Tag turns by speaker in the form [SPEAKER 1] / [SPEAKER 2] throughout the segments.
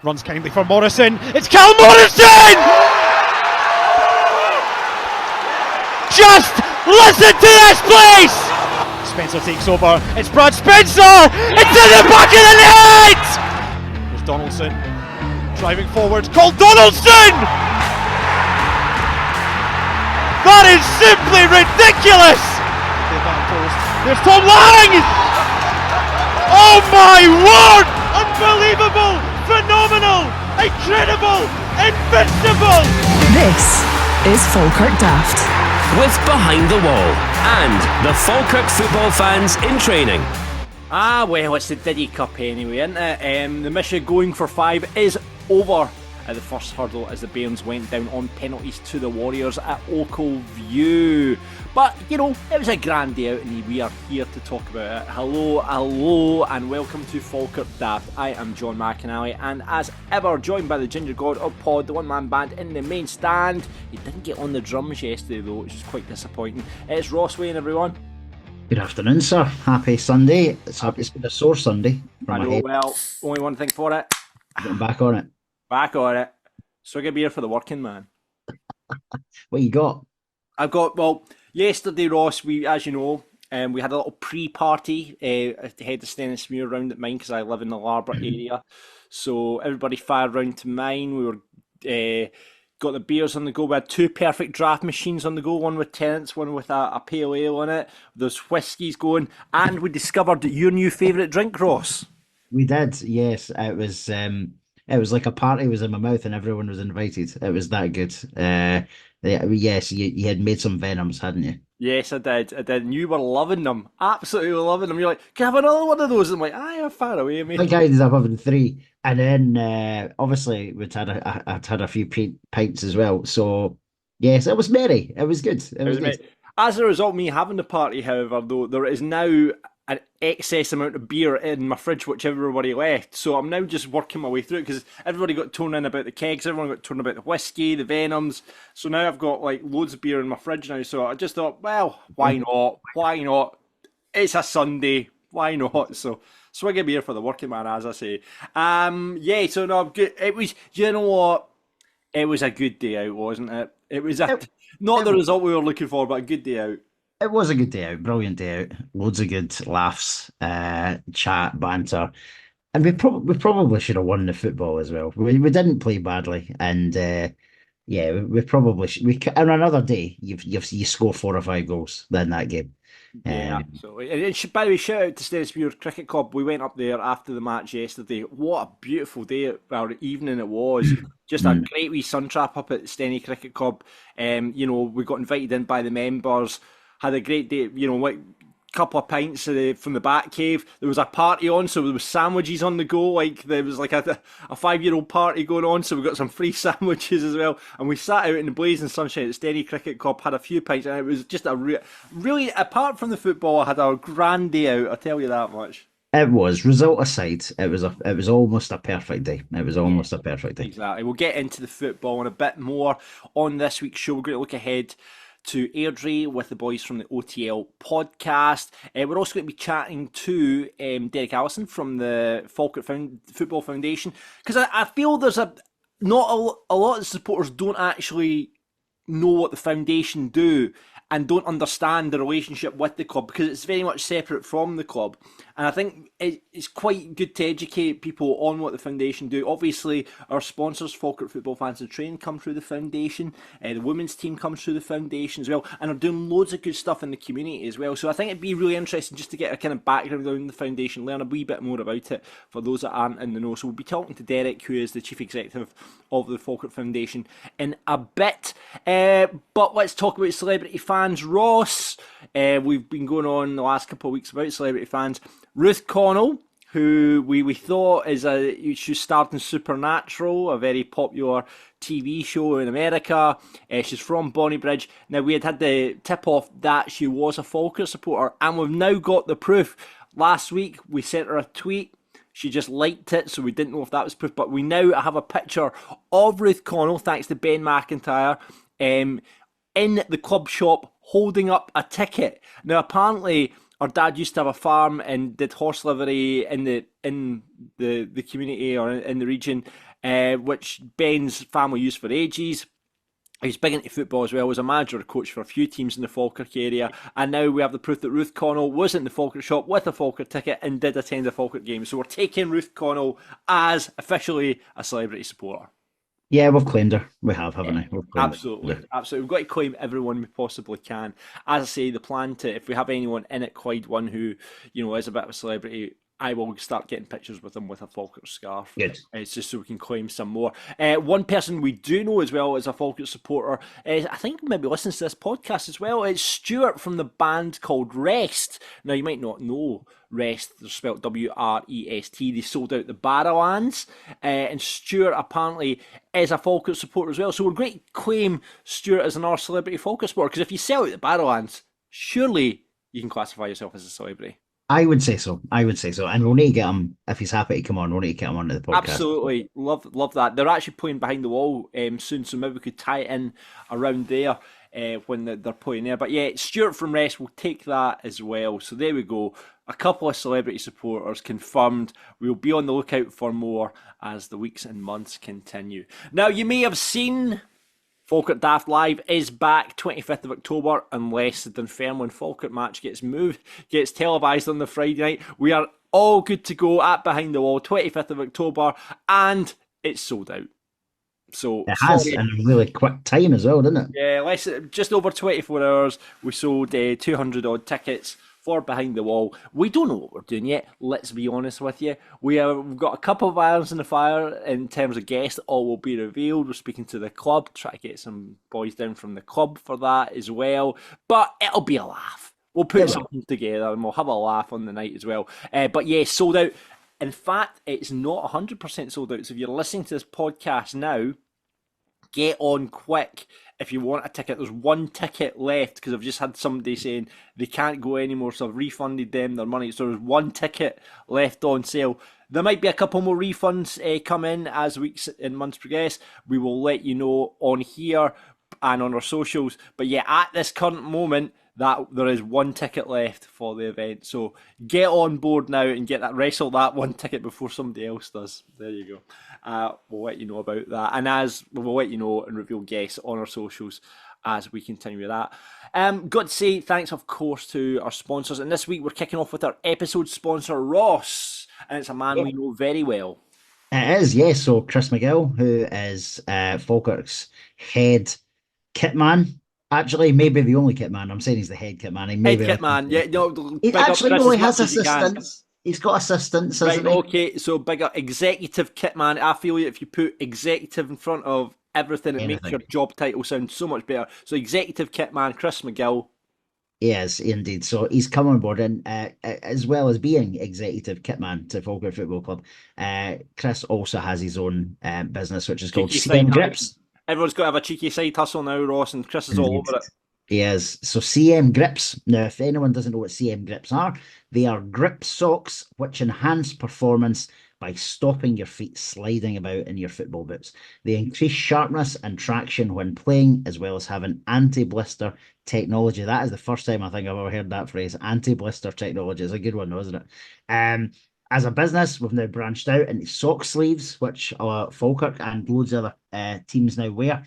[SPEAKER 1] Runs kindly for Morrison. It's Cal Morrison! Just listen to this, please! Spencer takes over. It's Brad Spencer! It's in the back of the net! There's Donaldson driving forward. Cole Donaldson! That is simply ridiculous! There's Tom Lang! Oh my word! Unbelievable! Phenomenal! Incredible! Invincible!
[SPEAKER 2] This is Falkirk Daft.
[SPEAKER 3] With Behind the Wall and the Falkirk football fans in training.
[SPEAKER 4] Well, it's the Diddy Cup anyway, isn't it? The mission going for 5 is over at the first hurdle as the Bairns went down on penalties to the Warriors at Ochilview. But, you know, it was a grand day out and we are here to talk about it. Hello, and welcome to Falkirk Daft. I am John McAnally, and as ever, joined by the Ginger God of Pod, the one-man band in the main stand. He didn't get on the drums yesterday though, which is quite disappointing. It's Ross Wayne, everyone.
[SPEAKER 5] Good afternoon, sir. Happy Sunday. It's been a sore Sunday.
[SPEAKER 4] I know, well, only one thing for it.
[SPEAKER 5] Getting back on it.
[SPEAKER 4] Back on it. Swig a beer for the working man.
[SPEAKER 5] What you got?
[SPEAKER 4] I've got, well, yesterday, Ross, as you know, we had a little pre-party to head to Stennismuir round at mine because I live in the Larbert area. So everybody fired round to mine. We were got the beers on the go. We had 2 perfect draft machines on the go, one with Tennent's, one with a pale ale on it. There's whiskies going, and we discovered your new favourite drink, Ross.
[SPEAKER 5] We did, yes. It was like a party was in my mouth and everyone was invited. It was that good. Yes, you had made some Venoms, hadn't you?
[SPEAKER 4] Yes, I did. And you were loving them. Absolutely loving them. You're like, can I have another one of those? I'm like, I'm far away, mate.
[SPEAKER 5] I think I ended up having 3. And then, obviously, I'd had a few pints as well. So, yes, it was merry. It was good. It was good.
[SPEAKER 4] As a result of me having the party, however, though, there is now an excess amount of beer in my fridge which everybody left, so I'm now just working my way through it because everybody got torn in about the kegs, everyone got torn about the whiskey, the Venoms, so now I've got like loads of beer in my fridge now. So I just thought, well, why not, it's a Sunday, why not? So swig a beer for the working man, as I say. So no, good. It was, you know what, it was a good day out, wasn't it? It was not the result we were looking for, but a good day out.
[SPEAKER 5] It was a good day out, brilliant day out. Loads of good laughs, chat, banter, and we probably should have won the football as well. We didn't play badly, and we probably on another day you score 4 or 5 goals in that game.
[SPEAKER 4] Yeah, absolutely. And by the way, shout out to Stennismuir Cricket Club. We went up there after the match yesterday. What a beautiful day or evening it was. Just a great wee sun trap up at Stenny Cricket Club. We got invited in by the members. Had a great day, like couple of pints from the back cave. There was a party on, so there was sandwiches on the go. Like there was like a 5-year-old party going on, so we got some free sandwiches as well. And we sat out in the blazing sunshine at Stenny Cricket Club, had a few pints, and it was just really, apart from the football, I had a grand day out. I'll tell you that much.
[SPEAKER 5] It was, result aside, it was almost a perfect day. It was almost a perfect day.
[SPEAKER 4] Exactly. We'll get into the football and a bit more on this week's show. We're going to look ahead to Airdrie with the boys from the OTL Podcast. We're also going to be chatting to Derek Allison from the Falkirk Football Foundation, because I feel there's not a lot of supporters don't actually know what the foundation do and don't understand the relationship with the club, because it's very much separate from the club. And I think it's quite good to educate people on what the foundation do. Obviously, our sponsors, Falkirk Football Fans and Train, come through the foundation. The women's team comes through the foundation as well, and are doing loads of good stuff in the community as well. So I think it'd be really interesting just to get a kind of background on the foundation, learn a wee bit more about it for those that aren't in the know. So we'll be talking to Derek, who is the chief executive of the Falkirk Foundation, in a bit. But let's talk about celebrity fans. Ross, we've been going on the last couple of weeks about celebrity fans. Ruth Cornell, who we thought she's starred in Supernatural, a very popular TV show in America. She's from Bonnybridge. Now, we had the tip-off that she was a Falkirk supporter, and we've now got the proof. Last week, we sent her a tweet. She just liked it, so we didn't know if that was proof, but we now have a picture of Ruth Cornell, thanks to Ben McIntyre, in the club shop holding up a ticket. Now, apparently, our dad used to have a farm and did horse livery in the community or in the region, which Ben's family used for ages. He's big into football as well, was a manager or coach for a few teams in the Falkirk area, and now we have the proof that Ruth Cornell was in the Falkirk shop with a Falkirk ticket and did attend the Falkirk game. So we're taking Ruth Cornell as officially a celebrity supporter.
[SPEAKER 5] Yeah, we've claimed her. We have, haven't we?
[SPEAKER 4] Absolutely. We've got to claim everyone we possibly can. As I say, the plan to, if we have anyone in at Clyde One who, is a bit of a celebrity, I will start getting pictures with them with a Falkirk scarf.
[SPEAKER 5] Good.
[SPEAKER 4] It's just so we can claim some more. One person we do know as well as a Falkirk supporter, I think maybe listens to this podcast as well. It's Stuart from the band called Rest. Now, you might not know Rest. They're spelled Wrest. They sold out the Barrowlands. And Stuart apparently is a Falkirk supporter as well. So we're going to claim Stuart as another celebrity Falkirk supporter. Because if you sell out the Barrowlands, surely you can classify yourself as a celebrity.
[SPEAKER 5] I would say so. And we'll need to get him, if he's happy to come on, we'll need to get him onto the podcast.
[SPEAKER 4] Absolutely. Love that. They're actually playing Behind the Wall soon, so maybe we could tie it in around there when they're playing there. But yeah, Stuart from Rest will take that as well. So there we go. A couple of celebrity supporters confirmed. We'll be on the lookout for more as the weeks and months continue. Now, you may have seen Falkirk Daft Live is back 25th of October, unless the Dunfermline Falkirk match gets televised on the Friday night. We are all good to go at Behind the Wall, 25th of October, and it's sold out. So
[SPEAKER 5] it has in a really quick time as well, didn't it?
[SPEAKER 4] Yeah, just over 24 hours. We sold 200 odd tickets for Behind the Wall. We don't know what we're doing yet, let's be honest with you. We've got a couple of irons in the fire in terms of guests. All will be revealed. We're speaking to the club, try to get some boys down from the club for that as well. But it'll be a laugh. We'll put something together and we'll have a laugh on the night as well. But yeah, sold out. In fact, it's not 100% sold out. So if you're listening to this podcast now, get on quick. If you want a ticket, there's one ticket left because I've just had somebody saying they can't go anymore, so I've refunded them their money. So there's one ticket left on sale. There might be a couple more refunds come in as weeks and months progress. We will let you know on here and on our socials. But yeah, at this current moment, that there is one ticket left for the event. So get on board now and wrestle that one ticket before somebody else does. There you go. We'll let you know about that. And as we'll let you know and reveal guests on our socials as we continue with that. Got to say thanks, of course, to our sponsors. And this week we're kicking off with our episode sponsor, Ross. And it's a man we know very well.
[SPEAKER 5] It is, yes. So Chris McGill, who is
[SPEAKER 4] Falkirk's
[SPEAKER 5] head kit man. Actually, maybe the only kit man. I'm saying he's the head kit man.
[SPEAKER 4] Head kit man, yeah. No,
[SPEAKER 5] he actually only has assistants. He's got assistants, hasn't he?
[SPEAKER 4] Okay, so bigger executive kit man. I feel if you put executive in front of everything, it makes your job title sound so much better. So executive kit man, Chris McGill.
[SPEAKER 5] Yes, indeed. So he's come on board, and as well as being executive kit man to Falkirk Football Club, Chris also has his own business, which is called CM Grips.
[SPEAKER 4] Everyone's got to have a cheeky side hustle now, Ross, and Chris is all over it.
[SPEAKER 5] He is. So CM Grips. Now, if anyone doesn't know what CM Grips are, they are grip socks which enhance performance by stopping your feet sliding about in your football boots. They increase sharpness and traction when playing, as well as having anti-blister technology. That is the first time I think I've ever heard that phrase. Anti-blister technology is a good one, though, isn't it? As a business, we've now branched out into sock sleeves, which Falkirk and loads of other teams now wear.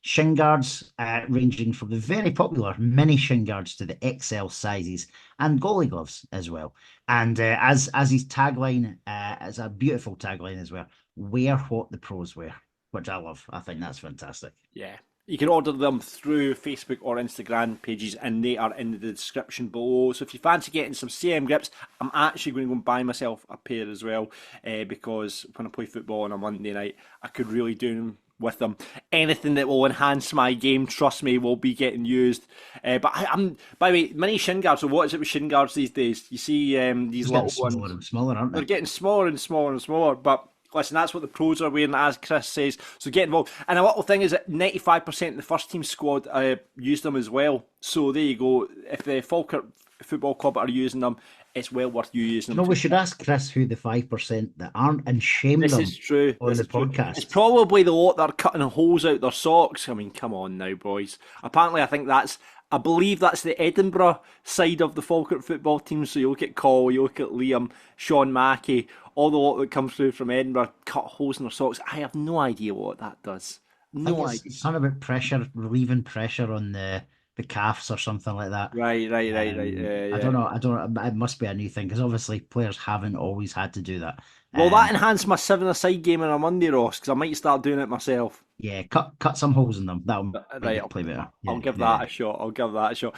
[SPEAKER 5] Shin guards, ranging from the very popular mini shin guards to the XL sizes, and goalie gloves as well. And as his tagline, it's a beautiful tagline as well. Wear what the pros wear, which I love. I think that's fantastic.
[SPEAKER 4] Yeah. You can order them through Facebook or Instagram pages, and they are in the description below. So if you fancy getting some CM Grips, I'm actually going to go and buy myself a pair as well, because when I play football on a Monday night, I could really do with them. Anything that will enhance my game, trust me, will be getting used. But I'm, by the way, mini shin guards. So what is it with shin guards these days? You see these little ones.
[SPEAKER 5] Smaller, aren't they?
[SPEAKER 4] They're getting smaller and smaller and smaller, but listen, that's what the pros are wearing, as Chris says. So get involved. And a little thing is that 95% of the first team squad use them as well. So there you go. If the Falkirk Football Club are using them, it's well worth you using them.
[SPEAKER 5] No, we should ask Chris who the 5% that aren't, and shame them.
[SPEAKER 4] This is true.
[SPEAKER 5] On the podcast.
[SPEAKER 4] It's probably the lot that are cutting holes out their socks. I mean, come on now, boys. Apparently, I think that's I believe that's the Edinburgh side of the Falkirk football team. So you look at Cole, you look at Liam, Sean Mackey, all the lot that comes through from Edinburgh, cut holes in their socks. I have no idea what that does.
[SPEAKER 5] I think
[SPEAKER 4] No
[SPEAKER 5] it's
[SPEAKER 4] idea.
[SPEAKER 5] something about pressure, relieving pressure on the calves or something like that.
[SPEAKER 4] Right.
[SPEAKER 5] I
[SPEAKER 4] Yeah.
[SPEAKER 5] don't know. I don't. It must be a new thing because obviously players haven't always had to do that.
[SPEAKER 4] Well, that enhanced my 7-a-side game on a Monday, Ross, because I might start doing it myself.
[SPEAKER 5] Yeah, cut some holes in them. That'll make
[SPEAKER 4] Right,
[SPEAKER 5] you play better.
[SPEAKER 4] I'll
[SPEAKER 5] Yeah,
[SPEAKER 4] give
[SPEAKER 5] yeah.
[SPEAKER 4] that a shot. I'll give that a shot.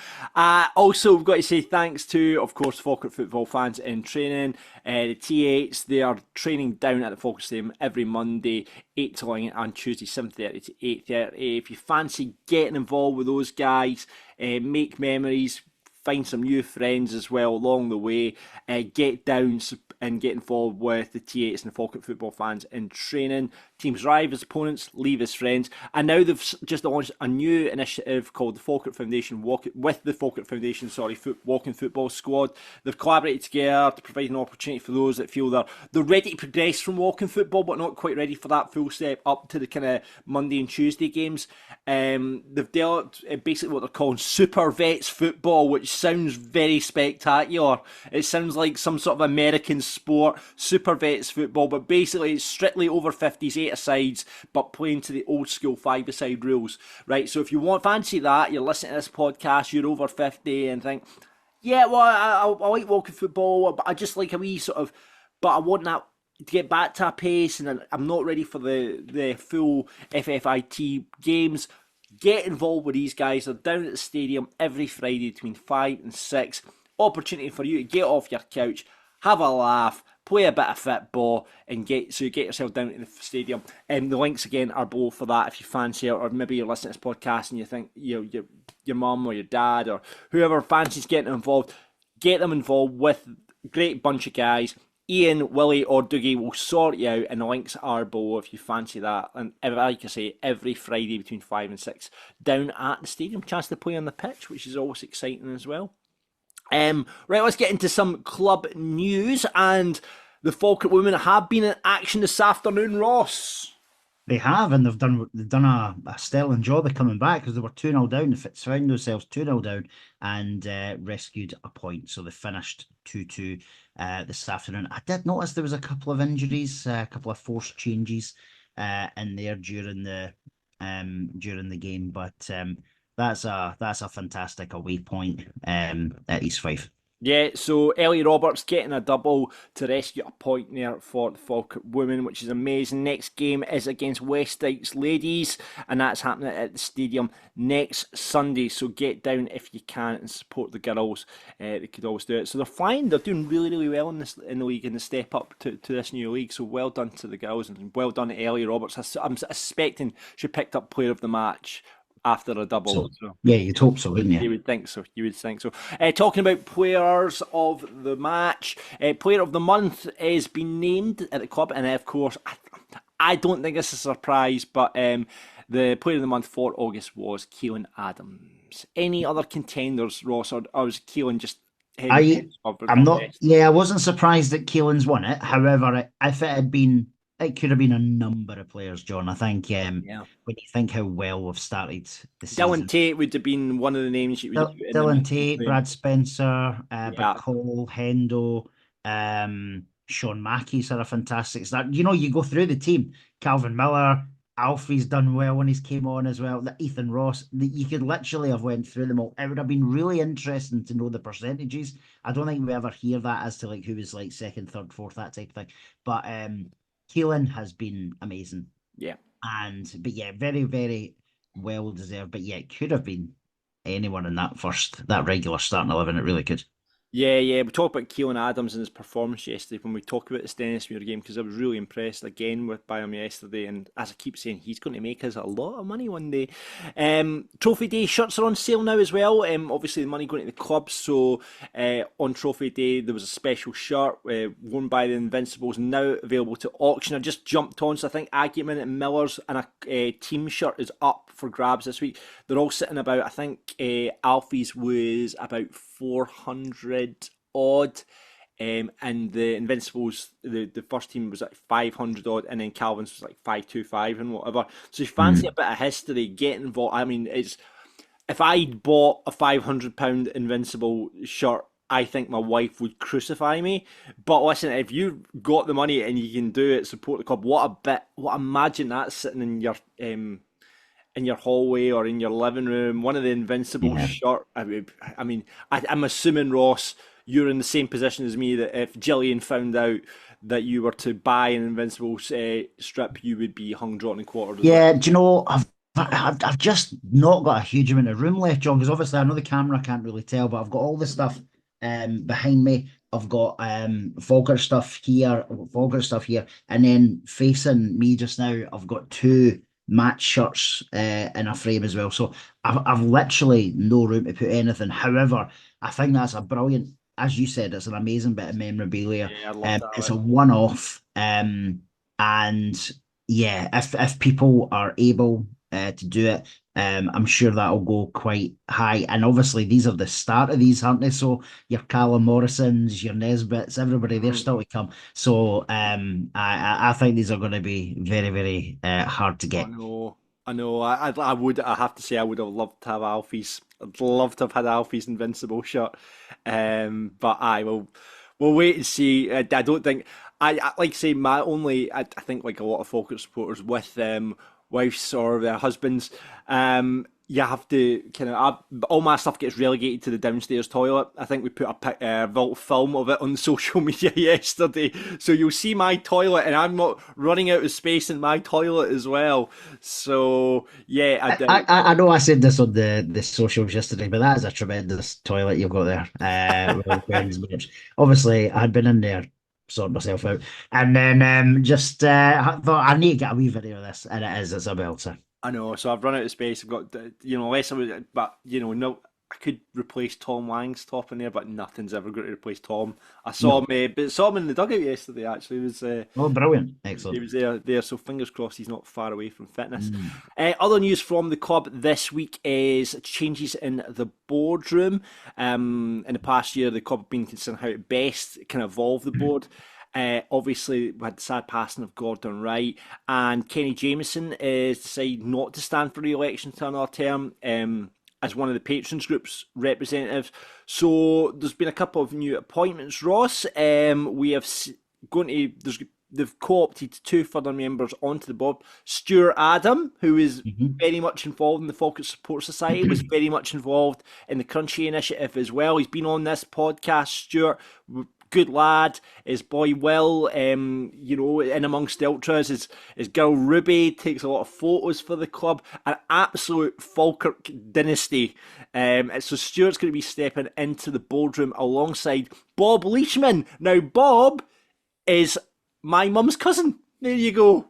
[SPEAKER 4] Also, we've got to say thanks to, of course, Falkirk football fans in training. The T8s, they are training down at the Falkirk Stadium every Monday, 8 to 9, and Tuesday, 7:30 to 8:30. If you fancy getting involved with those guys, make memories, find some new friends as well along the way, get down and get involved with the T8s and the Falkirk football fans in training. Teams arrive as opponents, leave as friends. And now they've just launched a new initiative called the Falkirk Foundation, Walking Football Squad. They've collaborated together to provide an opportunity for those that feel they're ready to progress from walking football, but not quite ready for that full step up to the kind of Monday and Tuesday games. They've developed basically what they're calling Super Vets football, which sounds very spectacular. It sounds like some sort of American sport, Super Vets football, but basically it's strictly over 50s, 8-a-sides, but playing to the old school 5-a-side rules, right? So if you fancy that, you're listening to this podcast, you're over 50 and think, yeah, well, I like walking football, but I just like a wee sort of, but I want that to get back to a pace, and I'm not ready for the full FFIT games. Get involved with these guys. They're down at the stadium every Friday between 5 and 6. Opportunity for you to get off your couch, have a laugh, play a bit of football, and get yourself down to the stadium. And the links again are below for that if you fancy it, or maybe you're listening to this podcast and you think your mum or your dad or whoever fancies getting involved. Get them involved with a great bunch of guys. Ian, Willie, or Dougie will sort you out, and the links are below if you fancy that. And like I say, every Friday between 5 and 6 down at the stadium. Chance to play on the pitch, which is always exciting as well. Right, let's get into some club news. And the Falkirk women have been in action this afternoon, Ross.
[SPEAKER 5] They have, and they've done a sterling job of coming back because they were 2-0 down. They found themselves 2-0 down and rescued a point. So they finished 2-2 this afternoon. I did notice there was a couple of injuries, a couple of forced changes in there during the game, but that's a fantastic away point at East Fife.
[SPEAKER 4] Yeah, so Ellie Roberts getting a double to rescue a point there for the Falkirk women, which is amazing. Next game is against West Dykes Ladies, and that's happening at the stadium next Sunday. So get down if you can and support the girls. They could always do it. So they're flying. They're doing really, really well in the league, in the step up to this new league. So well done to the girls, and well done to Ellie Roberts. I'm expecting she picked up player of the match after a double. So
[SPEAKER 5] yeah, you'd hope so, wouldn't you?
[SPEAKER 4] You would think so. Talking about players of the match, player of the month has been named at the club, and of course, I don't think this is a surprise, but the player of the month for August was Keelan Adams. Any other contenders, Ross, or was Keelan just?
[SPEAKER 5] I'm not. Yeah, I wasn't surprised that Keelan's won it. However, if it had been. It could have been a number of players, John. I think when you think how well we've started the season.
[SPEAKER 4] Dylan Tate would have been one of the names.
[SPEAKER 5] Dylan Tate, Brad Spencer, Cole, Hendo, Sean Mackey's had a fantastic start. You go through the team. Calvin Miller, Alfie's done well when he's came on as well. Ethan Ross, you could literally have went through them all. It would have been really interesting to know the percentages. I don't think we ever hear that as to who was second, third, fourth, that type of thing. But Keelan has been amazing.
[SPEAKER 4] Yeah.
[SPEAKER 5] But very, very well deserved. But yeah, it could have been anyone in that regular starting 11. It really could.
[SPEAKER 4] Yeah. We talked about Keelan Adams and his performance yesterday when we talked about the Stennismuir game, because I was really impressed again by him yesterday. And as I keep saying, he's going to make us a lot of money one day. Trophy Day shirts are on sale now as well. Obviously, the money going to the club. So on Trophy Day, there was a special shirt worn by the Invincibles, now available to auction. I just jumped on, so I think Argument and Miller's and a team shirt is up for grabs this week. They're all sitting about, I think Alfie's was about 400 odd, and the Invincibles, the first team was like 500 odd, and then Calvin's was like 525 and whatever. So if you fancy a bit of history, get involved. I mean, if I bought a £500 Invincible shirt, I think my wife would crucify me. But listen, if you got the money and you can do it, support the club. Imagine that sitting in your hallway or in your living room, one of the Invincible
[SPEAKER 5] Yeah.
[SPEAKER 4] shirt. I'm assuming, Ross, you're in the same position as me, that if Gillian found out that you were to buy an Invincible strip, you would be hung, drawn, and quartered as well.
[SPEAKER 5] Yeah, do you know, I've just not got a huge amount of room left, John, because obviously I know the camera can't really tell, but I've got all the stuff behind me. I've got Falkirk stuff here, and then facing me just now, I've got two match shirts in a frame as well. So I've literally no room to put anything. However, I think that's a brilliant, as you said, it's an amazing bit of memorabilia.
[SPEAKER 4] Yeah, I love that.
[SPEAKER 5] It's a one-off, and yeah, if people are able to do it, I'm sure that'll go quite high. And obviously, these are the start of these, aren't they? So your Callum Morrisons, your Nesbitts, everybody, they're still to come. So I think these are going to be very, very hard to get.
[SPEAKER 4] I know. I have to say, I would have loved to have Alfie's. I'd love to have had Alfie's Invincible shirt. But we'll wait and see. I don't think I like to say my only. I think like a lot of Falkirk supporters with wives or their husbands. You have to kind of all my stuff gets relegated to the downstairs toilet. I think we put a film of it on social media yesterday, so you'll see my toilet, and I'm not running out of space in my toilet as well. So yeah,
[SPEAKER 5] I know I said this on the socials yesterday, but that is a tremendous toilet you've got there. With Bairns merch. Obviously, I had been in there sorting myself out, and then just I thought I need to get a wee video of this, and it's a belter.
[SPEAKER 4] I know, so I've run out of space. I've got, less of it, but no, I could replace Tom Lang's top in there, but nothing's ever going to replace Tom. I saw him in the dugout yesterday. Actually, it was
[SPEAKER 5] brilliant, excellent.
[SPEAKER 4] He was there, so fingers crossed he's not far away from fitness. Other news from the club this week is changes in the boardroom. In the past year, the club have been considering how to best can evolve the board. Obviously, we had the sad passing of Gordon Wright, and Kenny Jameson is decided not to stand for re-election to another term as one of the patrons group's representatives. So there's been a couple of new appointments, Ross. We have they've co-opted two further members onto the board. Stuart Adam, who is very much involved in the Falkirk Support Society, was very much involved in the Crunchy initiative as well. He's been on this podcast, Stuart. Good lad. His boy Will, in amongst the ultras, his girl Ruby takes a lot of photos for the club. An absolute Falkirk dynasty. So Stuart's going to be stepping into the boardroom alongside Bob Leishman. Now, Bob is my mum's cousin. There you go.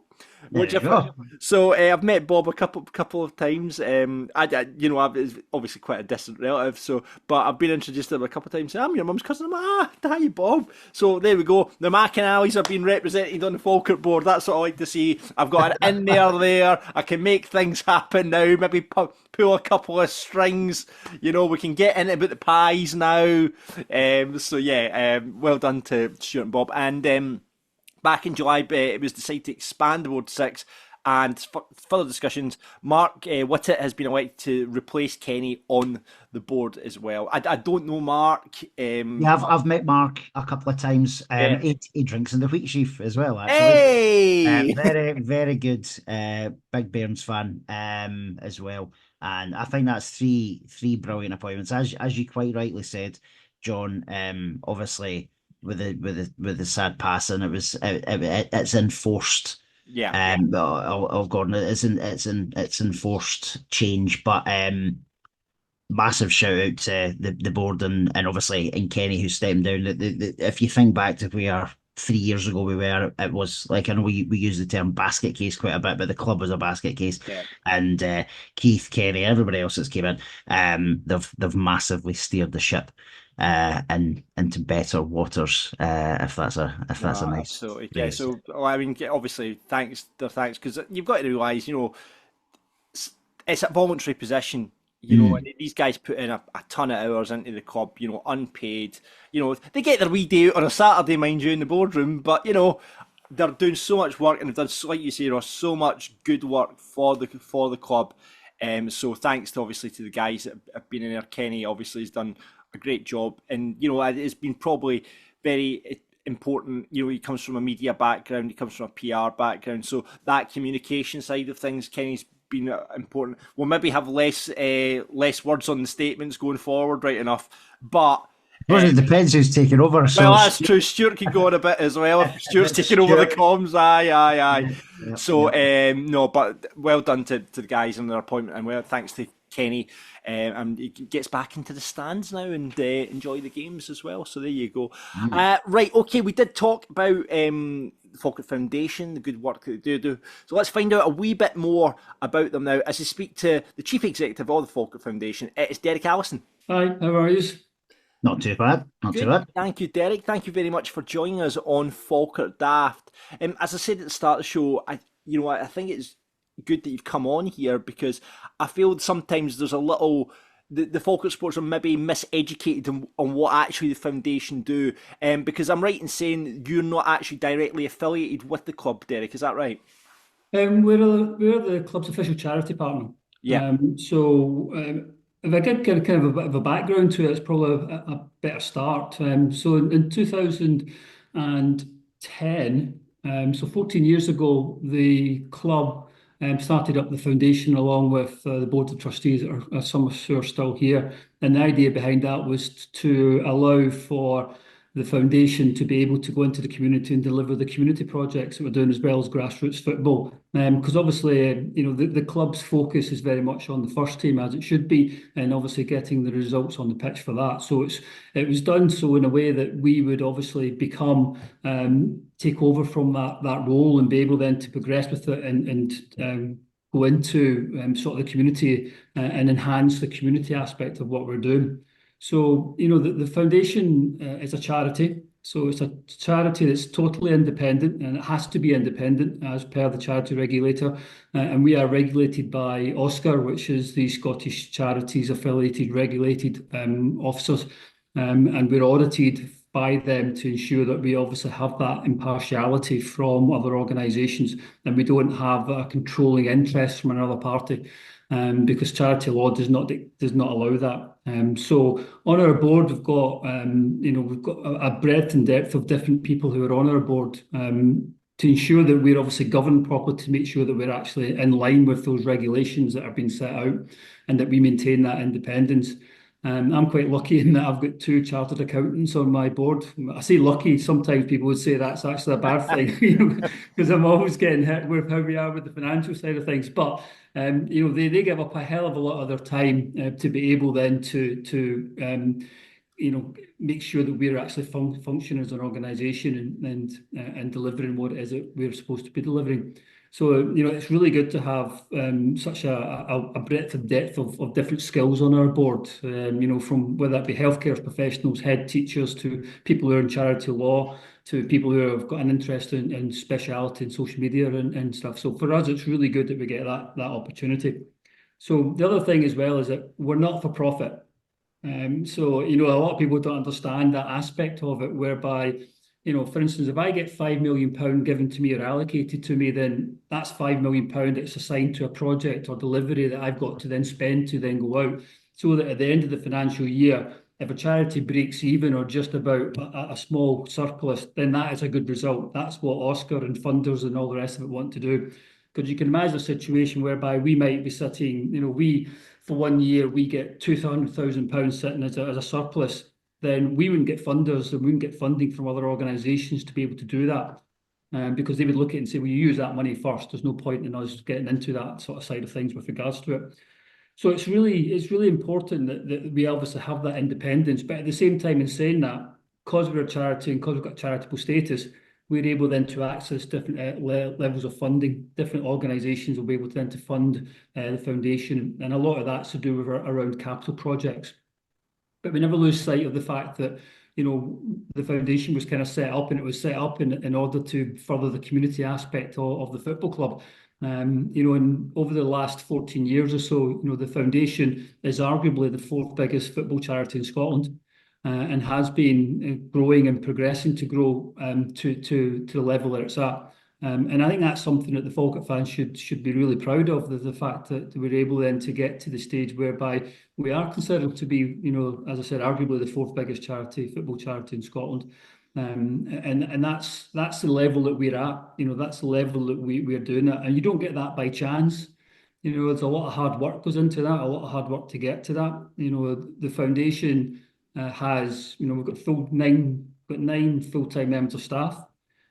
[SPEAKER 4] I've met Bob a couple of times. I'm obviously quite a distant relative, but I've been introduced to him a couple of times. I'm your mum's cousin. I'm like, hi Bob. So there we go. The McAnallys are being represented on the Falkirk board. That's what I like to see. I've got an in there. I can make things happen now. Maybe pull a couple of strings. We can get in about the pies now. Well done to Stuart and Bob. And back in July, it was decided to expand the board to 6, and further discussions. Mark Whittet has been elected to replace Kenny on the board as well. I don't know Mark.
[SPEAKER 5] I've met Mark a couple of times. He drinks in the Wheat Sheaf as well, actually.
[SPEAKER 4] Hey!
[SPEAKER 5] Very, very good. Big Bairns fan as well. And I think that's three brilliant appointments. As you quite rightly said, John, obviously, with the sad passing, it's enforced.
[SPEAKER 4] Yeah.
[SPEAKER 5] Of Gordon, it's enforced change, but massive shout out to the board and obviously in Kenny who's stepping down. If you think back to where 3 years ago it was like, I know we use the term basket case quite a bit, but the club was a basket case. Yeah. And Keith, Kenny, everybody else that's came in, they've massively steered the ship and into better waters, if that's a nice.
[SPEAKER 4] Absolutely. Yeah. So obviously thanks because you've got to realise, it's a voluntary position. And these guys put in a ton of hours into the club, unpaid. They get their wee day out on a Saturday, mind you, in the boardroom, but they're doing so much work and they've done, like you say, Ross, so much good work for the club. So thanks to obviously to the guys that have been in there. Kenny obviously has done a great job, and you know it's been probably very important. You know, he comes from a media background, he comes from a PR background, so that communication side of things, Kenny's been important. We'll maybe have less words on the statements going forward, right enough, but.
[SPEAKER 5] Well, it depends who's taking over. So
[SPEAKER 4] well, that's true. Stuart can go on a bit as well. If Stuart's taking over the comms, aye. So, no, but well done to the guys on their appointment, and well, thanks to Kenny. And he gets back into the stands now and enjoy the games as well. So there you go. Right, okay, we did talk about the Falkirk Foundation, the good work that they do. So let's find out a wee bit more about them now as I speak to the Chief Executive of the Falkirk Foundation. It's Derek Allison.
[SPEAKER 6] Hi, how are you?
[SPEAKER 5] not too bad. Not too bad.
[SPEAKER 4] Thank you, Derek. Thank you very much for joining us on Falkirk Daft. As I said at the start of the show, I think it's good that you've come on here because I feel sometimes there's a little the Falkirk supporters are maybe miseducated on what actually the foundation do. Because I'm right in saying you're not actually directly affiliated with the club, Derek. Is that right?
[SPEAKER 6] We're the club's official charity partner.
[SPEAKER 4] Yeah.
[SPEAKER 6] If I give kind of a bit of a background to it, it's probably a better start. So in 2010, so 14 years ago, the club started up the foundation along with the board of trustees, some who are still here. And the idea behind that was to allow for the foundation to be able to go into the community and deliver the community projects that we're doing as well as grassroots football. Because obviously, the club's focus is very much on the first team as it should be, and obviously getting the results on the pitch for that. So it was done so in a way that we would obviously become take over from that role and be able then to progress with it and go into sort of the community and enhance the community aspect of what we're doing. So, the foundation is a charity. So it's a charity that's totally independent, and it has to be independent as per the charity regulator. And we are regulated by OSCAR, which is the Scottish Charities Affiliated Regulated Officers. And we're audited by them to ensure that we obviously have that impartiality from other organisations, and we don't have a controlling interest from another party. Because charity law does not allow that. So on our board, we've got a breadth and depth of different people who are on our board to ensure that we're obviously governed properly, to make sure that we're actually in line with those regulations that have been set out and that we maintain that independence. I'm quite lucky in that I've got 2 chartered accountants on my board. I say lucky, sometimes people would say that's actually a bad thing, because I'm always getting hit with how we are with the financial side of things. But they give up a hell of a lot of their time to be able then to make sure that we're actually functioning as an organisation and delivering what it is that we're supposed to be delivering. So, it's really good to have such a breadth and depth of different skills on our board, from whether that be healthcare professionals, head teachers, to people who are in charity law, to people who have got an interest in speciality in social media and stuff. So for us, it's really good that we get that opportunity. So the other thing as well is that we're not for profit. So, a lot of people don't understand that aspect of it, whereby, for instance, if I get £5 million given to me or allocated to me, then that's £5 million that's assigned to a project or delivery that I've got to then spend to then go out. So that at the end of the financial year, if a charity breaks even or just about a small surplus, then that is a good result. That's what Oscar and funders and all the rest of it want to do. Because you can imagine a situation whereby we might be sitting, for 1 year, we get £200,000 sitting as a surplus. Then we wouldn't get funders and we wouldn't get funding from other organisations to be able to do that. Because they would look at it and say, well, you use that money first. There's no point in us getting into that sort of side of things with regards to it. So it's really important that we obviously have that independence. But at the same time, in saying that, because we're a charity and because we've got charitable status, we're able then to access different levels of funding. Different organisations will be able to then to fund the foundation. And a lot of that's to do with around capital projects. But we never lose sight of the fact that, the foundation was kind of set up, and it was set up in order to further the community aspect of the football club. And over the last 14 years or so, the foundation is arguably the 4th biggest football charity in Scotland, and has been growing and progressing to grow to the level that it's at. And I think that's something that the Falkirk fans should be really proud of, the fact that we're able then to get to the stage whereby we are considered to be, as I said, arguably the fourth biggest football charity in Scotland. And that's the level that we're at. That's the level that we're doing it. And you don't get that by chance. There's a lot of hard work goes into that, a lot of hard work to get to that. The foundation has, we've got nine full-time members of staff.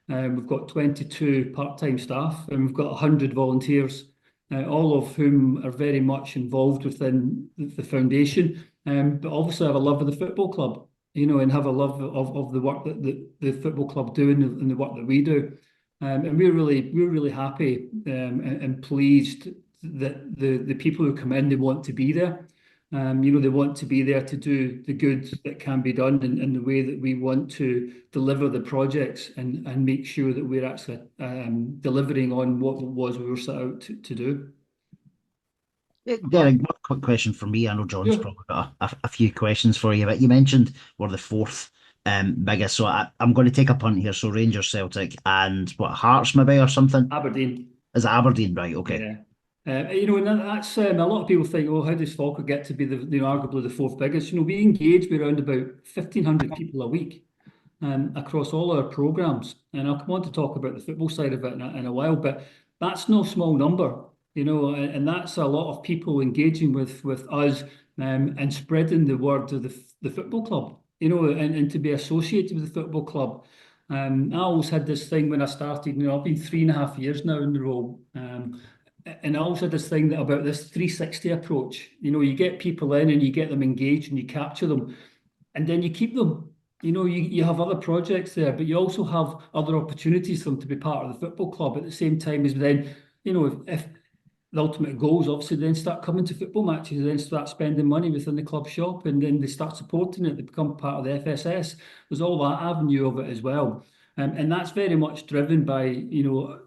[SPEAKER 6] We've got 22 part-time staff, and we've got 100 volunteers, all of whom are very much involved within the foundation, but obviously have a love of the football club, and have a love of the work that the football club do and the work that we do. And we're really happy and pleased that the people who come in, they want to be there. They want to be there to do the good that can be done in the way that we want to deliver the projects and make sure that we're actually delivering on what it was we were set out to do.
[SPEAKER 5] Derek, one quick question for me. I know John's probably got a few questions for you, but you mentioned we're the fourth biggest, so I'm going to take a punt here. So Rangers, Celtic, and what, Hearts maybe or something?
[SPEAKER 6] Aberdeen.
[SPEAKER 5] Is it Aberdeen? Right, okay.
[SPEAKER 6] Yeah. And that's a lot of people think, how does Falkirk get to be arguably the fourth biggest? We engage with around about 1,500 people a week across all our programmes. And I'll come on to talk about the football side of it in a while, but that's no small number, and that's a lot of people engaging with us and spreading the word of the football club, and to be associated with the football club. I always had this thing when I started, I've been 3.5 years now in the role. And I also had this thing about this 360 approach. You get people in and you get them engaged and you capture them, and then you keep them. You have other projects there, but you also have other opportunities for them to be part of the football club at the same time as then, if the ultimate goal is obviously then start coming to football matches and then start spending money within the club shop, and then they start supporting it, they become part of the FSS. There's all that avenue of it as well. And that's very much driven by,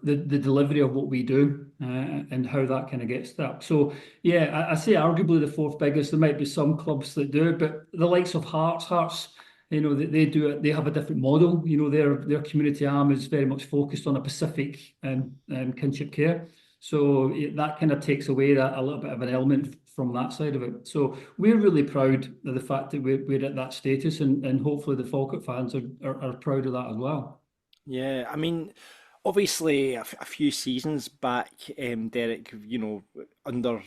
[SPEAKER 6] the delivery of what we do and how that kind of gets that. So, yeah, I say arguably the fourth biggest. There might be some clubs that do it, but the likes of Hearts, they do it. They have a different model. Their community arm is very much focused on a Pacific kinship care. So that kind of takes away a little bit of an element from that side of it. So we're really proud of the fact that we're at that status, and hopefully the Falkirk fans are proud of that as well.
[SPEAKER 4] Yeah, I mean, obviously a few seasons back, Derek, under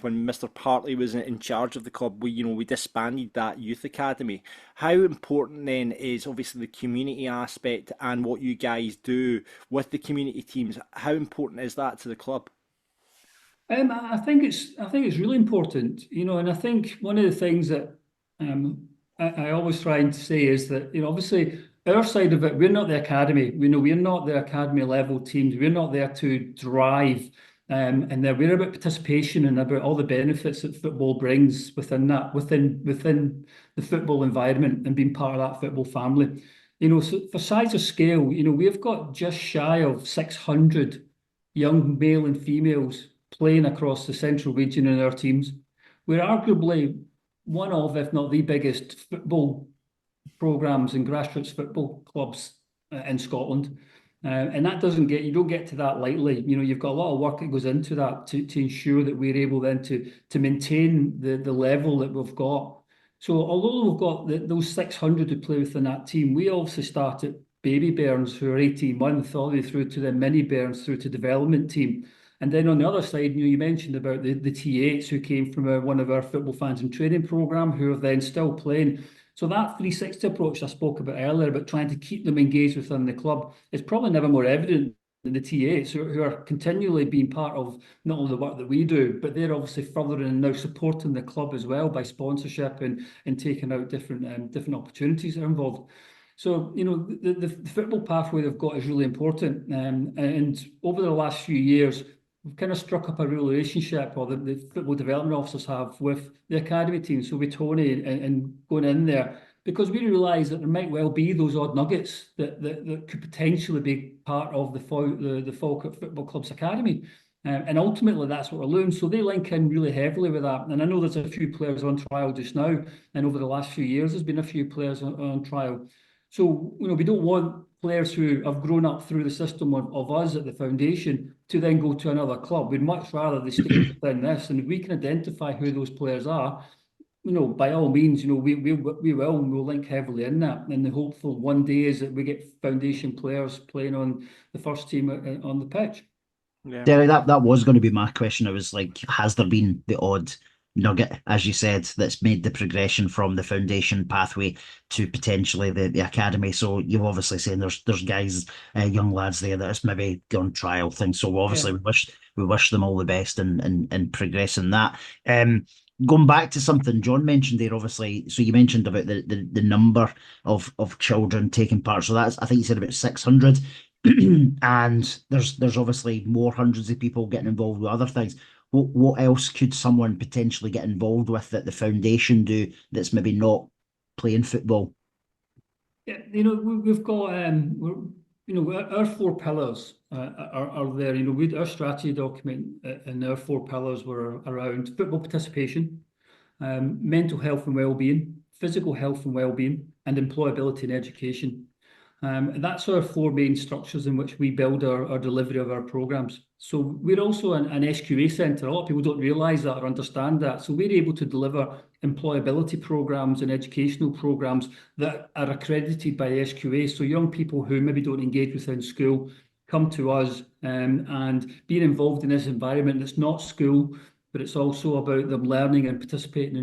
[SPEAKER 4] when Mr. Partley was in charge of the club, we disbanded that youth academy. How important then is obviously the community aspect and what you guys do with the community teams? How important is that to the club?
[SPEAKER 6] I think it's really important, and I think one of the things that I always try and say is that, obviously our side of it, we're not the academy. We're not the academy level teams. We're not there to drive, and we're about participation and about all the benefits that football brings within the football environment and being part of that football family. So for size of scale, we've got just shy of 600 young male and females playing across the central region in our teams. We're arguably one of, if not the biggest football programmes and grassroots football clubs in Scotland. And that you don't get to that lightly. You've got a lot of work that goes into that to ensure that we're able then to maintain the level that we've got. So although we've got those 600 who play within that team, we also start at baby Bairns who are 18 months all the way through to the mini Bairns through to development team. And then on the other side, you mentioned about the T8s who came from one of our football fans and training programme who are then still playing. So that 360 approach I spoke about earlier, about trying to keep them engaged within the club, is probably never more evident than the T8s who are continually being part of not only the work that we do, but they're obviously furthering and now supporting the club as well by sponsorship and taking out different opportunities that are involved. So, the football pathway they've got is really important. And over the last few years, we've kind of struck up a real relationship, or the football development officers have, with the academy team. So with Tony and going in there, because we realise that there might well be those odd nuggets that could potentially be part of the Falkirk Football Club's academy. And ultimately, that's what we're doing. So they link in really heavily with that. And I know there's a few players on trial just now. And over the last few years, there's been a few players on trial. So, we don't want players who have grown up through the system of us at the foundation to then go to another club. We'd much rather they stay within this, and if we can identify who those players are, by all means, we will, and we'll link heavily in that. And the hopeful one day is that we get foundation players playing on the first team on the pitch.
[SPEAKER 5] Yeah. Derek, that was going to be my question. I was like, has there been the odd nugget, as you said, that's made the progression from the foundation pathway to potentially the academy? So you've obviously saying there's guys, young lads there that has maybe gone trial things. So obviously we wish them all the best and progressing that. Going back to something John mentioned there, obviously, so you mentioned about the number of children taking part. So that's, I think you said about 600. And there's obviously more hundreds of people getting involved with other things. What else could someone potentially get involved with that the foundation do that's maybe not playing football?
[SPEAKER 6] Yeah, we've got our 4 pillars are there. Our strategy document and our 4 pillars were around football participation, mental health and well-being, physical health and well-being, and employability and education. And that's our 4 main structures in which we build our delivery of our programmes. So we're also an SQA centre. A lot of people don't realise that or understand that. So we're able to deliver employability programmes and educational programmes that are accredited by the SQA. So young people who maybe don't engage within school come to us, and being involved in this environment that's not school, but it's also about them learning and participating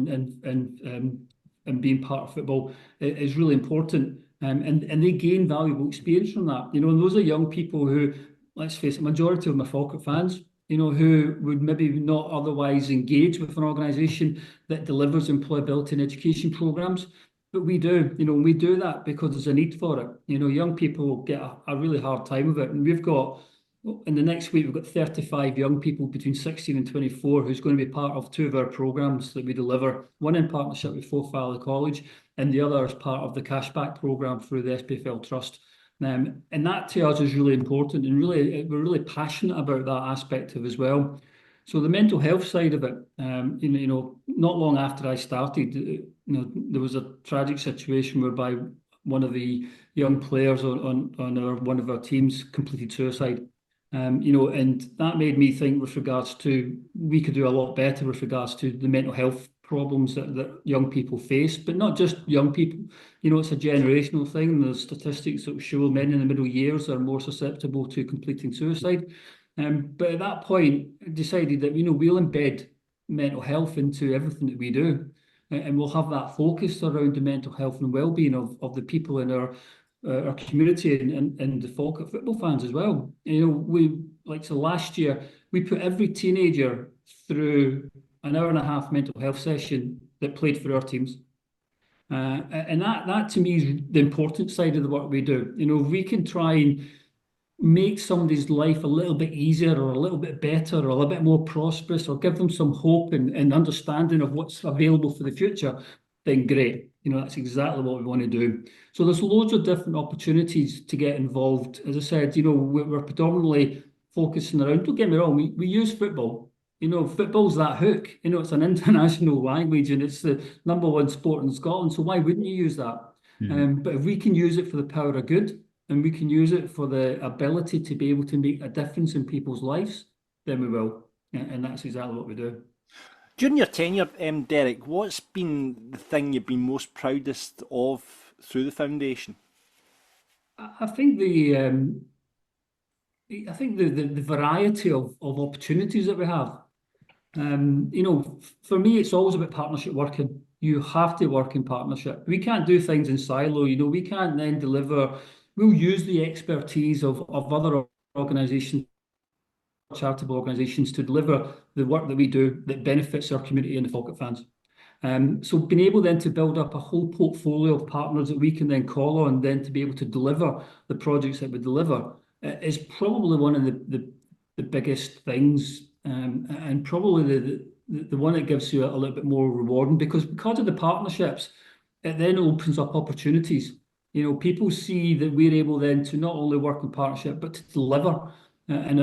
[SPEAKER 6] and being part of football is really important. And they gain valuable experience from that. And those are young people who, let's face it, majority of them are Falkirk fans, who would maybe not otherwise engage with an organisation that delivers employability and education programmes. But we do, we do that because there's a need for it. Young people get a really hard time of it. And we've got, in the next week, we've got 35 young people between 16 and 24 who's going to be part of 2 of our programmes that we deliver, one in partnership with Forth Valley College and the other as part of the cashback programme through the SPFL Trust. And that to us is really important, and we're really passionate about that aspect of it as well. So the mental health side of it, not long after I started, there was a tragic situation whereby one of the young players on one of our teams completed suicide. And that made me think with regards to, we could do a lot better with regards to the mental health problems that young people face, but not just young people. It's a generational thing. There's statistics that show men in the middle years are more susceptible to completing suicide. But at that point, I decided that, we'll embed mental health into everything that we do. And we'll have that focus around the mental health and well-being of the people in our community and the Falkirk football fans as well. Last year, we put every teenager through an hour and a half mental health session that played for our teams. And that to me is the important side of the work we do. If we can try and make somebody's life a little bit easier or a little bit better or a little bit more prosperous, or give them some hope and understanding of what's available for the future, then great. That's exactly what we want to do. So there's loads of different opportunities to get involved. As I said, we're predominantly focusing around, don't get me wrong, we use football. Football's that hook. It's an international language and it's the #1 sport in Scotland. So why wouldn't you use that? But if we can use it for the power of good, and we can use it for the ability to be able to make a difference in people's lives, then we will. And that's exactly what we do.
[SPEAKER 4] During your tenure, Derek, what's been the thing you've been most proudest of through the foundation?
[SPEAKER 6] I think the variety of opportunities that we have. For me, it's always about partnership working. You have to work in partnership. We can't do things in silo. We can't then deliver. We'll use the expertise of other organisations, charitable organisations, to deliver the work that we do that benefits our community and the Falkirk fans. So being able then to build up a whole portfolio of partners that we can then call on then to be able to deliver the projects that we deliver is probably one of the biggest things, and probably the one that gives you a little bit more rewarding, because of the partnerships, it then opens up opportunities. People see that we're able then to not only work in partnership, but to deliver. And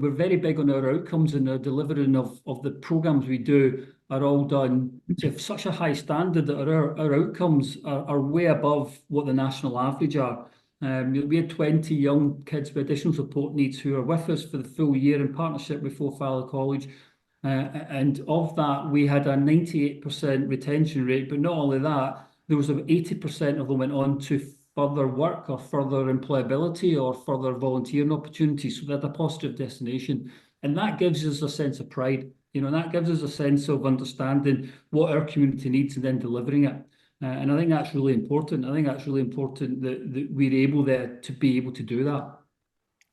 [SPEAKER 6] we're very big on our outcomes, and our delivering of the programmes we do are all done to such a high standard that our outcomes are way above what the national average are. We had 20 young kids with additional support needs who are with us for the full year in partnership with Falkirk College. And of that, we had a 98% retention rate. But not only that, there was 80% of them went on to further work or further employability or further volunteering opportunities. So they had a positive destination. And that gives us a sense of pride. And that gives us a sense of understanding what our community needs and then delivering it. And I think that's really important. I think that's really important that we're able there to be able to do that.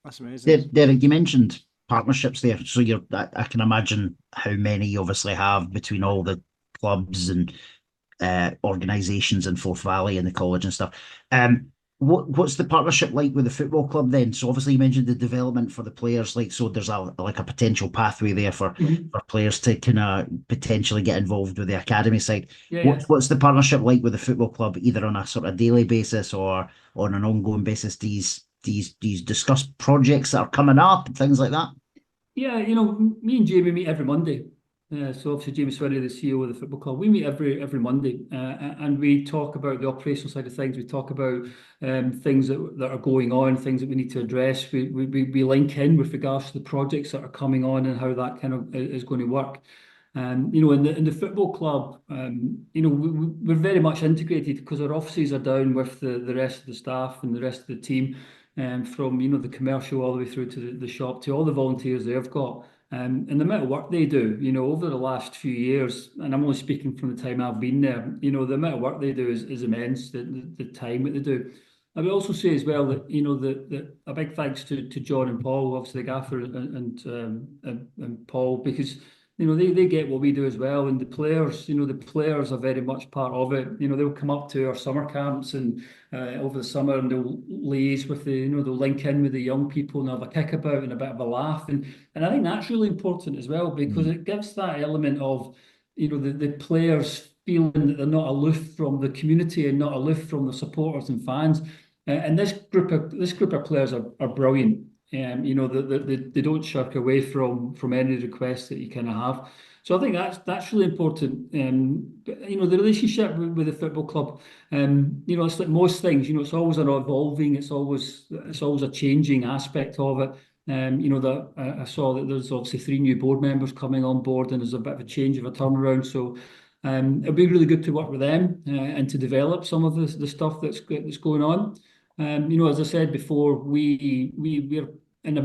[SPEAKER 4] That's amazing.
[SPEAKER 5] Derek, you mentioned partnerships there. So I can imagine how many you obviously have between all the clubs and organisations in Forth Valley and the college and stuff. What's the partnership like with the football club then? So obviously you mentioned the development for the players, so there's a potential pathway there for players to kind of potentially get involved with the academy side. What's the partnership like with the football club, either on a sort of daily basis or on an ongoing basis? Do you discuss projects that are coming up and things like that?
[SPEAKER 6] Yeah, me and Jamie meet every Monday. So obviously Jamie Swinney, the CEO of the football club, we meet every Monday and we talk about the operational side of things. We talk about things that are going on, things that we need to address. We link in with regards to the projects that are coming on and how that kind of is going to work. In the football club, we're very much integrated because our offices are down with the rest of the staff and the rest of the team, from the commercial all the way through to the shop, to all the volunteers they've got. And the amount of work they do, over the last few years, and I'm only speaking from the time I've been there, the amount of work they do is immense, the time that they do. I would also say as well that, that a big thanks to John and Paul, obviously the gaffer and Paul, because, they get what we do as well. And the players are very much part of it. They'll come up to our summer camps and over the summer, and they'll liaise with they'll link in with the young people and have a kickabout and a bit of a laugh. And I think that's really important as well, because it gives that element of, the players feeling that they're not aloof from the community and not aloof from the supporters and fans. And this group of players are brilliant. They don't shirk away from any requests that you kind of have. So I think that's really important. The relationship with the football club, it's like most things. It's always an evolving. It's always a changing aspect of it. That I saw that there's obviously 3 new board members coming on board, and there's a bit of a change of a turnaround. So it'll be really good to work with them and to develop some of the stuff that's going on. As I said before, we're in a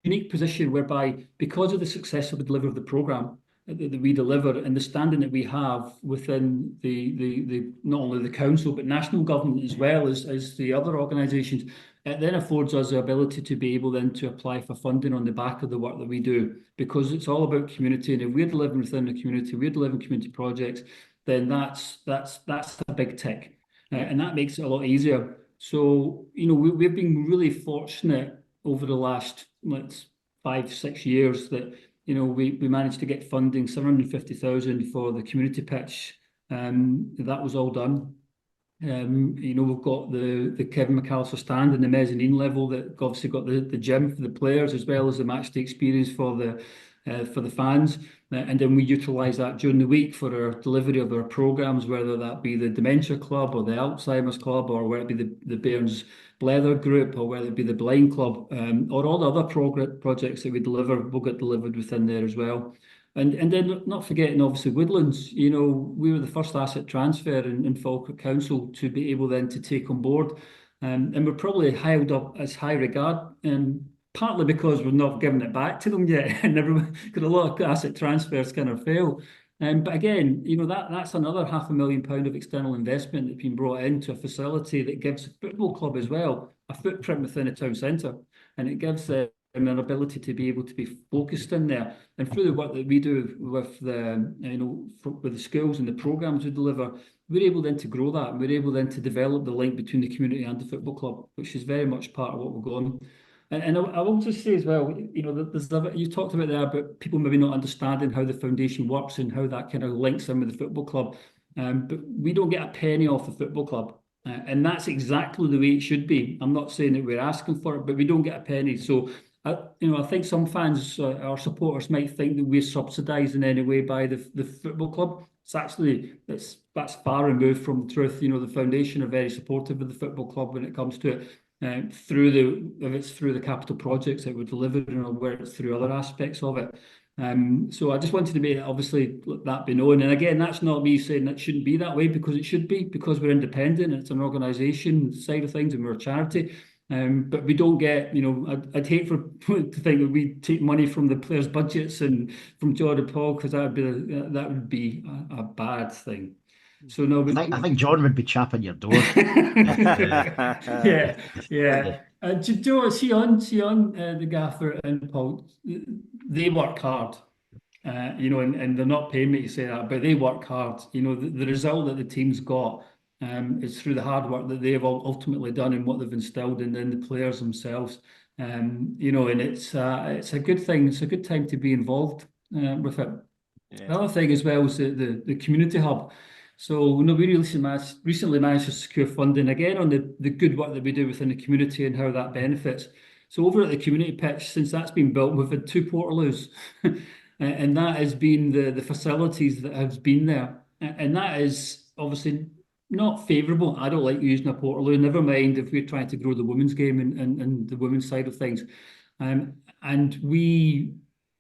[SPEAKER 6] unique position whereby, because of the success of the delivery of the programme that we deliver and the standing that we have within the not only the council but national government as well as the other organisations, it then affords us the ability to be able then to apply for funding on the back of the work that we do, because it's all about community. And if we're delivering within the community, we're delivering community projects, then that's a big tick, and that makes it a lot easier. So we've been really fortunate over the last 5-6 years that we managed to get funding, 750,000 for the community pitch. That was all done. We've got the Kevin McAllister stand and the mezzanine level that obviously got the gym for the players, as well as the match day experience for the fans. And then we utilise that during the week for our delivery of our programmes, whether that be the Dementia Club or the Alzheimer's Club, or whether it be the Bairns Blether Group, or whether it be the Blind Club, or all the other projects that we deliver will get delivered within there as well. And then not forgetting, obviously, Woodlands. We were the first asset transfer in Falkirk Council to be able then to take on board. And we're probably held up as high regard, partly because we're not giving it back to them yet, and everyone, because a lot of asset transfers kind of fail. But again, that's another £500,000 of external investment that's been brought into a facility that gives the football club as well a footprint within a town centre, and it gives them an ability to be able to be focused in there. And through the work that we do with with the schools and the programmes we deliver, we're able then to grow that, and we're able then to develop the link between the community and the football club, which is very much part of what we're going. And I will just say as well, you talked about there about people maybe not understanding how the foundation works and how that kind of links in with the football club. But we don't get a penny off the football club. And that's exactly the way it should be. I'm not saying that we're asking for it, but we don't get a penny. So I think some fans or supporters might think that we're subsidised in any way by the football club. It's actually that's far removed from the truth. The foundation are very supportive of the football club when it comes to it. If it's through the capital projects that we're delivering, or where it's through other aspects of it. So I just wanted to make obviously that be known. And again, that's not me saying that shouldn't be that way, because it should be, because we're independent and it's an organisation side of things and we're a charity. But we don't get, I'd hate to think that we take money from the players' budgets and from Jordan Paul, because that would be a bad thing. So no,
[SPEAKER 5] I think John would be chapping your door.
[SPEAKER 6] yeah. Do you know what? See on the gaffer and Paul, they work hard. And they're not paying me to say that, but they work hard. The result that the team's got is through the hard work that they've ultimately done and what they've instilled in the players themselves. And it's a good thing. It's a good time to be involved with it. Yeah. The other thing as well is the community hub. So we recently managed to secure funding again on the good work that we do within the community and how that benefits. So over at the community pitch, since that's been built, we've had 2 portaloos. And that has been the facilities that have been there. And that is obviously not favourable. I don't like using a portaloo, never mind if we're trying to grow the women's game and the women's side of things. And we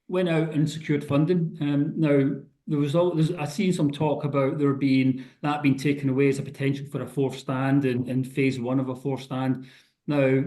[SPEAKER 6] went out and secured funding. Now, I've seen some talk about that being taken away as a potential for a 4th stand in phase 1 of a 4th stand. Now,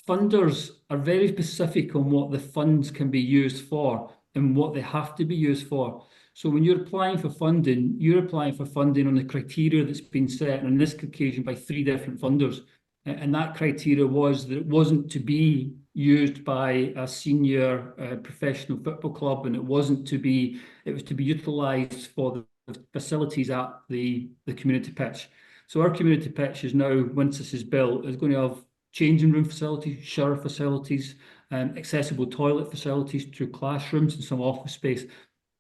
[SPEAKER 6] funders are very specific on what the funds can be used for and what they have to be used for. So when you're applying for funding, you're applying for funding on the criteria that's been set on this occasion by 3 different funders. And that criteria was that it wasn't to be used by a senior professional football club, and it was to be utilised for the facilities at the community pitch. So our community pitch is now, once this is built, is going to have changing room facilities, shower facilities, accessible toilet facilities, 2 classrooms and some office space.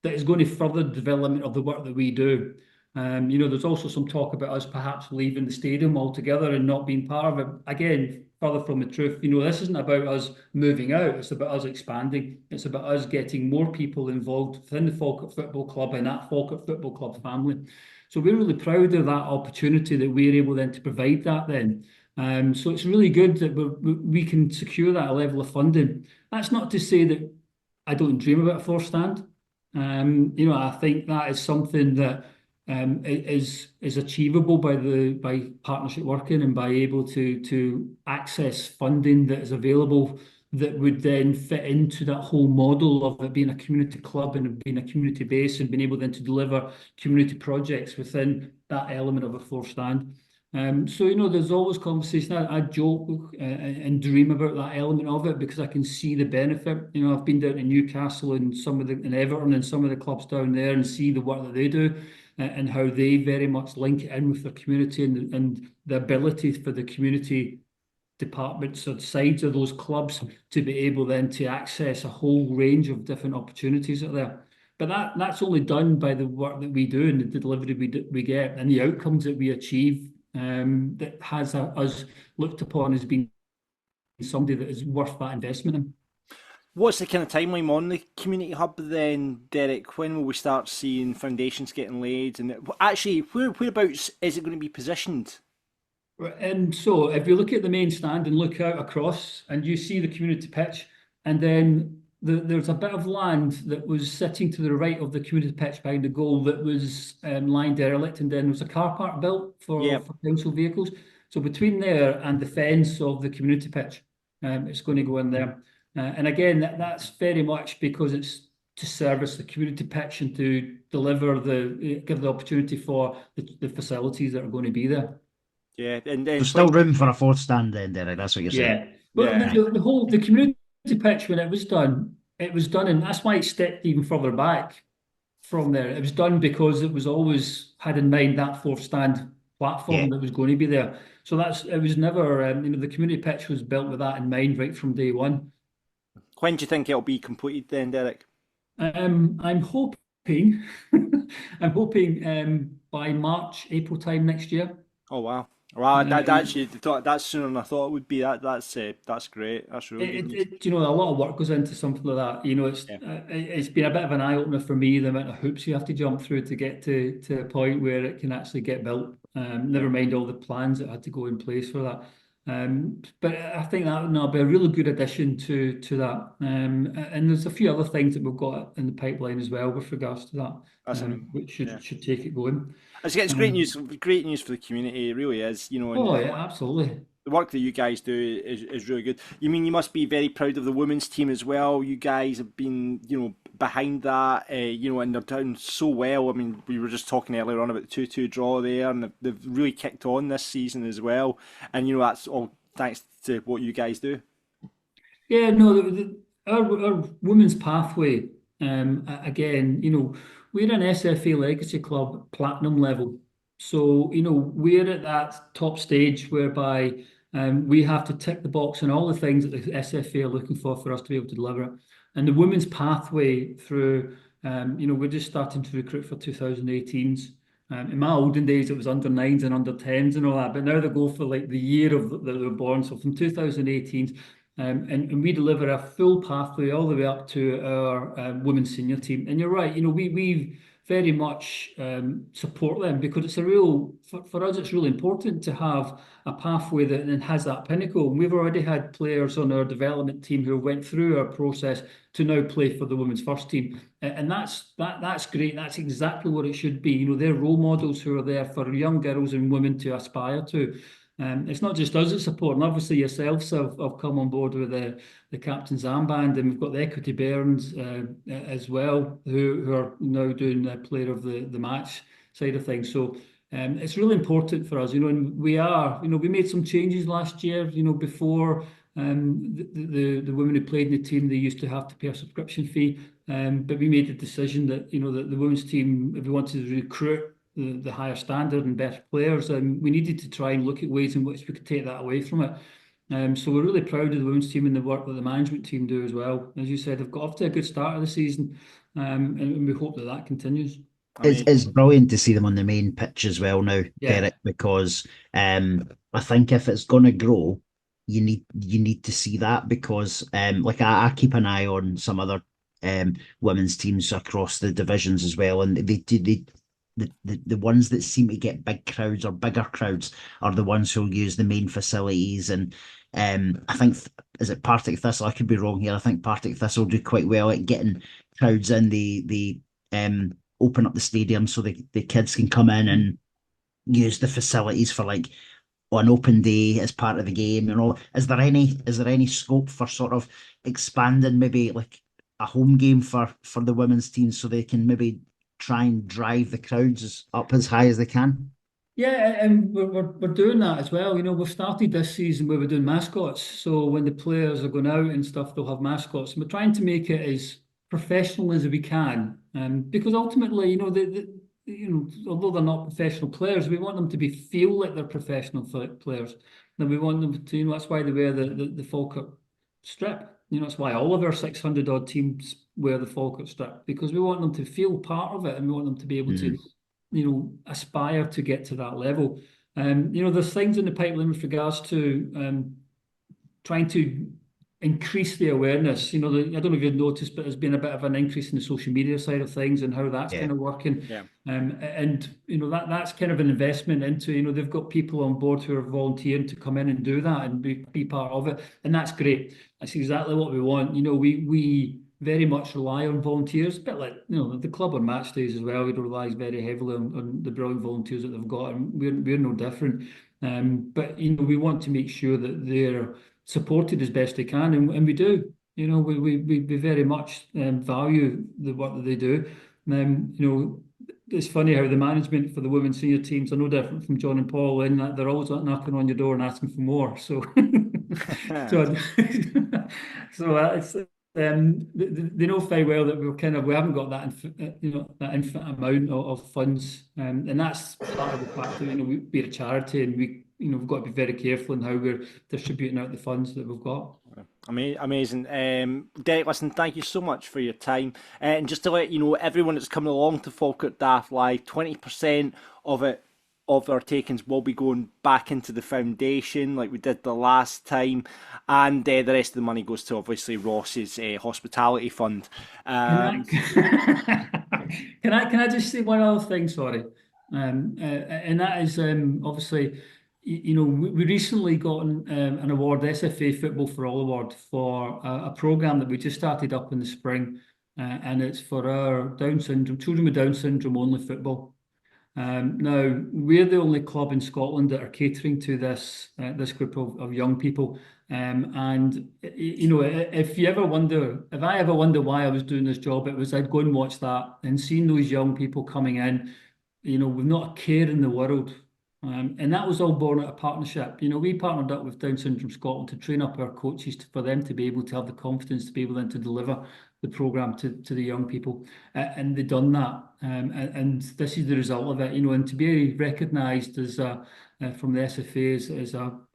[SPEAKER 6] That is going to further the development of the work that we do. There's also some talk about us perhaps leaving the stadium altogether and not being part of it. Again, further from the truth, this isn't about us moving out. It's about us expanding. It's about us getting more people involved within the Falkirk Football Club and that Falkirk Football Club family. So we're really proud of that opportunity that we're able then to provide that then. So it's really good that we can secure that level of funding. That's not to say that I don't dream about a 4th stand. I think that is something that is achievable by partnership working and by able to access funding that is available that would then fit into that whole model of it being a community club and being a community base and being able then to deliver community projects within that element of a 4th stand. So there's always conversation. I joke and dream about that element of it because I can see the benefit. I've been down to Newcastle and and Everton and some of the clubs down there and see the work that they do and how they very much link it in with their community and the ability for the community departments or sides of those clubs to be able then to access a whole range of different opportunities out there. But that's only done by the work that we do and the delivery we get and the outcomes that we achieve. That has us looked upon as being somebody that is worth that investment in.
[SPEAKER 4] What's the kind of timeline on the community hub then, Derek? When will we start seeing foundations getting laid? And actually, whereabouts is it going to be positioned?
[SPEAKER 6] And so if you look at the main stand and look out across and you see the community pitch, and then there's a bit of land that was sitting to the right of the community pitch behind the goal that was lying derelict, and then there was a car park built for council vehicles. So between there and the fence of the community pitch, it's going to go in there. And again, that's very much because it's to service the community pitch and to deliver give the opportunity for the facilities that are going to be there.
[SPEAKER 4] Yeah, and
[SPEAKER 5] there's still room for a 4th stand then, Derek. That's what you're saying.
[SPEAKER 6] But the community pitch, when it was done, and that's why it stepped even further back from there. It was done because it was always had in mind that 4th stand platform that was going to be there. So it was never, the community pitch was built with that in mind right from day one.
[SPEAKER 4] When do you think it'll be completed then, Derek?
[SPEAKER 6] I'm hoping by March, April time next year.
[SPEAKER 4] Oh wow! Wow, that's sooner than I thought it would be. That's great. That's really good news.
[SPEAKER 6] You know, a lot of work goes into something like that. You know,
[SPEAKER 4] Yeah.
[SPEAKER 6] it's been a bit of an eye opener for me, the amount of hoops you have to jump through to get to a point where it can actually get built. Never mind all the plans that had to go in place for that. But I think that'll be a really good addition to that. And there's a few other things that we've got in the pipeline as well with regards to
[SPEAKER 4] That's
[SPEAKER 6] that, which should take it going.
[SPEAKER 4] It's great news. Great news for the community. It really is. You know, and
[SPEAKER 6] Oh yeah, absolutely.
[SPEAKER 4] the work that you guys do is really good. You mean you must be very proud of the women's team as well. You guys have been, behind that, and they're doing so well. I mean, we were just talking earlier on about the 2-2 draw there, and they've really kicked on this season as well. And that's all thanks to what you guys do.
[SPEAKER 6] Yeah, no, our women's pathway, again, we're an SFA Legacy Club platinum level. So, we're at that top stage whereby we have to tick the box on all the things that the SFA are looking for us to be able to deliver it. And the women's pathway through, we're just starting to recruit for 2018s. In my olden days, it was under 9s and under 10s and all that, but now they go for like the year that they were born. So from 2018s, and we deliver a full pathway all the way up to our women's senior team. And you're right, we very much support them because it's for us, it's really important to have a pathway that then has that pinnacle. And we've already had players on our development team who went through our process to now play for the women's first team. And that's great. That's exactly what it should be. They're role models who are there for young girls and women to aspire to. It's not just us that support, and obviously yourselves have come on board with the captain's armband, and we've got the Equity Bairns as well, who are now doing the player of the match side of things. So it's really important for us, and we made some changes last year. Before the women who played in the team, they used to have to pay a subscription fee, but we made the decision that that the women's team, if we wanted to recruit the higher standard and better players, and we needed to try and look at ways in which we could take that away from it. So we're really proud of the women's team and the work that the management team do as well. As you said, they've got off to a good start of the season, and we hope that continues.
[SPEAKER 5] It's brilliant to see them on the main pitch as well now, Derek, because I think if it's going to grow, you need to see that, because like I keep an eye on some other women's teams across the divisions as well, and the ones that seem to get big crowds or bigger crowds are the ones who'll use the main facilities. And I think, is it Partick Thistle? I could be wrong here. I think Partick Thistle do quite well at getting crowds in. They open up the stadium so the kids can come in and use the facilities for like on open day as part of the game. Is there any scope for sort of expanding maybe like a home game for the women's team so they can maybe try and drive the crowds up as high as they can?
[SPEAKER 6] Yeah, and we're doing that as well. We've started this season where we're doing mascots. So when the players are going out and stuff, they'll have mascots. And we're trying to make it as professional as we can, because ultimately, although they're not professional players, we want them to feel like they're professional players. And we want them to, that's why they wear the Falkirk strip. That's why all of our 600 odd teams wear the Falkirk strip, because we want them to feel part of it, and we want them to be able to, aspire to get to that level. There's things in the pipeline with regards to trying to increase the awareness. I don't know if you've noticed, but there's been a bit of an increase in the social media side of things and how that's kind of working. Yeah. And that's kind of an investment into, they've got people on board who are volunteering to come in and do that and be part of it. And that's great. That's exactly what we want. We very much rely on volunteers, a bit like, the club on match days as well. We rely very heavily on the brilliant volunteers that they've got, and we're no different. But, we want to make sure that they're supported as best they can, and we do. We very much value the work that they do. It's funny how the management for the women's senior teams are no different from John and Paul, in that they're always knocking on your door and asking for more. So, it's they know very well that we haven't got that that infinite amount of funds, and that's part of the fact that we're a charity, and we've got to be very careful in how we're distributing out the funds that we've got.
[SPEAKER 4] Amazing. Derek, listen, thank you so much for your time. And just to let you know, everyone that's coming along to Falkirk Daft Live, 20% of it of our takings will be going back into the foundation like we did the last time, and the rest of the money goes to obviously Ross's hospitality fund.
[SPEAKER 6] Can I just say one other thing? Sorry, and that is obviously, we recently got an award, the SFA Football for All Award, for a programme that we just started up in the spring, and it's for our children with Down syndrome only football. Now, we're the only club in Scotland that are catering to this group of young people. And if I ever wonder why I was doing this job, it was I'd go and watch that and seeing those young people coming in, with not a care in the world. And that was all born out of partnership. We partnered up with Down Syndrome Scotland to train up our coaches for them to be able to have the confidence to be able then to deliver the programme to the young people. And they've done that. And this is the result of it, and to be recognised as from the SFA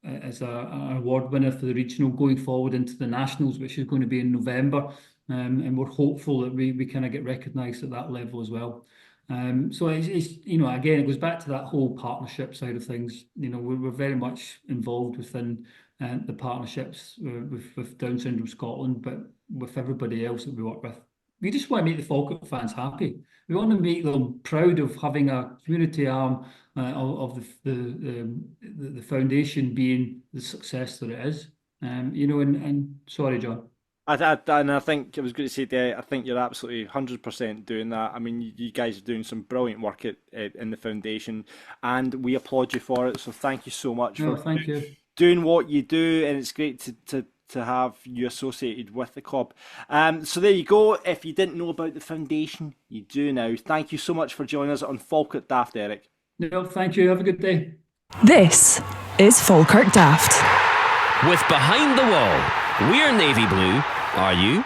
[SPEAKER 6] as an award winner for the regional going forward into the nationals, which is going to be in November. And we're hopeful that we kind of get recognised at that level as well. So it's again, it goes back to that whole partnership side of things. We're very much involved within the partnerships with Down Syndrome Scotland, but with everybody else that we work with. We just want to make the Falkirk fans happy. We want to make them proud of having a community arm of the foundation being the success that it is. And sorry, John.
[SPEAKER 4] And I think I was going to say there, I think you're absolutely 100% doing that. I mean, you guys are doing some brilliant work in the foundation, and we applaud you for it. So thank you so much
[SPEAKER 6] thank you.
[SPEAKER 4] Doing what you do, and it's great to have you associated with the club. So there you go. If you didn't know about the foundation, you do now. Thank you so much for joining us on Falkirk Daft, Derek.
[SPEAKER 6] No, thank you. Have a good day.
[SPEAKER 2] This is Falkirk Daft.
[SPEAKER 3] With Behind the Wall, we're navy blue. Are you?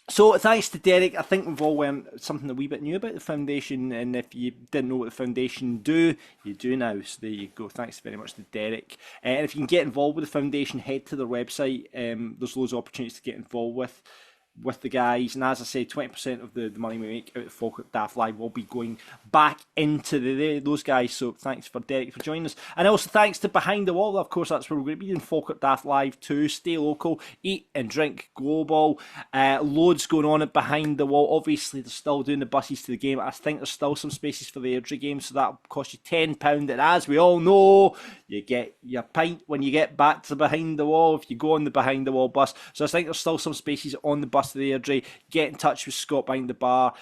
[SPEAKER 4] So thanks to Derek, I think we've all learned something a wee bit new about the foundation, and if you didn't know what the foundation do, you do now. So there you go. Thanks very much to Derek. And if you can get involved with the foundation, head to their website. There's loads of opportunities to get involved with the guys, and as I say, 20% of the money we make out of Falkirk Daft Live will be going back into those guys. So thanks for Derek for joining us, and also thanks to Behind the Wall. Of course, that's where we're going to be in Falkirk Daft Live too. Stay local, eat and drink global. Loads going on at Behind the Wall. Obviously, they're still doing the buses to the game. I think there's still some spaces for the Airdrie game, so that'll cost you £10. And as we all know, you get your pint when you get back to Behind the Wall if you go on the Behind the Wall bus. So I think there's still some spaces on the bus to the Airdrie. Get in touch with Scott behind the bar.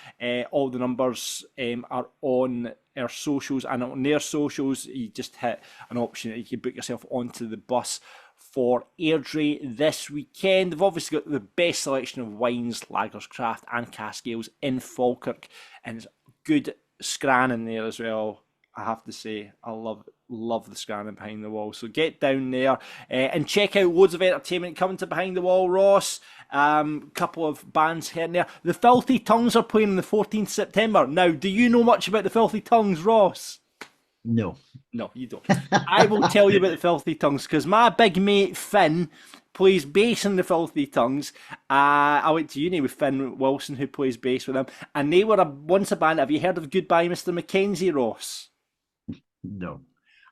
[SPEAKER 4] All the numbers are on our socials, and on their socials you just hit an option that you can book yourself onto the bus for Airdrie this weekend. They've obviously got the best selection of wines, lagers, craft and cask ales in Falkirk, and it's good scran in there as well. I have to say, I love the scanning Behind the Wall. So get down there and check out loads of entertainment coming to Behind the Wall, Ross. Couple of bands here and there. The Filthy Tongues are playing on the 14th September. Now, do you know much about the Filthy Tongues, Ross?
[SPEAKER 5] No,
[SPEAKER 4] you don't. I will tell you about the Filthy Tongues because my big mate Finn plays bass in the Filthy Tongues. I went to uni with Finn Wilson, who plays bass with them, and they were once a band. Have you heard of Goodbye Mr. Mackenzie, Ross?
[SPEAKER 5] No.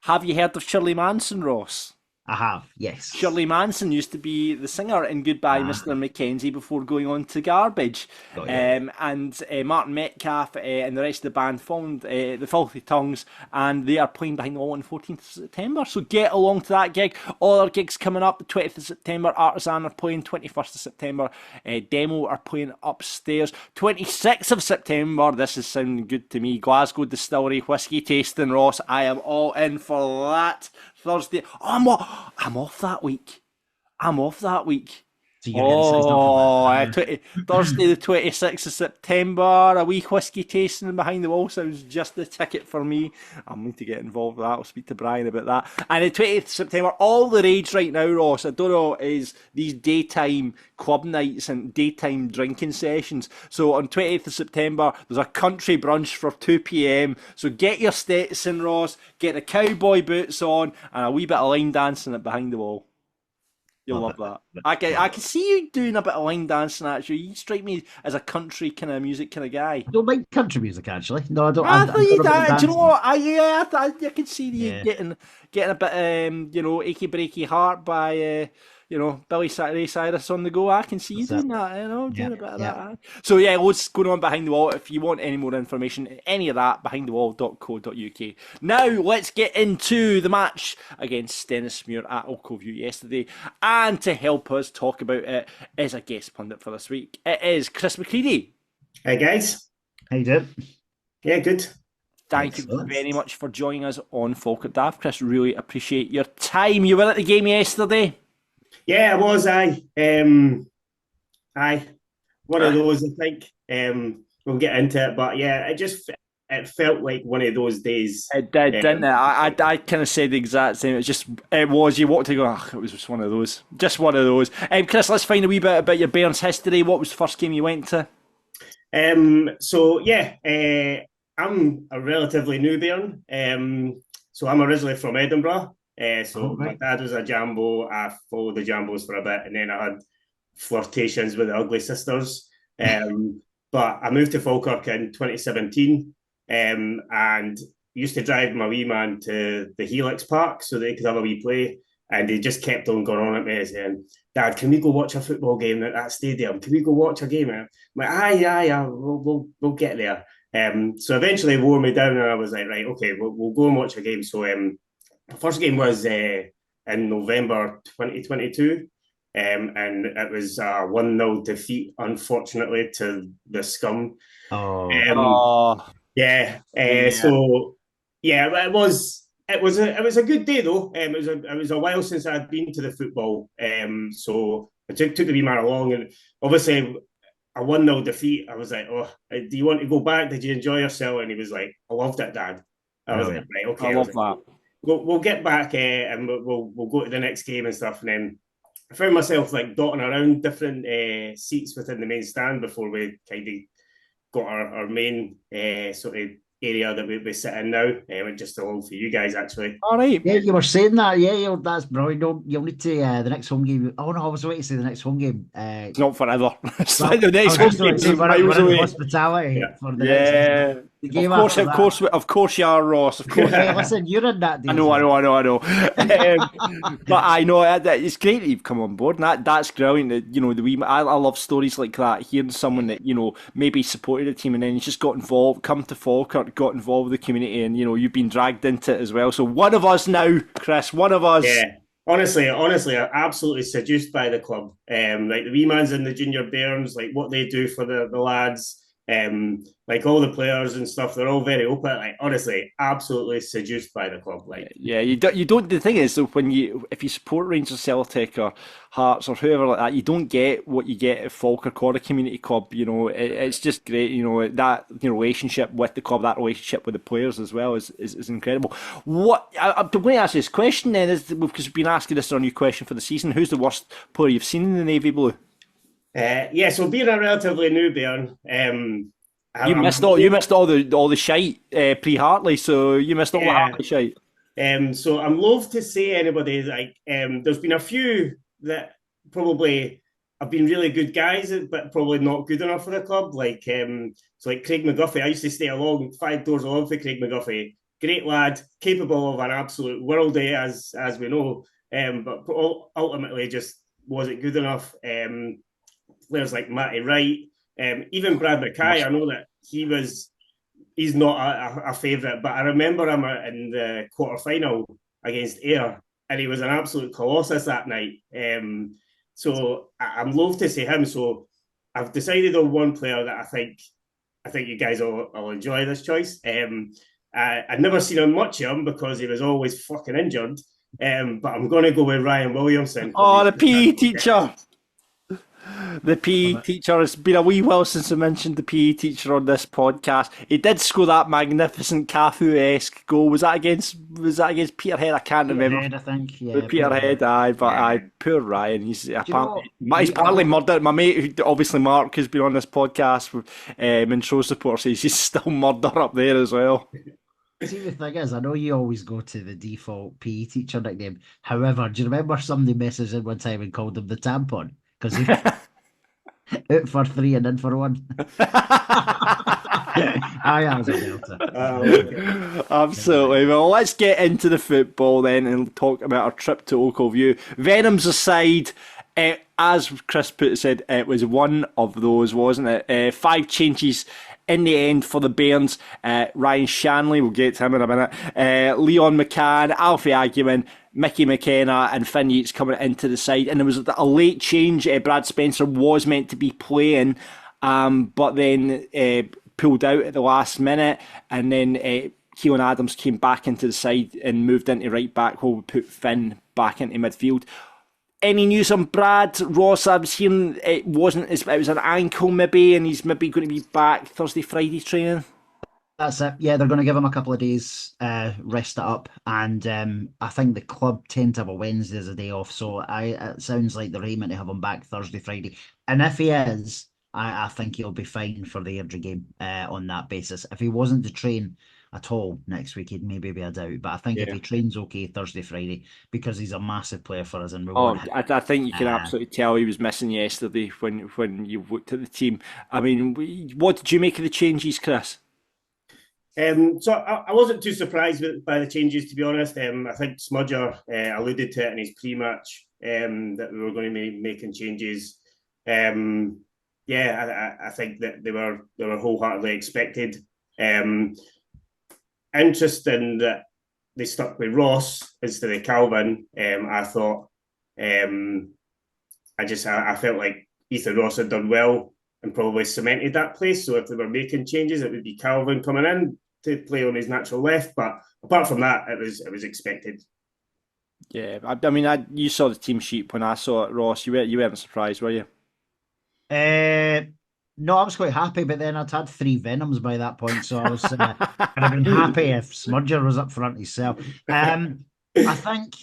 [SPEAKER 4] Have you heard of Shirley Manson, Ross?
[SPEAKER 5] I have, yes.
[SPEAKER 4] Shirley Manson used to be the singer in Goodbye Mr. Mackenzie before going on to Garbage. And Martin Metcalf and the rest of the band formed the Filthy Tongues, and they are playing Behind the Wall on the 14th of September. So get along to that gig. All our gigs coming up, the 20th of September, Artisan are playing, 21st of September, Demo are playing upstairs, 26th of September, this is sounding good to me, Glasgow Distillery Whisky Tasting, Ross. I am all in for that. Thursday. Oh, I'm off that week.
[SPEAKER 5] So you're
[SPEAKER 4] Thursday the 26th of September, a wee whisky tasting Behind the Wall sounds just the ticket for me. I'm going to get involved with that. I'll speak to Brian about that. And the 20th of September, all the rage right now, Ross, I don't know, is these daytime club nights and daytime drinking sessions. So on 20th of September, there's a country brunch for 2 p.m. So get your Stetson, Ross, get the cowboy boots on, and a wee bit of line dancing at Behind the Wall. You'll
[SPEAKER 5] Love
[SPEAKER 4] love
[SPEAKER 5] it.
[SPEAKER 4] that. I can see you doing a bit of line dancing. Actually, you strike me as a country kind of music kind of guy.
[SPEAKER 5] I don't like country music actually. No, I don't.
[SPEAKER 4] I
[SPEAKER 5] I'm
[SPEAKER 4] thought
[SPEAKER 5] not
[SPEAKER 4] you
[SPEAKER 5] about
[SPEAKER 4] did. Do you know
[SPEAKER 5] dancing.
[SPEAKER 4] what? I can see you
[SPEAKER 5] Yeah.
[SPEAKER 4] getting a bit, achy breaky heart by, Billy Ray Cyrus on the go. I can see you
[SPEAKER 5] That's it.
[SPEAKER 4] doing that.
[SPEAKER 5] Yeah,
[SPEAKER 4] Doing a bit of
[SPEAKER 5] yeah.
[SPEAKER 4] that. Aye. So yeah, loads going on behind the wall. If you want any more information, any of that, behindthewall.co.uk. Now let's get into the match against Stennismuir at Ochilview yesterday, and to help us talk about it is a guest pundit for this week. It is Chris McCreadie.
[SPEAKER 7] Hey guys.
[SPEAKER 5] How you doing?
[SPEAKER 7] Yeah, good.
[SPEAKER 4] Thank you
[SPEAKER 5] Excellent.
[SPEAKER 4] very much for joining us on Falkirk Daft. Chris, really appreciate your time. You were at the game yesterday.
[SPEAKER 7] Yeah, I was. Aye. One of those, I think. We'll get into it, but yeah, it felt like one of those days.
[SPEAKER 4] It did, didn't it? I kind of said the exact same. It was. You walked to go. It was just one of those. Just one of those. Chris, let's find a wee bit about your Bairns history. What was the first game you went to?
[SPEAKER 7] So yeah, I'm a relatively new Bairn. So I'm originally from Edinburgh. My dad was a Jambo. I followed the Jambos for a bit, and then I had flirtations with the Ugly Sisters. But I moved to Falkirk in 2017, and used to drive my wee man to the Helix Park so they could have a wee play. And they just kept on going on at me saying, "Dad, can we go watch a football game at that stadium? Can we go watch a game?" And I'm like, aye, we'll get there. So eventually wore me down, and I was like, right, okay, we'll go and watch a game. So the first game was in November 2022. And it was a 1-0 defeat, unfortunately, to the Scum. Yeah. So yeah, it was a good day though. It was a while since I'd been to the football. So I took the wee man along, and obviously a 1-0 defeat. I was like, "Oh, do you want to go back? Did you enjoy yourself?" And he was like, "I loved it, Dad." I was like, "Right, okay."
[SPEAKER 4] I love that.
[SPEAKER 7] We'll get back, and we'll go to the next game and stuff, and then I found myself like dotting around different seats within the main stand before we kind of got our main sort of area that we sit in now. Just along for you guys, actually.
[SPEAKER 4] All right.
[SPEAKER 5] Yeah, you were saying that. Yeah, that's brilliant. You'll need to the next home game. Oh no, I was waiting to say the next home game.
[SPEAKER 4] It's not forever. It's
[SPEAKER 5] Well,
[SPEAKER 4] like the next
[SPEAKER 5] I was
[SPEAKER 4] home
[SPEAKER 5] just gonna
[SPEAKER 4] game
[SPEAKER 5] say,
[SPEAKER 4] miles
[SPEAKER 5] we're in
[SPEAKER 4] away.
[SPEAKER 5] hospitality for the
[SPEAKER 4] Yeah.
[SPEAKER 5] next the game after that.
[SPEAKER 4] Of course you are, Ross. Of course.
[SPEAKER 5] Hey, listen, you're in that.
[SPEAKER 4] I know. But I know it's great that you've come on board, and that's brilliant. That, I love stories like that. Hearing someone that maybe supported the team and then he's just got involved, come to Falkirk, got involved with the community, and you've been dragged into it as well. So one of us now, Chris. One of us.
[SPEAKER 7] Yeah. Honestly, I'm absolutely seduced by the club. Like the wee man's in the junior Bairns, like what they do for the lads. Like all the players and stuff, they're all very open. Like honestly, absolutely seduced by the club. Like
[SPEAKER 4] you don't. The thing is, though, if you support Rangers, Celtic, or Hearts, or whoever like that, you don't get what you get at Falkirk or a community club. It's just great. That relationship with the club, that relationship with the players as well is incredible. What I'm going to ask you this question then is because we've been asking this on a new question for the season. Who's the worst player you've seen in the Navy Blue?
[SPEAKER 7] So being a relatively new Bairn,
[SPEAKER 4] you missed all the shite pre-Hartley, so you missed all the Hartley shite.
[SPEAKER 7] So I'm loath to say anybody like there's been a few that probably have been really good guys, but probably not good enough for the club. Like like Craig McGuffey. I used to stay along 5 doors along for Craig McGuffey. Great lad, capable of an absolute worldie as we know, but ultimately just wasn't good enough. Players like Matty Wright, even Brad Mackay, I know that he's not a favourite, but I remember him in the quarter-final against Ayr, and he was an absolute colossus that night. So I'm loath to say him. So I've decided on one player that I think you guys will enjoy this choice. I'd never seen him much of him because he was always fucking injured, but I'm going to go with Ryan Williamson.
[SPEAKER 4] Oh, the PE teacher! The PE teacher. It's been a wee while since I mentioned the PE teacher on this podcast. He did score that magnificent Cafu-esque goal. Was that against Peterhead? I can't remember.
[SPEAKER 5] Peterhead, I think. Yeah,
[SPEAKER 4] Peterhead, aye. But poor Ryan. He's partly murdered. My mate, who obviously Mark, has been on this podcast, and Show supporter, says he's still murder up there as well.
[SPEAKER 5] See, the thing is, I know you always go to the default PE teacher nickname. However, do you remember somebody messaged in one time and called him the tampon? Because he out for 3 and in for 1. I was a belter.
[SPEAKER 4] Absolutely. Well, let's get into the football then and talk about our trip to Ochilview. Venoms aside, as Chris said, it was one of those, wasn't it? 5 changes in the end for the Bairns. Ryan Shanley, we'll get to him in a minute. Leon McCann, Alfie Aguiman, Mickey McKenna and Finn Yates coming into the side. And there was a late change. Brad Spencer was meant to be playing, but then pulled out at the last minute. And then Keelan Adams came back into the side and moved into right back while we put Finn back into midfield. Any news on Brad? Ross, I was hearing it was an ankle maybe, and he's maybe going to be back Thursday, Friday training.
[SPEAKER 5] That's it. Yeah, they're going to give him a couple of days, rest it up, and I think the club tend to have a Wednesday as a day off, so it sounds like they're aiming to have him back Thursday, Friday. And if he is, I think he'll be fine for the Airdrie game on that basis. If he wasn't to train at all next week, he'd maybe be a doubt. But I think if he trains okay Thursday, Friday, because he's a massive player for us, and
[SPEAKER 4] I think you can absolutely tell he was missing yesterday when you looked at the team. I mean, what did you make of the changes, Chris?
[SPEAKER 7] So I wasn't too surprised by the changes, to be honest. I think Smudger alluded to it in his pre-match that we were going to be making changes. I think that they were wholeheartedly expected. Interesting that they stuck with Ross instead of Calvin. I thought I felt like Ethan Ross had done well and probably cemented that place. So if they were making changes, it would be Calvin coming in to play on his natural left. But apart from that, it was expected.
[SPEAKER 4] Yeah, I mean, you saw the team sheet when I saw it, Ross. You weren't surprised, were you?
[SPEAKER 5] No, I was quite happy, but then I'd had 3 Venoms by that point, so I was I'd have been happy if Smudger was up front himself. I think,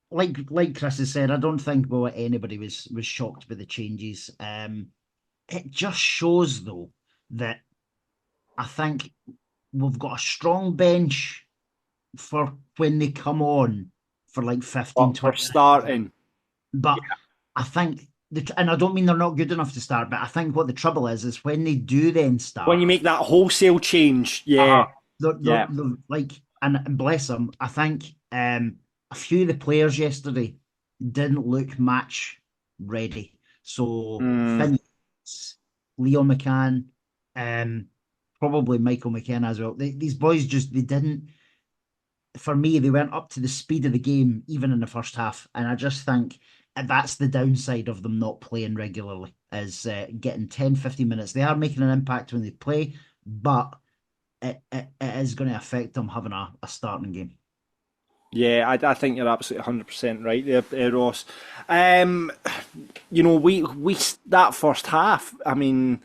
[SPEAKER 5] like Chris has said, I don't think anybody was shocked by the changes. It just shows though that I think we've got a strong bench for when they come on for like 15, 20
[SPEAKER 4] for starting.
[SPEAKER 5] But I think, and I don't mean they're not good enough to start, but I think what the trouble is when they do then start.
[SPEAKER 4] When you make that wholesale change, they're
[SPEAKER 5] like, and bless them, I think a few of the players yesterday didn't look match ready. So Finn, Leo McCann, probably Michael McKenna as well. These boys they didn't, for me, they weren't up to the speed of the game, even in the first half. And I just think that's the downside of them not playing regularly, is getting 10, 15 minutes. They are making an impact when they play, but it is going to affect them having a starting game.
[SPEAKER 4] Yeah, I think you're absolutely 100% right there, Ross. We that first half, I mean,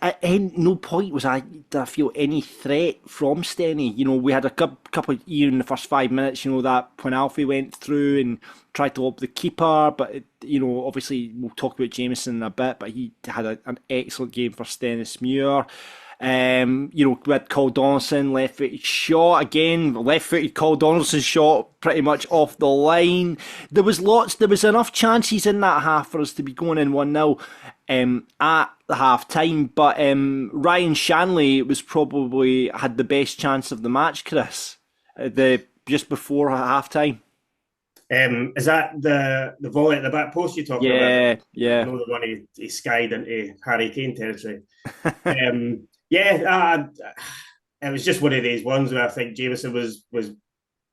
[SPEAKER 4] at no point did I feel any threat from Stenny. We had a couple of in the first 5 minutes, that when Alfie went through and tried to lob the keeper, but obviously we'll talk about Jameson in a bit, but he had an excellent game for Stennismuir. We had Cole Donaldson, left-footed shot again. Left-footed Cole Donaldson shot pretty much off the line. There was enough chances in that half for us to be going in 1-0 at the half time. But Ryan Shanley was probably had the best chance of the match, Chris. Just before half time.
[SPEAKER 7] Is that the volley at the back post you're talking about?
[SPEAKER 4] Yeah.
[SPEAKER 7] I know the one he skied into Harry Kane territory. It was just one of these ones where I think Jameson was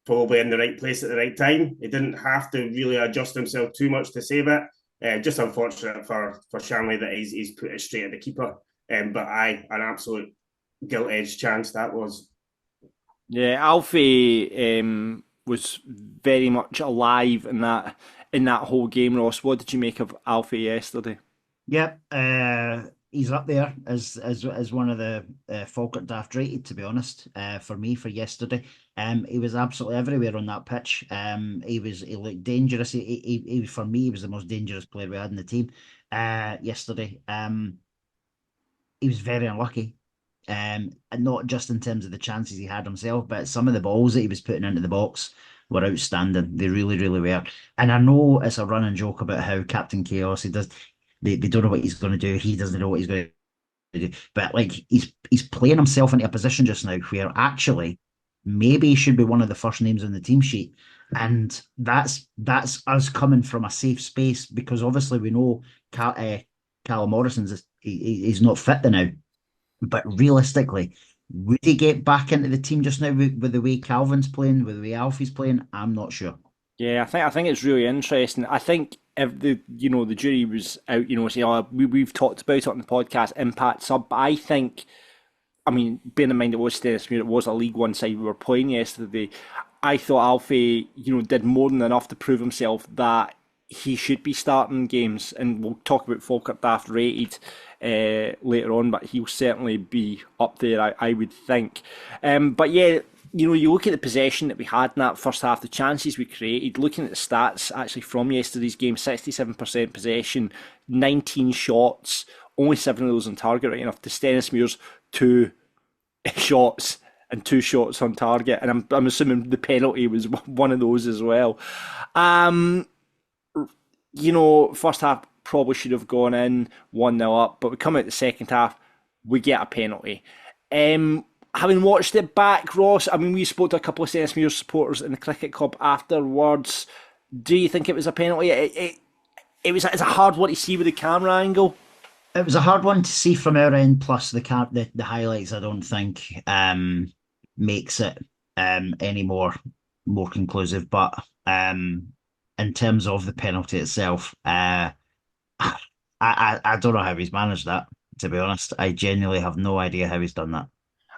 [SPEAKER 7] probably in the right place at the right time. He didn't have to really adjust himself too much to save it. Just unfortunate for Shanley that he's put it straight at the keeper. But an absolute gilt-edged chance that was.
[SPEAKER 4] Yeah, Alfie was very much alive in that whole game, Ross. What did you make of Alfie yesterday?
[SPEAKER 5] Yep, he's up there as one of the Falkirk daft rated, to be honest. For me, for yesterday, he was absolutely everywhere on that pitch. He looked dangerous. He for me, he was the most dangerous player we had in the team yesterday. He was very unlucky. And not just in terms of the chances he had himself, but some of the balls that he was putting into the box were outstanding. They really, really were. And I know it's a running joke about how Captain Chaos, they don't know what he's going to do. He doesn't know what he's going to do. But like he's playing himself into a position just now where actually maybe he should be one of the first names on the team sheet. And that's us coming from a safe space, because obviously we know Callum Morrison's he's not fit now. But realistically, would he get back into the team just now with the way Calvin's playing, with the way Alfie's playing? I'm not sure.
[SPEAKER 4] Yeah, I think it's really interesting. I think if the jury was out, say, we've talked about it on the podcast, impact sub. But I think, I mean, bearing in mind it was Stennismuir, it was a League One side we were playing yesterday. I thought Alfie, did more than enough to prove himself that he should be starting games, and we'll talk about Falkirk Daft rated later on, but he'll certainly be up there, I would think. But yeah, you look at the possession that we had in that first half, the chances we created, looking at the stats actually from yesterday's game, 67% possession, 19 shots, only 7 of those on target, right enough to Stennismuir's 2 shots and 2 shots on target, and I'm assuming the penalty was one of those as well. First half probably should have gone in 1-0 up, but we come out the second half, we get a penalty. Having watched it back, Ross, I mean, we spoke to a couple of Stennismuir supporters in the cricket club afterwards. Do you think it was a penalty? It's a hard one to see with the camera angle.
[SPEAKER 5] It was a hard one to see from our end. Plus the highlights, I don't think makes it any more conclusive. But in terms of the penalty itself, I don't know how he's managed that. To be honest, I genuinely have no idea how he's done that.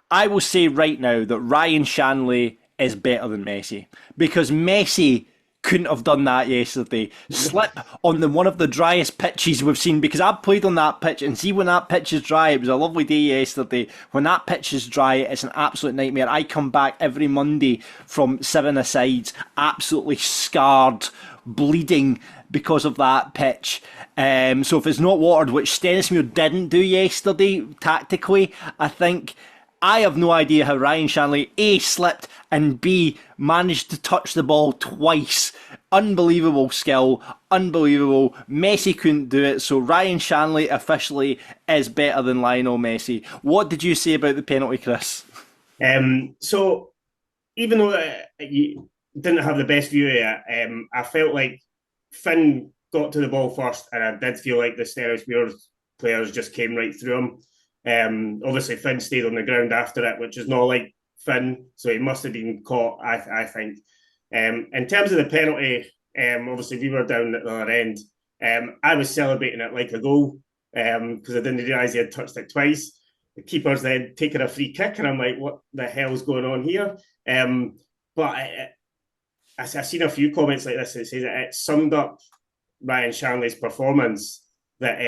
[SPEAKER 4] I will say right now that Ryan Shanley is better than Messi, because Messi couldn't have done that yesterday. Slip on one of the driest pitches we've seen, because I've played on that pitch, and see, when that pitch is dry, it was a lovely day yesterday. When that pitch is dry, it's an absolute nightmare. I come back every Monday from 7-a-sides, absolutely scarred, bleeding because of that pitch. So if it's not watered, which Stennismuir didn't do yesterday tactically, I have no idea how Ryan Shanley A, slipped, and B, managed to touch the ball twice. Unbelievable skill, unbelievable. Messi couldn't do it, so Ryan Shanley officially is better than Lionel Messi. What did you say about the penalty, Chris?
[SPEAKER 7] So even though you didn't have the best view of it, I felt like Finn got to the ball first, and I did feel like the Stennismuir players just came right through him. Obviously, Finn stayed on the ground after it, which is not like Finn, so he must have been caught, I think. In terms of the penalty, obviously we were down at the other end. I was celebrating it like a goal because I didn't realise he had touched it twice. The keeper's then taken a free kick, and I'm like, what the hell's going on here? But I've seen a few comments like this that say that it summed up Ryan Shanley's performance, that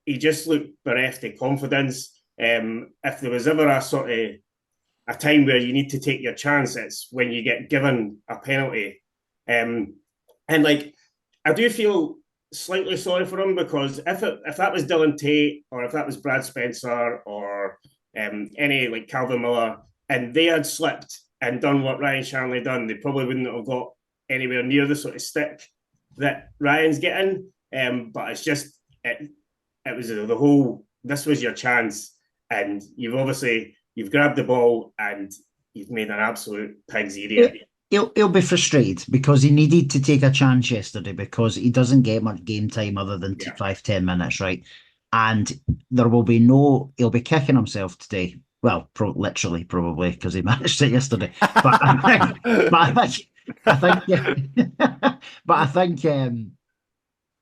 [SPEAKER 7] he just looked bereft of confidence. If there was ever a time where you need to take your chance, it's when you get given a penalty. And I do feel slightly sorry for him, because if that was Dylan Tate, or if that was Brad Spencer, or any like Calvin Miller, and they had slipped and done what Ryan Shanley done, they probably wouldn't have got anywhere near the sort of stick that Ryan's getting. But it's just it was the whole, this was your chance, and you've grabbed the ball and you've made an absolute pig's ear.
[SPEAKER 5] He'll be frustrated, because he needed to take a chance yesterday, because he doesn't get much game time other than 5-10 minutes, right? And he'll be kicking himself today. Well, literally, probably, because he managed it yesterday. But I think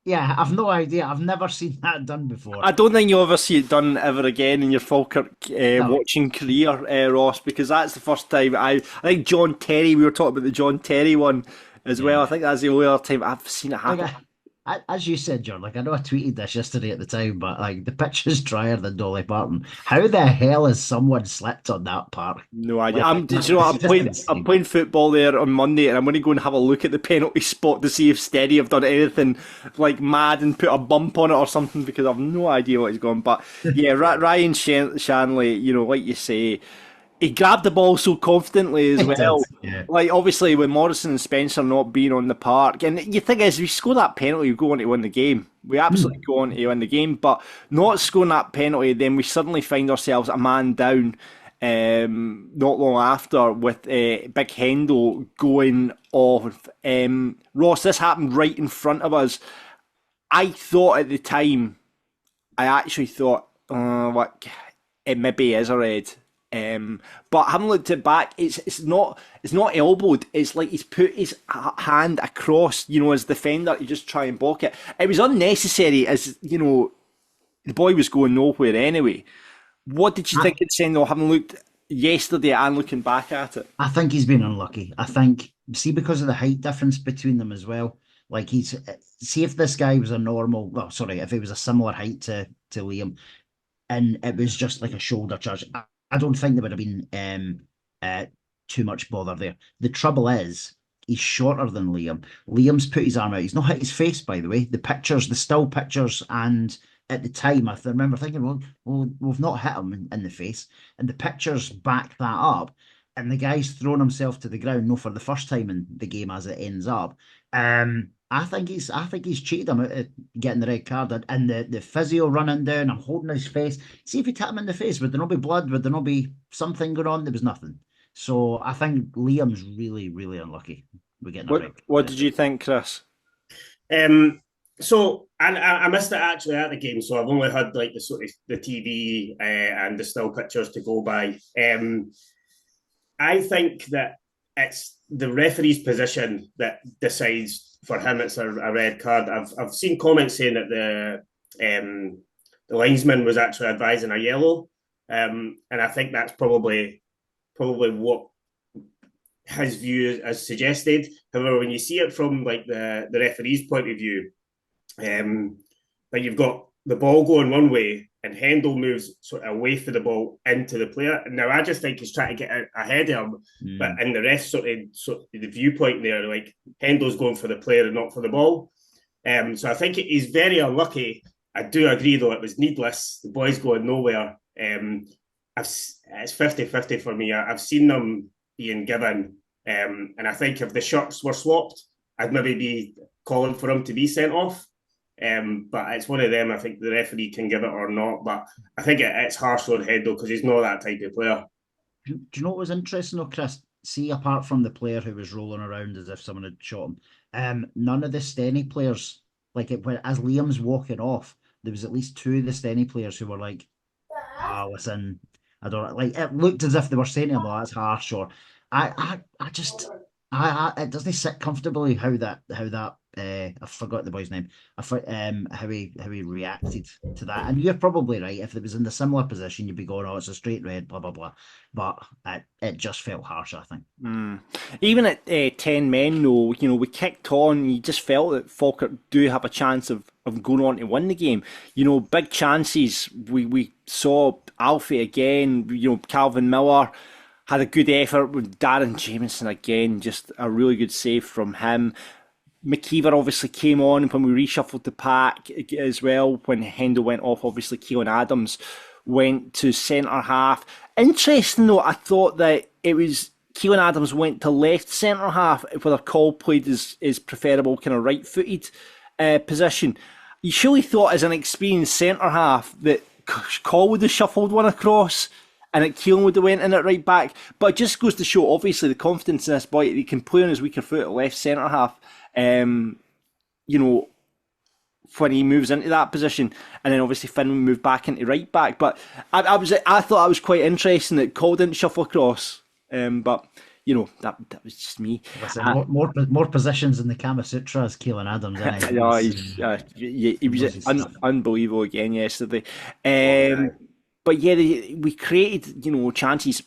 [SPEAKER 5] yeah, I've no idea. I've never seen that done before.
[SPEAKER 4] I don't think you'll ever see it done ever again in your Falkirk watching career, Ross, because that's the first time. I think John Terry, we were talking about the John Terry one as well. I think that's the only other time I've seen it happen.
[SPEAKER 5] As you said, John, like I know I tweeted this yesterday at the time, but like the pitch is drier than Dolly Parton. How the hell has someone slept on that part?
[SPEAKER 4] No idea.
[SPEAKER 5] Like,
[SPEAKER 4] Do you know what?
[SPEAKER 5] it's just
[SPEAKER 4] I'm
[SPEAKER 5] insane.
[SPEAKER 4] playing football there on Monday, and I'm going to go and have a look at the penalty spot to see if Steady have done anything like mad and put a bump on it or something, because I've no idea what he's gone. But yeah, Ryan Shanley, like you say, he grabbed the ball so confidently as
[SPEAKER 5] It
[SPEAKER 4] well.
[SPEAKER 5] does, yeah.
[SPEAKER 4] Like obviously with Morrison and Spencer not being on the park, and the thing is, we score that penalty, we go on to win the game. We absolutely go on to win the game, but not scoring that penalty, then we suddenly find ourselves a man down. Not long after, with Big Hendo going off. Ross, this happened right in front of us. I thought at the time, I actually thought, what, it maybe is a red. But having looked it back, it's not elbowed. It's like he's put his hand across, as defender to just try and block it. It was unnecessary, as the boy was going nowhere anyway. What did you think of Sendo, having looked yesterday and looking back at it?
[SPEAKER 5] I think he's been unlucky. I think, see, because of the height difference between them as well. Like see if this guy was if he was a similar height to Liam, and it was just like a shoulder charge, I don't think there would have been too much bother there. The trouble is, he's shorter than Liam. Liam's put his arm out. He's not hit his face, by the way. The still pictures, and at the time, I remember thinking, well, we've not hit him in the face, and the pictures back that up. And the guy's thrown himself to the ground, no, for the first time in the game as it ends up. I think he's cheated him out of getting the red card, and the physio running down, I'm holding his face. See if he hit him in the face, would there not be blood? Would there not be something going on? There was nothing. So I think Liam's really, really unlucky with getting a red.
[SPEAKER 4] What did you think, Chris?
[SPEAKER 7] So I missed it actually at the game, so I've only had like the sort of the TV and the still pictures to go by. I think that it's the referee's position that decides for him it's a red card. I've seen comments saying that the linesman was actually advising a yellow, and I think that's probably what his view has suggested. However, when you see it from like the referee's point of view, like you've got the ball going one way and Hendo moves sort of away from the ball into the player. Now, I just think he's trying to get ahead of him, but in the rest sort of the viewpoint there, like Hendo's going for the player and not for the ball. So I think he's very unlucky. I do agree, though, it was needless. The boy's going nowhere. It's 50-50 for me. I've seen them being given, and I think if the shirts were swapped, I'd maybe be calling for him to be sent off. But it's one of them. I think the referee can give it or not. But I think it's harsh on Hendo because he's not that type of player.
[SPEAKER 5] Do you know what was interesting though, Chris? See, apart from the player who was rolling around as if someone had shot him, none of the Steny players, as Liam's walking off, there was at least two of the Steny players who were like, listen, I don't like. It looked as if they were saying to him, "Oh, that's harsh," or it doesn't sit comfortably how that I forgot the boy's name. How he reacted to that. And you're probably right. If it was in the similar position, you'd be going, "Oh, it's a straight red," blah blah blah. But it just felt harsh, I think.
[SPEAKER 4] Even at 10 men, though, we kicked on. You just felt that Falkirk do have a chance of going on to win the game. Big chances. We saw Alfie again. Calvin Miller had a good effort with Darren Jamieson again. Just a really good save from him. McKeever obviously came on when we reshuffled the pack as well. When Hendo went off, obviously Keelan Adams went to centre half. Interesting though, I thought that it was Keelan Adams went to left centre half, whether Cole played his preferable kind of right-footed position. You surely thought as an experienced centre half that Cole would have shuffled one across and that Keelan would have went in at right back. But it just goes to show, obviously, the confidence in this boy that he can play on his weaker foot at left centre half. When he moves into that position, and then obviously Finn moved back into right back. But I thought that was quite interesting that Cole didn't shuffle across. But that was just me.
[SPEAKER 5] Listen, more positions in the Kama Sutra as Keelan Adams.
[SPEAKER 4] He was unbelievable again yesterday. But yeah, we created chances.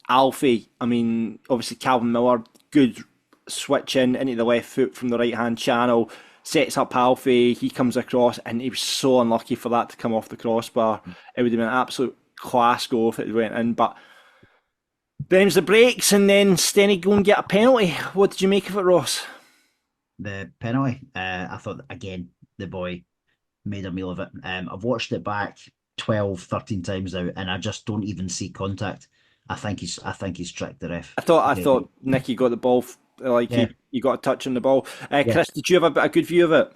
[SPEAKER 4] Alfie, I mean, obviously Calvin Miller, good switch into the left foot from the right hand channel. sets up Halfie, he comes across, and he was so unlucky for that to come off the crossbar. It would have been an absolute class goal if it went in, but them's the breaks, and then Stenny go and get a penalty. What did you make of it, Ross?
[SPEAKER 5] The penalty, I thought, again, the boy made a meal of it. I've watched it back 12, 13 times now, and I just don't even see contact. I think he's tricked the ref.
[SPEAKER 4] I thought Nicky got the ball, he got a touch on the ball. Chris, did you have a good view of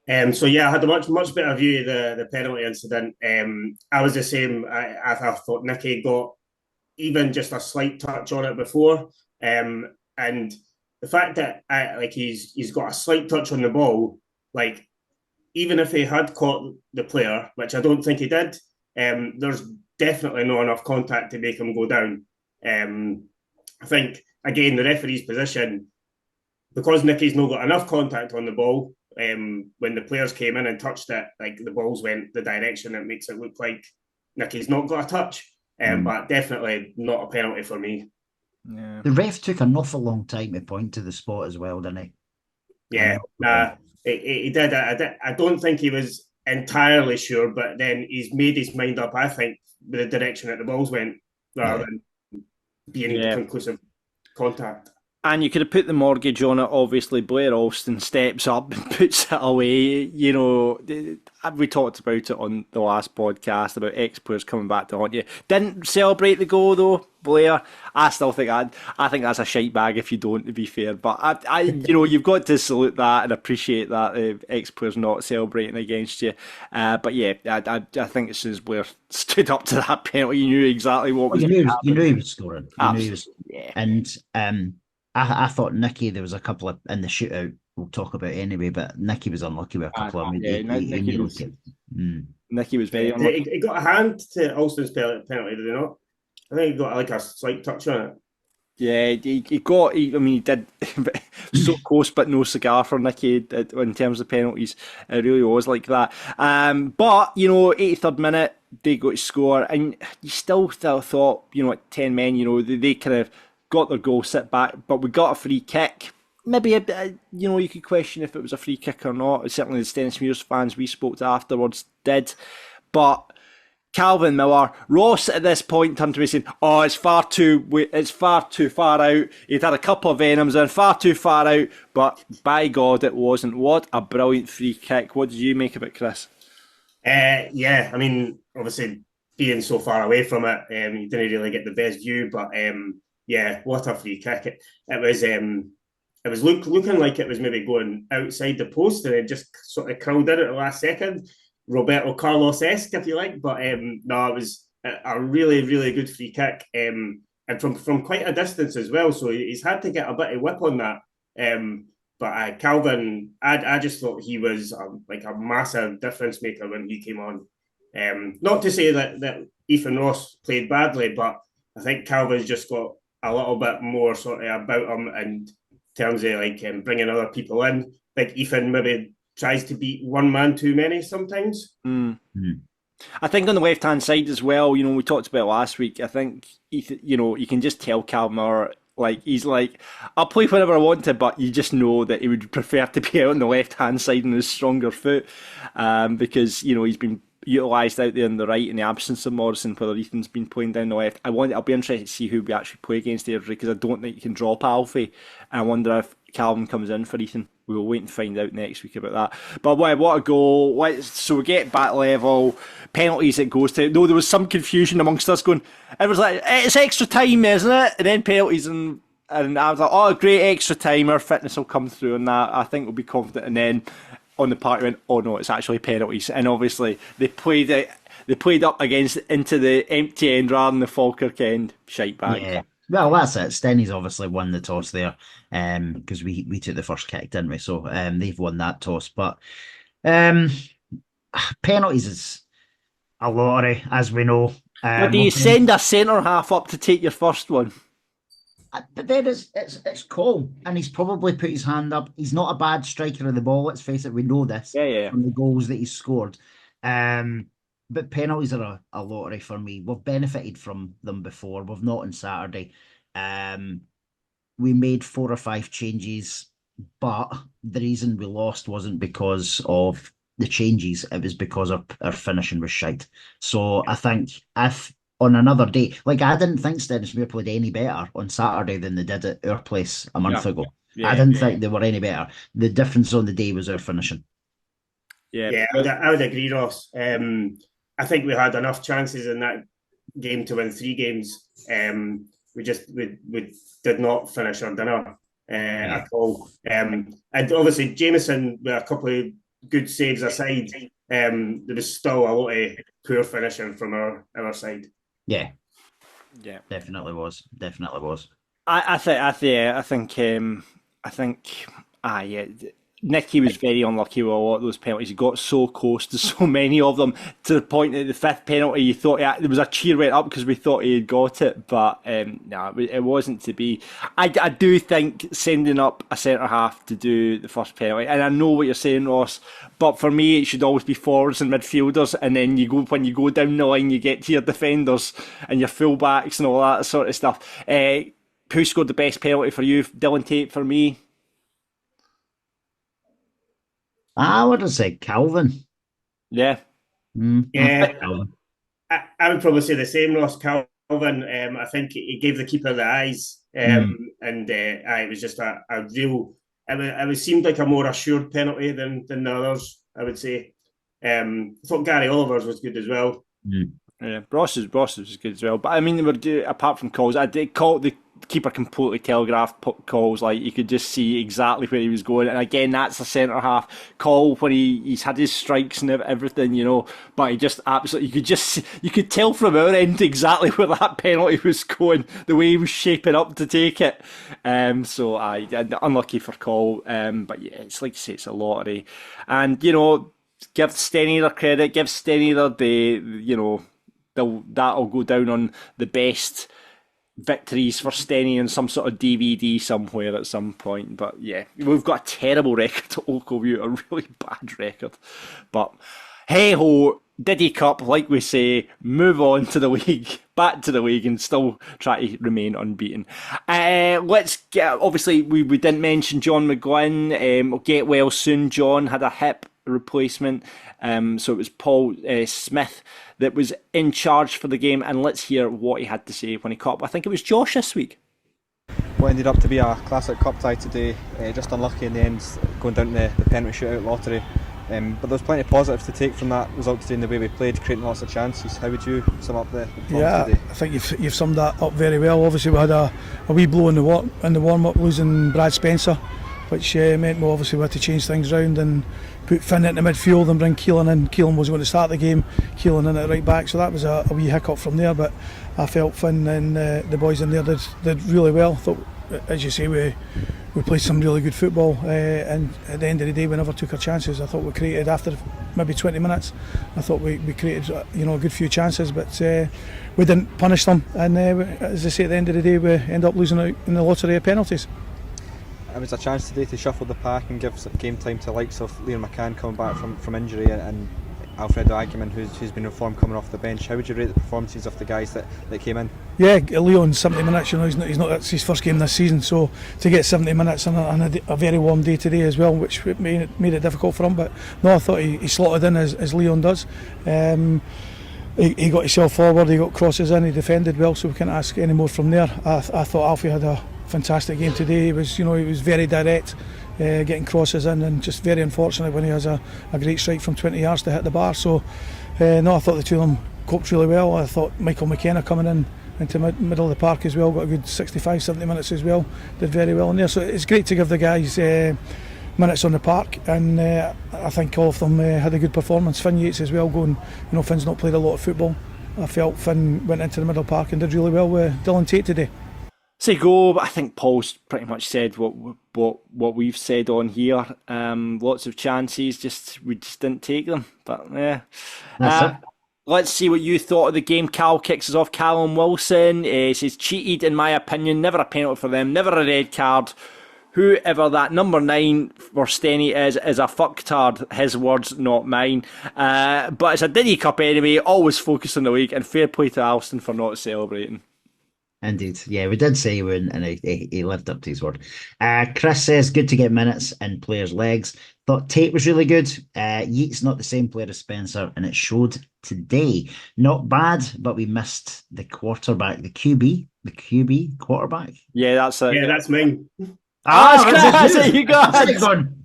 [SPEAKER 4] it?
[SPEAKER 7] So yeah, I had a much better view of the penalty incident. I was the same. I thought Nicky got even just a slight touch on it before, and the fact that he's got a slight touch on the ball, like even if he had caught the player, which I don't think he did, there's definitely not enough contact to make him go down. I think again the referee's position, because Nicky's not got enough contact on the ball. When the players came in and touched it, like the balls went the direction that makes it look like Nicky's not got a touch. But definitely not a penalty for me.
[SPEAKER 5] Yeah. The ref took an awful long time to point to the spot as well, didn't he?
[SPEAKER 7] Yeah, he did. I don't think he was entirely sure, but then he's made his mind up, I think, with the direction that the balls went, rather than being conclusive contact.
[SPEAKER 4] And you could have put the mortgage on it. Obviously, Blair Alston steps up and puts it away. You know, we talked about it on the last podcast about ex-players coming back to haunt you. Didn't celebrate the goal though, Blair. I still think I think that's a shite bag if you don't, to be fair. But I you know, you've got to salute that and appreciate that ex-players not celebrating against you. But yeah, I think as soon as Blair stood up to that penalty, you knew exactly what was.
[SPEAKER 5] You knew he was scoring. And I thought Nicky, there was a couple of in the shootout we'll talk about anyway, but Nicky was unlucky with a couple of them.
[SPEAKER 4] Nicky was very unlucky.
[SPEAKER 7] He got a hand to Alston's penalty, did he not? I think he got like a slight touch on it.
[SPEAKER 4] Yeah, he did so close but no cigar for Nicky in terms of penalties. It really was like that. But, you know, 83rd minute, they got to score, and you still thought, you know, at 10 men, you know, they kind of got their goal, sit back, but we got a free kick. Maybe, you know, you could question if it was a free kick or not. Certainly the Stennismuirs fans we spoke to afterwards did. But Calvin Miller, Ross at this point turned to me saying, oh, it's far too far out. He'd had a couple of Venoms in, far too far out, but by God it wasn't. What a brilliant free kick. What did you make of it, Chris?
[SPEAKER 7] Yeah, I mean, obviously being so far away from it, you didn't really get the best view, but yeah, what a free kick. It was looking like it was maybe going outside the post, and it just sort of curled in at the last second. Roberto Carlos-esque, if you like. But no, it was a really, really good free kick. And from quite a distance as well. So he's had to get a bit of whip on that. But Calvin, I just thought he was like a massive difference maker when he came on. Not to say that Ethan Ross played badly, but I think Calvin's just got a little bit more sort of about him in terms of like bringing other people in. Like Ethan maybe tries to beat one man too many sometimes.
[SPEAKER 4] I think on the left hand side as well, you know, we talked about last week. I think Ethan, you know, you can just tell Calvin Miller, like he's like, I'll play whenever I want to, but you just know that he would prefer to be out on the left hand side on his stronger foot, because you know he's been utilised out there on the right in the absence of Morrison, whether Ethan's been playing down the left. I'll be interested to see who we actually play against Airdrie, because I don't think you can drop Alfie, and I wonder if Calvin comes in for Ethan. We will wait and find out next week about that. But what a goal. So we get back level, penalties it goes to. No, there was some confusion amongst us going, it was like, it's extra time, isn't it? And then penalties, and I was like, oh, great extra time, our fitness will come through on that. I think we'll be confident. And then on the party went, oh no, it's actually penalties. And obviously they played up into the empty end rather than the Falkirk end. Shite bag.
[SPEAKER 5] Yeah. Well, that's it. Stenny's obviously won the toss there, because we took the first kick, didn't we? So they've won that toss. But penalties is a lottery, as we know.
[SPEAKER 4] But do you send a centre half up to take your first one?
[SPEAKER 5] But then it's Cole, and he's probably put his hand up. He's not a bad striker of the ball. Let's face it, we know this from the goals that he's scored. But penalties are a lottery for me. We've benefited from them before. We've not on Saturday. We made 4 or 5 changes but the reason we lost wasn't because of the changes, it was because our finishing was shite. So I think if on another day, like I didn't think Stennismuir played any better on Saturday than they did at our place a month ago. I didn't think they were any better. The difference on the day was our finishing.
[SPEAKER 7] Yeah, I would agree, Ross. I think we had enough chances in that game to win 3 games. We did not finish our dinner at all. And obviously, Jameson, with a couple of good saves aside, there was still a lot of poor finishing from our side.
[SPEAKER 5] Yeah, definitely was.
[SPEAKER 4] I think. Nicky was very unlucky with a lot of those penalties. He got so close to so many of them, to the point that the 5th penalty, you thought there was a cheer went up because we thought he had got it, but no, it wasn't to be. I do think sending up a centre half to do the first penalty, and I know what you're saying, Ross, but for me it should always be forwards and midfielders, and then when you go down the line, you get to your defenders and your full backs and all that sort of stuff. Who scored the best penalty for you? Dylan Tate for me.
[SPEAKER 5] I would have said Calvin.
[SPEAKER 7] Yeah. I would probably say the same, Ross. Calvin. I think he gave the keeper the eyes, and it was just a real. It seemed like a more assured penalty than the others, I would say. I thought Gary Oliver's was good as well.
[SPEAKER 4] Yeah, Ross was good as well. But I mean, apart from calls, I did call the keeper completely telegraphed calls. Like you could just see exactly where he was going. And again, that's a centre half call when he's had his strikes and everything, you know. But he just absolutely, you could tell from our end exactly where that penalty was going, the way he was shaping up to take it. So unlucky for call. But yeah, it's like you say, it's a lottery. And you know, give Stenny their credit, give Stenny their day. You know, that'll go down on the best victories for Stenny in some sort of DVD somewhere at some point. But yeah, we've got a terrible record at Ochilview, a really bad record. But hey ho, Diddy Cup, like we say, move on to the league, back to the league, and still try to remain unbeaten. Let's get, obviously we didn't mention John McGlynn. Will get well soon. John had a hip replacement, so it was Paul Smith that was in charge for the game, and let's hear what he had to say when he caught up. I think it was Josh this week.
[SPEAKER 8] What ended up to be a classic cup tie today, just unlucky in the end, going down to the penalty shootout lottery. But there was plenty of positives to take from that result today in the way we played, creating lots of chances. How would you sum up the performance today?
[SPEAKER 9] I think you've summed that up very well. Obviously we had a wee blow in the warm-up, losing Brad Spencer, which meant we obviously had to change things around and put Finn into midfield and bring Keelan in. Keelan was going to start the game, Keelan in at right back, so that was a wee hiccup from there, but I felt Finn and the boys in there did really well. I thought, as you say, we played some really good football, and at the end of the day we never took our chances. I thought we created, after maybe 20 minutes, I thought we created a good few chances, but we didn't punish them, and as I say, at the end of the day we end up losing out in the lottery of penalties.
[SPEAKER 8] It was a chance today to shuffle the pack and give game time to the likes of Liam McCann coming back from injury, and Alfredo Aguiman, who's been informed coming off the bench. How would you rate the performances of the guys that came in? Yeah,
[SPEAKER 9] Leon, 70 minutes, he's not that's his first game this season, so to get 70 minutes on a very warm day today as well, which made it difficult for him, but no, I thought he slotted in as Leon does. He got himself forward, he got crosses in, he defended well, so we can't ask any more from there. I thought Alfie had a fantastic game today. He was very direct, getting crosses in, and just very unfortunate when he has a great strike from 20 yards to hit the bar. So no, I thought the two of them coped really well. I thought Michael McKenna coming in into middle of the park as well, got a good 65-70 minutes as well, did very well in there. So it's great to give the guys minutes on the park, and I think all of them had a good performance. Finn Yates as well, going, Finn's not played a lot of football. I felt Finn went into the middle park and did really well with Dylan Tate today.
[SPEAKER 4] Say go, but I think Paul's pretty much said what we've said on here. Lots of chances, we just didn't take them. But yeah, let's see what you thought of the game. Cal kicks us off. Callum Wilson says cheated in my opinion. Never a penalty for them. Never a red card. Whoever that number 9 for Stenny is a fucktard. His words, not mine. But it's a Diddy Cup anyway. Always focus on the league, and fair play to Allison for not celebrating.
[SPEAKER 5] Indeed. Yeah, we did say he wouldn't, and he lived up to his word. Chris says, good to get minutes in players' legs. Thought Tate was really good. Yeats not the same player as Spencer, and it showed today. Not bad, but we missed the quarterback, the QB quarterback.
[SPEAKER 4] Yeah, that's it.
[SPEAKER 7] Yeah, that's mine.
[SPEAKER 4] That's it, you guys.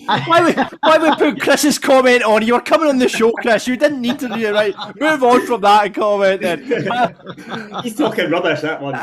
[SPEAKER 5] Why
[SPEAKER 4] Why we put Chris's comment on? You were coming on the show, Chris. You didn't need to do it, right? Move on from that comment then.
[SPEAKER 7] He's talking rubbish, that one.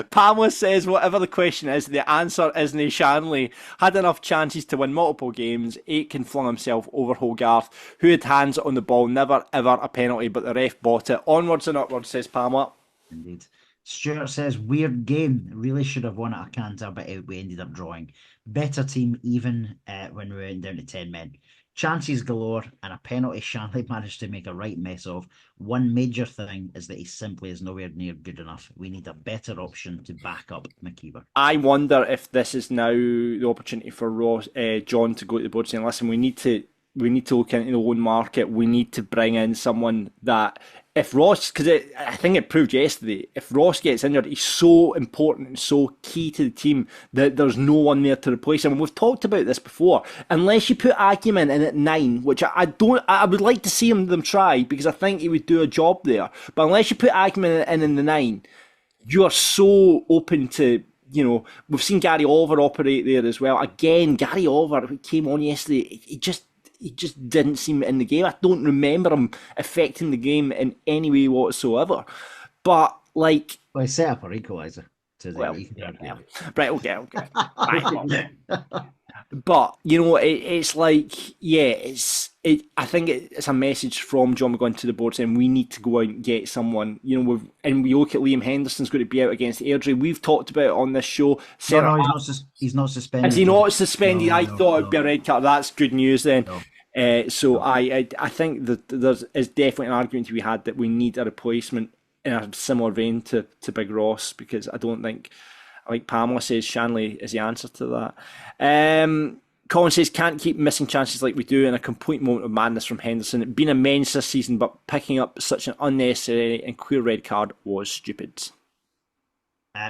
[SPEAKER 4] Pamela says, whatever the question is, the answer isn't Shanley. Had enough chances to win multiple games. Aitken flung himself over Hogarth, who had hands on the ball. Never, ever a penalty, but the ref bought it. Onwards and upwards, says Pamela.
[SPEAKER 5] Indeed. Stuart says, weird game. Really should have won at a canter, but we ended up drawing. Better team even when we went down to 10 men. Chances galore and a penalty Shanley managed to make a right mess of. One major thing is that he simply is nowhere near good enough. We need a better option to back up McKeever.
[SPEAKER 4] I wonder if this is now the opportunity for John to go to the board saying, listen, we need to look into the loan market. We need to bring in someone that, if Ross, because I think it proved yesterday, if Ross gets injured, he's so important and so key to the team that there's no one there to replace him. And we've talked about this before. Unless you put Aguiman in at 9, which I would like to see them try, because I think he would do a job there. But unless you put Aguiman in the 9, you are so open to, we've seen Gary Oliver operate there as well. Again, Gary Oliver, who came on yesterday, he just didn't seem in the game. I don't remember him affecting the game in any way whatsoever. But
[SPEAKER 5] well, he set up an equaliser.
[SPEAKER 4] Right, okay. Right. But it's like, I think it's a message from John McGowan to the board saying we need to go out and get someone. And we look at Liam Henderson's going to be out against Airdrie. We've talked about it on this show.
[SPEAKER 5] No, he's not suspended.
[SPEAKER 4] Is he not suspended? I thought it'd be a red card. That's good news then.
[SPEAKER 5] No.
[SPEAKER 4] I think that is definitely an argument to be had that we need a replacement in a similar vein to Big Ross, because I don't think, like Pamela says, Shanley is the answer to that. Colin says, can't keep missing chances like we do, in a complete moment of madness from Henderson. It's been immense this season, but picking up such an unnecessary and clear red card was stupid.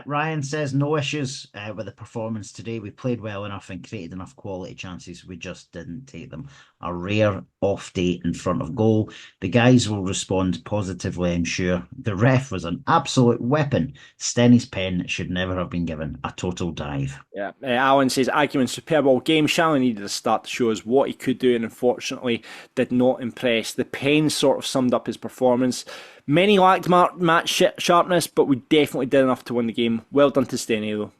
[SPEAKER 5] Ryan says, no issues with the performance today. We played well enough and created enough quality chances. We just didn't take them. A rare off day in front of goal. The guys will respond positively, I'm sure. The ref was an absolute weapon. Stenny's pen should never have been given. A total dive.
[SPEAKER 4] Yeah. Alan says, Acumen's superb all game. Shanley needed a start to show us what he could do, and unfortunately did not impress. The pen sort of summed up his performance. Many lacked match sharpness, but we definitely did enough to win the game. Well done to Stenny, though.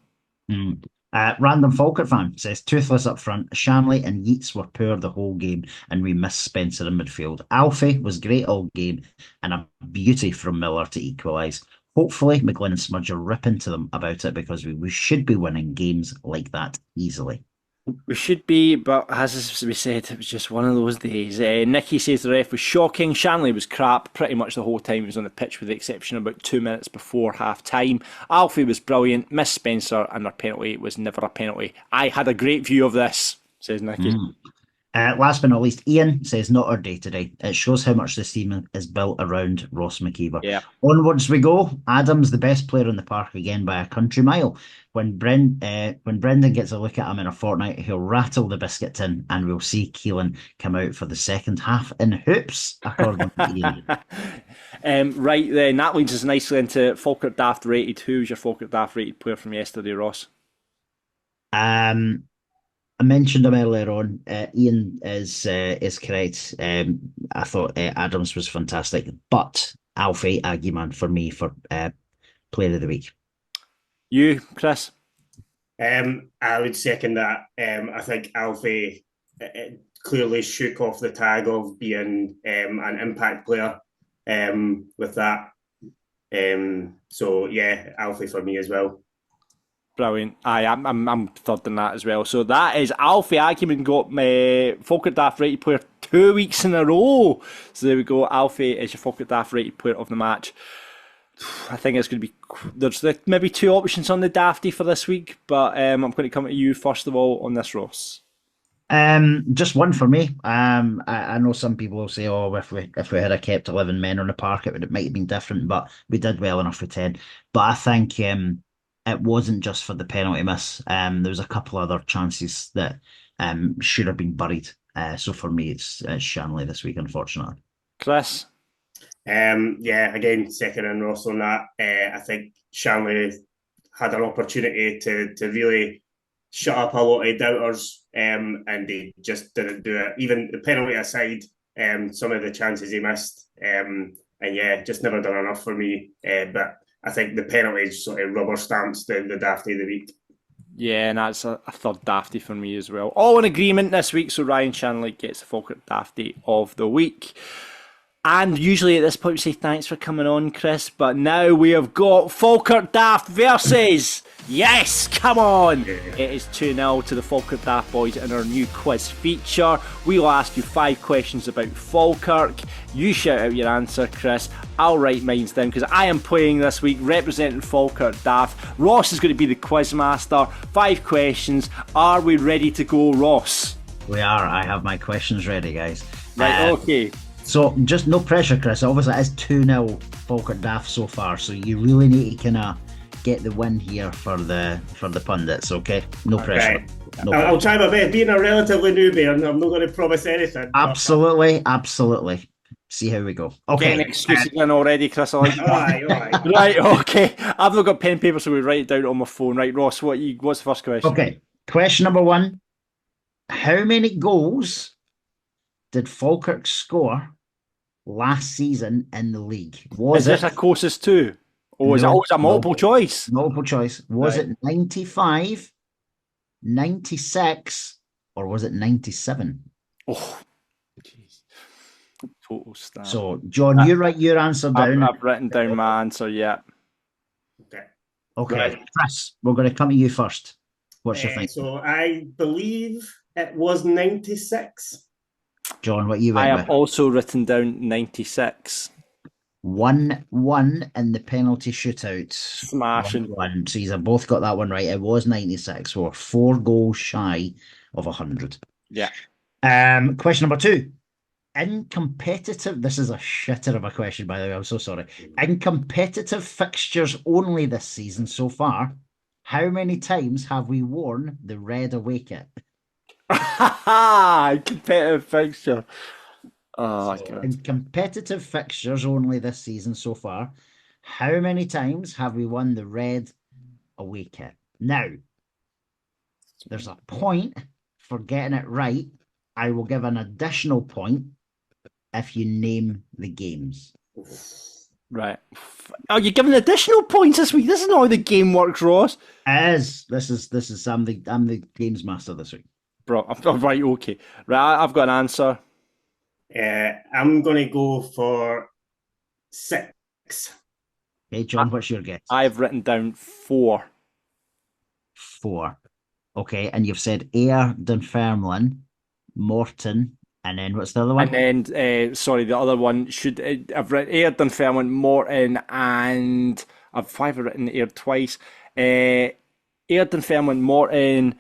[SPEAKER 5] Random Falkirk fan says, toothless up front. Shanley and Yeats were poor the whole game, and we missed Spencer in midfield. Alfie was great all game, and a beauty from Miller to equalise. Hopefully, McGlynn and Smudge are ripping to them about it, because we should be winning games like that easily.
[SPEAKER 4] We should be, but as we said, it was just one of those days. Nicky says the ref was shocking. Shanley was crap pretty much the whole time he was on the pitch, with the exception of about 2 minutes before half time. Alfie was brilliant. Miss Spencer, and our penalty was never a penalty. I had a great view of this, says Nicky.
[SPEAKER 5] Last but not least, Ian says, not our day today. It shows how much this team is built around Ross McKeever.
[SPEAKER 4] Yeah.
[SPEAKER 5] Onwards we go. Adam's the best player in the park again by a country mile. When Brendan gets a look at him in a fortnight, he'll rattle the biscuit tin, and we'll see Keelan come out for the second half in hoops, according to Ian.
[SPEAKER 4] Right then, that leads us nicely into Falkirk Daft rated. Who's your Falkirk Daft rated player from yesterday, Ross?
[SPEAKER 5] I mentioned him earlier on. Ian is correct. I thought Adams was fantastic, but Alfie Aguiman for me for player of the week.
[SPEAKER 4] You, Chris?
[SPEAKER 7] I would second that. I think Alfie clearly shook off the tag of being an impact player with that. So yeah, Alfie for me as well.
[SPEAKER 4] Brilliant. I'm third in that as well. So that is Alfie Aguiman got Falkirk Daft rated player 2 weeks in a row. So there we go. Alfie is your Falkirk Daft rated player of the match. I think it's going to be, there's maybe two options on the Dafty for this week, but I'm going to come to you first of all on this, Ross.
[SPEAKER 5] Just one for me. I know some people will say, "Oh, if we had kept 11 men on the park, it might have been different." But we did well enough with 10. But I think it wasn't just for the penalty miss. There was a couple other chances that should have been buried. So for me, it's Shanley this week, unfortunately.
[SPEAKER 4] Chris?
[SPEAKER 7] Yeah, again, second in Ross on that. I think Shanley had an opportunity to really shut up a lot of doubters, and they just didn't do it. Even the penalty aside, some of the chances he missed, and yeah, just never done enough for me. But I think the penalties sort of rubber stamps the dafty of the week.
[SPEAKER 4] Yeah, and that's a third dafty for me as well. All in agreement this week, so Ryan Shanley gets the Falkirk dafty of the week. And usually at this point we say thanks for coming on, Chris, but now we have got Falkirk Daft versus, yes, come on! It is 2-0 to the Falkirk Daft boys in our new quiz feature. We will ask you 5 questions about Falkirk. You shout out your answer, Chris. I'll write mine down because I am playing this week representing Falkirk Daft. Ross is going to be the quiz master. 5 questions. Are we ready to go, Ross?
[SPEAKER 5] We are. I have my questions ready, guys.
[SPEAKER 4] Right, okay.
[SPEAKER 5] So just no pressure, Chris. Obviously, it is 2-0 Falkirk Daft so far, so you really need to kind of get the win here for the pundits, okay? No pressure.
[SPEAKER 7] Okay. I'll try my best. Being a relatively newbie, I'm not going to promise anything.
[SPEAKER 5] Absolutely. See how we go. Okay.
[SPEAKER 4] Getting excuses in already, Chris. I like that.
[SPEAKER 7] All right.
[SPEAKER 4] Right, okay. I've not got pen and paper, so we write it down on my phone. Right, Ross, what's the first question?
[SPEAKER 5] Okay. Question number 1. How many goals did Falkirk score last season in the league?
[SPEAKER 4] Is this a closest to? Or is it always a multiple choice?
[SPEAKER 5] Multiple choice. Was it 95, 96, or was it 97?
[SPEAKER 4] Oh, jeez. Total stat.
[SPEAKER 5] So, John, you write your answer down.
[SPEAKER 4] I've written down my answer, yeah.
[SPEAKER 5] Okay.
[SPEAKER 7] Right.
[SPEAKER 5] Chris, we're going to come to you first. What's your thinking?
[SPEAKER 7] So I believe it was 96.
[SPEAKER 5] John, what you went
[SPEAKER 4] I have
[SPEAKER 5] with?
[SPEAKER 4] also written down 96.
[SPEAKER 5] 1-1 in the penalty shootout.
[SPEAKER 4] Smashing.
[SPEAKER 5] 1-1. So you've both got that one right. It was 96. We're 4 goals shy of 100.
[SPEAKER 4] Yeah.
[SPEAKER 5] Question number 2. In competitive, this is a shitter of a question, by the way. I'm so sorry. In competitive fixtures only this season so far, how many times have we worn the red away kit?
[SPEAKER 4] Competitive fixture. Oh, God.
[SPEAKER 5] In competitive fixtures only this season so far, how many times have we won the red away kit? Now, there's a point for getting it right. I will give an additional point if you name the games.
[SPEAKER 4] Right. Are you giving additional points this week? This is not how the game works, Ross.
[SPEAKER 5] This is I'm the games master this week.
[SPEAKER 4] Bro, right, okay. Right, I've got an answer.
[SPEAKER 7] I'm going to go for 6.
[SPEAKER 5] Okay, John, what's your guess?
[SPEAKER 4] I've written down 4.
[SPEAKER 5] 4. Okay, and you've said Ayr, Dunfermline, Morton, and then what's the other one?
[SPEAKER 4] And then, the other one I've written Ayr, Dunfermline, Morton, and I've written Ayr twice. Ayr, Dunfermline, Morton,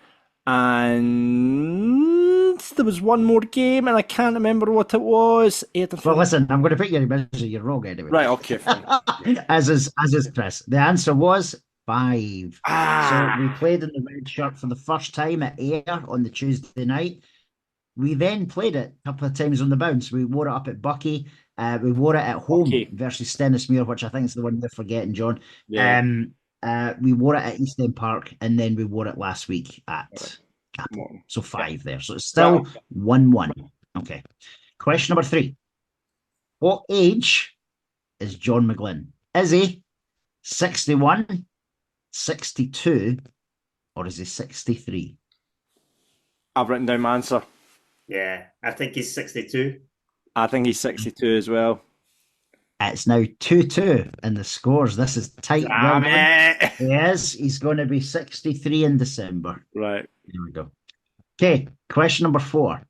[SPEAKER 4] and there was one more game, and I can't remember what it was.
[SPEAKER 5] Well, listen, I'm going to put you in misery. You're wrong anyway.
[SPEAKER 4] Right, okay, fine.
[SPEAKER 5] as is Chris. The answer was 5. So we played in the red shirt for the first time at Ayr on the Tuesday night. We then played it a couple of times on the bounce. We wore it up at Bucky. We wore it at home versus Stennismuir, which I think is the one you're forgetting, John.
[SPEAKER 4] Yeah.
[SPEAKER 5] We wore it at East End Park, and then we wore it last week at Capel. So 5 there. So it's still 1-1. Okay. Question number 3. What age is John McGlynn? Is he 61, 62, or is he 63?
[SPEAKER 4] I've written down my answer.
[SPEAKER 7] Yeah, I think he's 62.
[SPEAKER 4] I think he's 62 as well.
[SPEAKER 5] It's now 2-2 in the scores. This is tight.
[SPEAKER 4] Damn it.
[SPEAKER 5] He is. He's going to be 63 in December.
[SPEAKER 4] Right.
[SPEAKER 5] There we go. Okay, question number 4.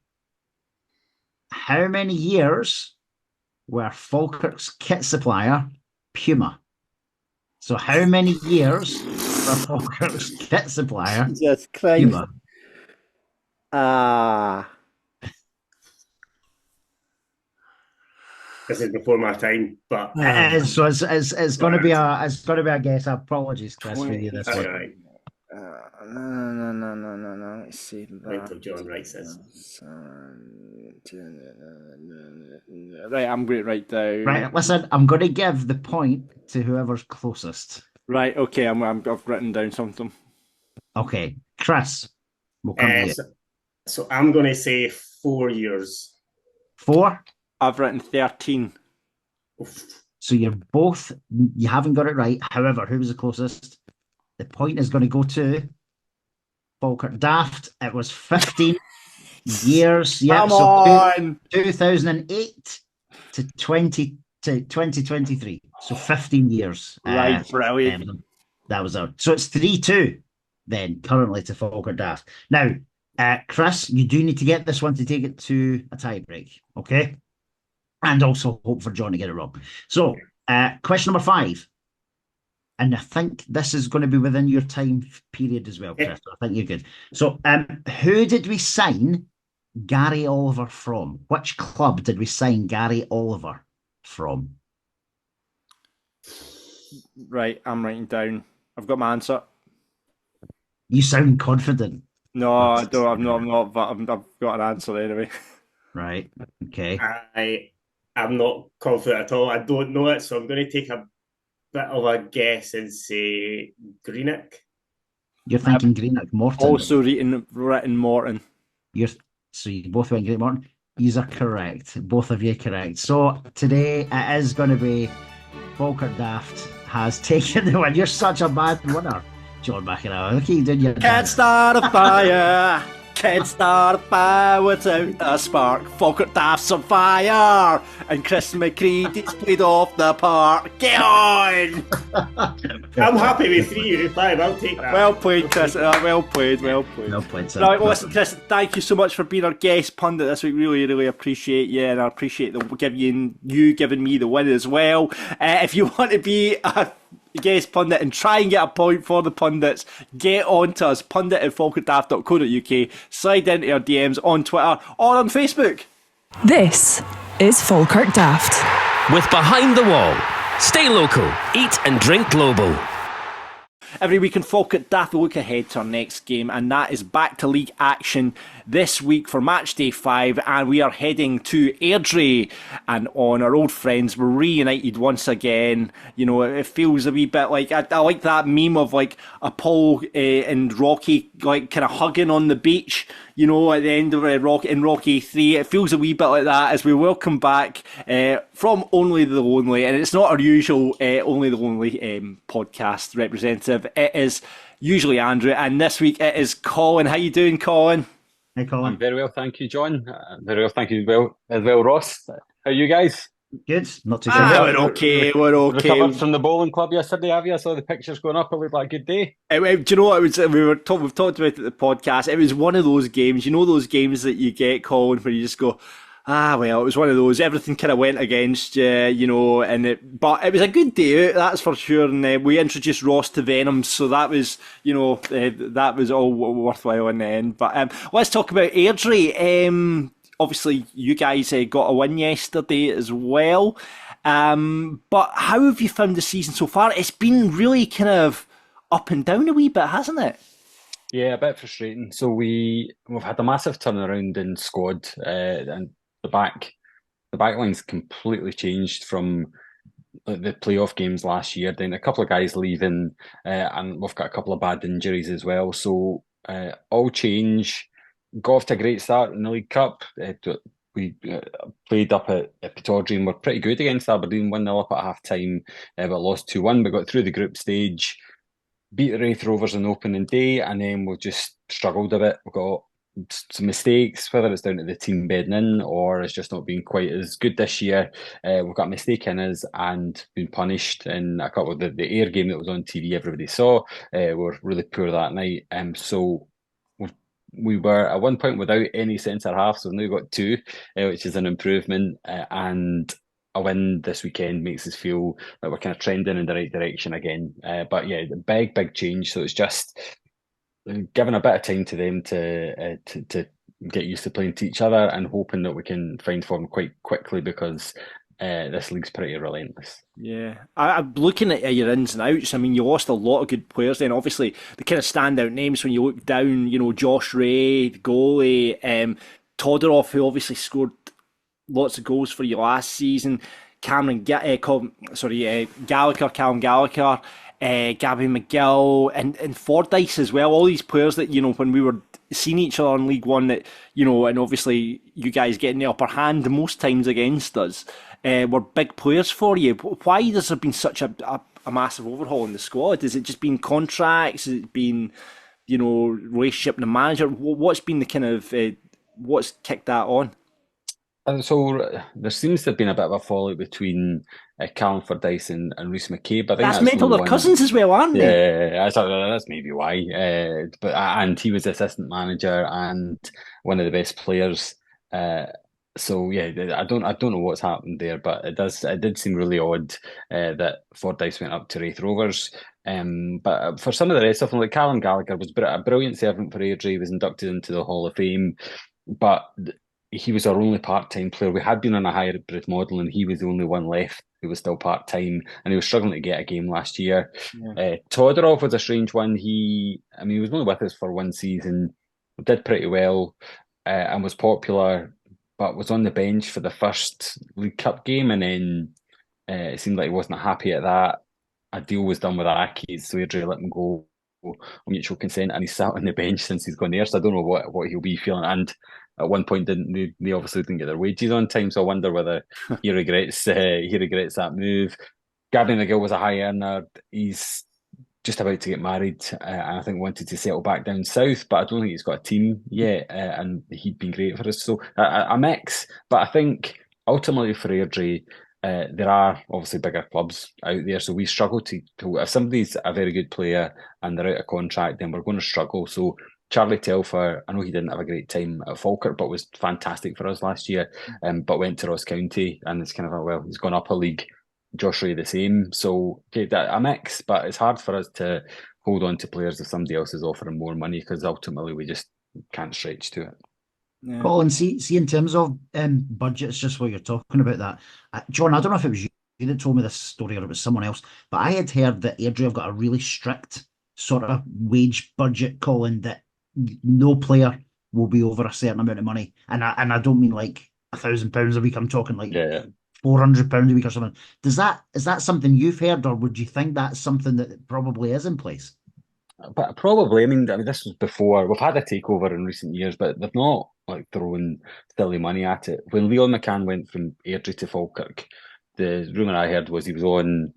[SPEAKER 5] How many years were Falkirk's kit supplier Puma? So how many years were Falkirk's kit supplier
[SPEAKER 4] Jesus Christ.
[SPEAKER 5] Puma?
[SPEAKER 7] This is before my time, but
[SPEAKER 5] So it's going to be a guess. Apologies, Chris, for you this one.
[SPEAKER 7] right.
[SPEAKER 4] No. Let's see.
[SPEAKER 7] Wait till John writes this.
[SPEAKER 4] Right, I'm going to write down.
[SPEAKER 5] Right, listen, I'm going to give the point to whoever's closest.
[SPEAKER 4] Right, okay, I've written down something.
[SPEAKER 5] Okay, Chris, we'll come to you.
[SPEAKER 7] So I'm going to say 4 years.
[SPEAKER 5] 4?
[SPEAKER 4] I've written 13.
[SPEAKER 5] So you haven't got it right. However, who was the closest? The point is going to go to Falkirk Daft. It was 15 years. Yep,
[SPEAKER 4] Come on!
[SPEAKER 5] 2008 to 2023. So 15 years.
[SPEAKER 4] Right, brilliant.
[SPEAKER 5] That was out. So it's 3-2 then, currently to Falkirk Daft. Now, Chris, you do need to get this one to take it to a tie break, okay? And also hope for John to get it wrong. So, question number 5. And I think this is going to be within your time period as well, Chris. Yeah. I think you're good. So, who did we sign Gary Oliver from? Which club did we sign Gary Oliver from?
[SPEAKER 4] Right, I'm writing down. I've got my answer.
[SPEAKER 5] You sound confident.
[SPEAKER 4] No, I don't. I'm not. But I've got an answer anyway.
[SPEAKER 5] Right. Okay.
[SPEAKER 7] I'm not confident at all. I don't know it, so I'm going to take a bit of a guess and say Greenock.
[SPEAKER 5] You're thinking Greenock Morton.
[SPEAKER 4] Also written Morton.
[SPEAKER 5] So you both went Greenock Morton. You are correct. Both of you correct. So today it is going to be Falkirk Daft has taken the win. You're such a bad winner, John McEnroe. Look at you doing your
[SPEAKER 4] Can't start a fire. Can't start a fire without a spark. Falkirk Daft's on fire. And Chris McCreadie's played off the park. Get on!
[SPEAKER 7] I'm happy with 3 out of 5. I'll take that.
[SPEAKER 4] Well played, Chris. Well played.
[SPEAKER 5] Well played, sir.
[SPEAKER 4] Right, well, listen, Chris, thank you so much for being our guest pundit this week. Really, really appreciate you, and I appreciate you giving me the win as well. If you want to be a guest pundit and try and get a point for the pundits, get on to us, pundit@falkirkdaft.co.uk. Slide into our DMs on Twitter or on Facebook.
[SPEAKER 2] This is Falkirk Daft.
[SPEAKER 3] With Behind the Wall. Stay local, eat and drink global.
[SPEAKER 4] Every week in Falkirk Daft, we look ahead to our next game, and that is back to league action this week for match day 5, and we are heading to Airdrie, and on our old friends. We're reunited once again. You know, it feels a wee bit like I like that meme of like Apollo and Rocky like kind of hugging on the beach. You know, at the end of Rocky 3, it feels a wee bit like that as we welcome back from Only the Lonely, and it's not our usual Only the Lonely podcast representative. It is usually Andrew, and this week it is Colin. How you doing, Colin?
[SPEAKER 5] Hey, Colin.
[SPEAKER 10] I'm very well, thank you, John. Very well, thank you as well, Ross. How are you guys?
[SPEAKER 5] Good, not too bad.
[SPEAKER 4] We're okay.
[SPEAKER 10] Recovered from the bowling club yesterday, have you? I saw the pictures going up. It looked like a good day.
[SPEAKER 4] Do you know what? We've talked about it at the podcast. It was one of those games, you know, those games that you get, Colin, where you just go, well, it was one of those. Everything kind of went against you, you know, but it was a good day out, that's for sure. And we introduced Ross to Venoms, so that was, you know, that was all worthwhile in the end. But let's talk about Airdrie. Obviously, you guys got a win yesterday as well. But how have you found the season so far? It's been really kind of up and down a wee bit, hasn't it?
[SPEAKER 10] Yeah, a bit frustrating. So we've had a massive turnaround in squad, and the back line's completely changed from the playoff games last year. Then a couple of guys leaving, and we've got a couple of bad injuries as well. So all change. Got off to a great start in the League Cup. We played up at Pittodrie and were pretty good against Aberdeen, 1-0 up at half-time, but lost 2-1. We got through the group stage, beat the Wraith Rovers on opening day, and then we just struggled a bit. We got some mistakes, whether it's down to the team bedding in or it's just not been quite as good this year. We've got a mistake in us and been punished in a couple of the Ayr game that was on TV, everybody saw. We were really poor that night. So we were at one point without any centre half, so we've now got 2, which is an improvement. And a win this weekend makes us feel that we're kind of trending in the right direction again. But yeah, big change. So it's just giving a bit of time to them to get used to playing to each other and hoping that we can find form quite quickly because this league's pretty relentless.
[SPEAKER 4] Yeah, I'm looking at your ins and outs. I mean, you lost a lot of good players then. Obviously, the kind of standout names when you look down, Josh Ray, the goalie, Todorov, who obviously scored lots of goals for you last season, Callum Gallagher, Gabby McGill, and Fordyce as well. All these players that, when we were seeing each other in League One, that, and obviously you guys getting the upper hand most times against us, were big players for you. Why has there been such a massive overhaul in the squad? Has it just been contracts? Has it been, relationship with the manager? What's been the kind of, what's kicked that on?
[SPEAKER 10] So there seems to have been a bit of a fallout between Callum Fordyce and Reece McCabe. I think
[SPEAKER 4] that's mental. They're cousins as well, aren't they?
[SPEAKER 10] Yeah, that's maybe why. And he was the assistant manager and one of the best players. So yeah, I don't know what's happened there, but it did seem really odd that Fordyce went up to Wraith Rovers. But for some of the rest of them, like Callum Gallagher was a brilliant servant for Airdrie. He was inducted into the Hall of Fame, but he was our only part-time player. We had been on a hybrid model, and he was the only one left who was still part-time, and he was struggling to get a game last year. Yeah. Todorov was a strange one. He was only with us for one season, did pretty well, and was popular, but was on the bench for the first League Cup game, and then it seemed like he wasn't happy at that. A deal was done with Aki, so Airdrie let him go on mutual consent, and he's sat on the bench since he's gone there, so I don't know what he'll be feeling. And at one point, they obviously didn't get their wages on time, so I wonder whether he regrets that move. Gabby McGill was a high earner. He's just about to get married, and I think wanted to settle back down south, but I don't think he's got a team yet, and he'd been great for us. So a mix, but I think ultimately for Airdrie, there are obviously bigger clubs out there, so we struggle to if somebody's a very good player and they're out of contract, then we're going to struggle. So Charlie Telford, I know he didn't have a great time at Falkirk, but was fantastic for us last year, but went to Ross County, and it's kind of he's gone up a league. Josh Ray the same, so a mix, but it's hard for us to hold on to players if somebody else is offering more money, because ultimately we just can't stretch to it.
[SPEAKER 5] Yeah. Colin, see in terms of budgets, just while you're talking about that, John, I don't know if it was you that told me this story or it was someone else, but I had heard that Airdrie have got a really strict sort of wage budget, Colin, that no player will be over a certain amount of money, and I don't mean like £1,000 a week. I'm talking like £400 a week or something. Is that something you've heard, or would you think that's something that probably is in place?
[SPEAKER 10] But probably. I mean, this was before. We've had a takeover in recent years, but they've not thrown silly money at it. When Leon McCann went from Airdrie to Falkirk, the rumour I heard was he was on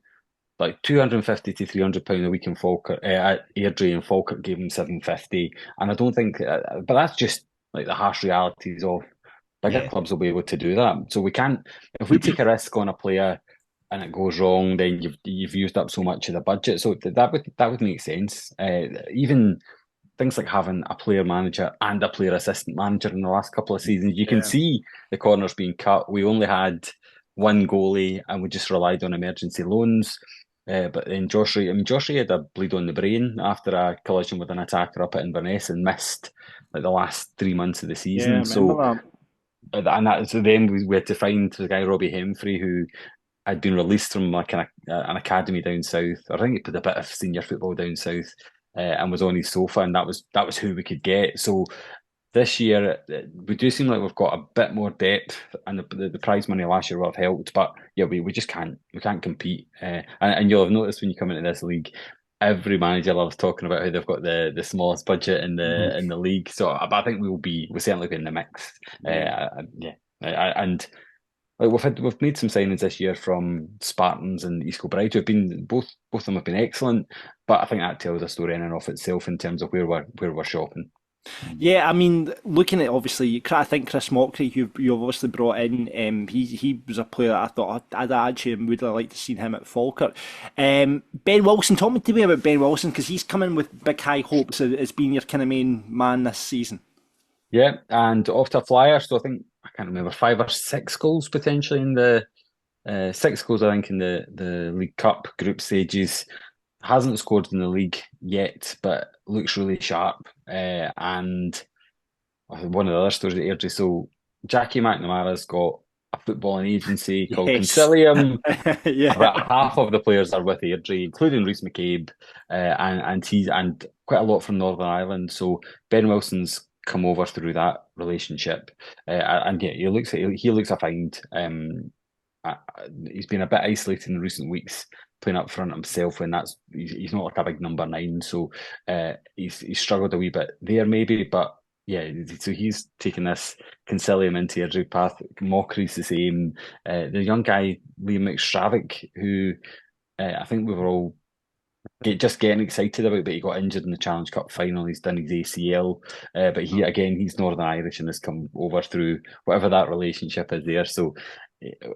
[SPEAKER 10] £250 to £300 a week in Falkirk at Airdrie, and Falkirk gave him £750. And I don't think, but that's just the harsh realities of bigger clubs will be able to do that. So we can't, if we take a risk on a player and it goes wrong, then you've used up so much of the budget. So that would make sense. Even things like having a player manager and a player assistant manager in the last couple of seasons, you can see the corners being cut. We only had one goalie and we just relied on emergency loans. But then Josh Ray had a bleed on the brain after a collision with an attacker up at Inverness and missed the last 3 months of the season. So then we had to find the guy Robbie Hemfrey, who had been released from an academy down south. I think he played a bit of senior football down south, and was on his sofa, and that was who we could get. So this year we do seem like we've got a bit more depth, and the prize money last year would have helped. But yeah, we just can't compete. And you'll have noticed when you come into this league, every manager loves talking about how they've got the smallest budget in the league. So I think we'll certainly be in the mix. And we've made some signings this year from Spartans and East Kilbride, who've been both of them have been excellent. But I think that tells a story in and of itself in terms of where we're shopping.
[SPEAKER 4] Yeah, I mean, looking at obviously, I think Chris McCreadie, you've obviously brought in, he was a player that I thought I'd actually would have liked to see him at Falkirk. Ben Wilson, talk to me about Ben Wilson, because he's coming with big high hopes as being your kind of main man this season.
[SPEAKER 10] Yeah, and off to a flyer. So I think, I can't remember, 5 or 6 goals potentially in the 6 goals, I think, in the League Cup group stages. Hasn't scored in the league yet, but looks really sharp. And one of the other stories at Airdrie. So Jackie McNamara's got a footballing agency called
[SPEAKER 4] Yes.
[SPEAKER 10] Concilium.
[SPEAKER 4] Yeah.
[SPEAKER 10] About half of the players are with Airdrie, including Ruth McCreadie, and quite a lot from Northern Ireland. So Ben Wilson's come over through that relationship, and yeah, he looks a find. He's been a bit isolated in recent weeks, playing up front himself when he's not like a big number 9, so he's struggled a wee bit there maybe, but yeah, so he's taken this Concilium into Airdrie path. Mockery's the same. The young guy Liam McStravick, who I think we were all just getting excited about, but he got injured in the Challenge Cup final. He's done his ACL, but he's Northern Irish and has come over through whatever that relationship is there. So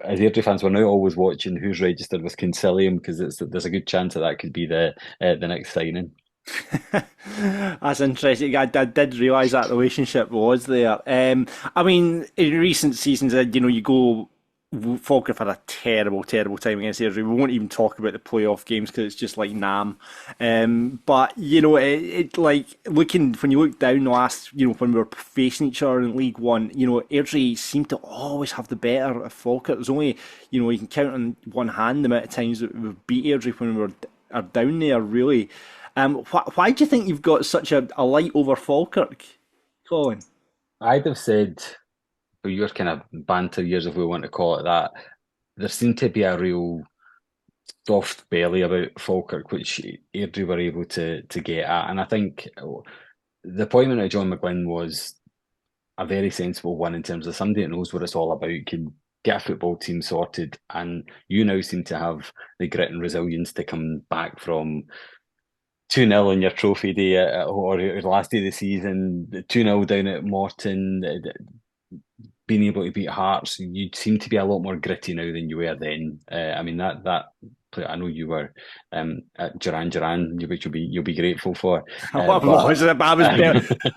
[SPEAKER 10] as Airdrie fans, we're now always watching who's registered with Concilium, because there's a good chance that could be the next signing.
[SPEAKER 4] That's interesting. I did realise that relationship was there. I mean, in recent seasons, you go. Falkirk had a terrible time against Airdrie. We won't even talk about the playoff games because it's just like Nam. But it like looking when you look down the last, when we were facing each other in League One, Airdrie seemed to always have the better of Falkirk. There's only, you can count on one hand the amount of times that we've beat Airdrie when we are down there. Really, why do you think you've got such a light over Falkirk, Colin?
[SPEAKER 10] I'd have said, for your kind of banter years, if we want to call it that, there seemed to be a real soft belly about Falkirk, which Airdrie were able to get at. And I think the appointment of John McGlynn was a very sensible one in terms of somebody that knows what it's all about, can get a football team sorted, and you now seem to have the grit and resilience to come back from 2-0 on your trophy day or the last day of the season, 2-0 down at Morton, being able to beat Hearts. You seem to be a lot more gritty now than you were then. I mean, that I know you were at Duran, which you'll be grateful for.
[SPEAKER 4] I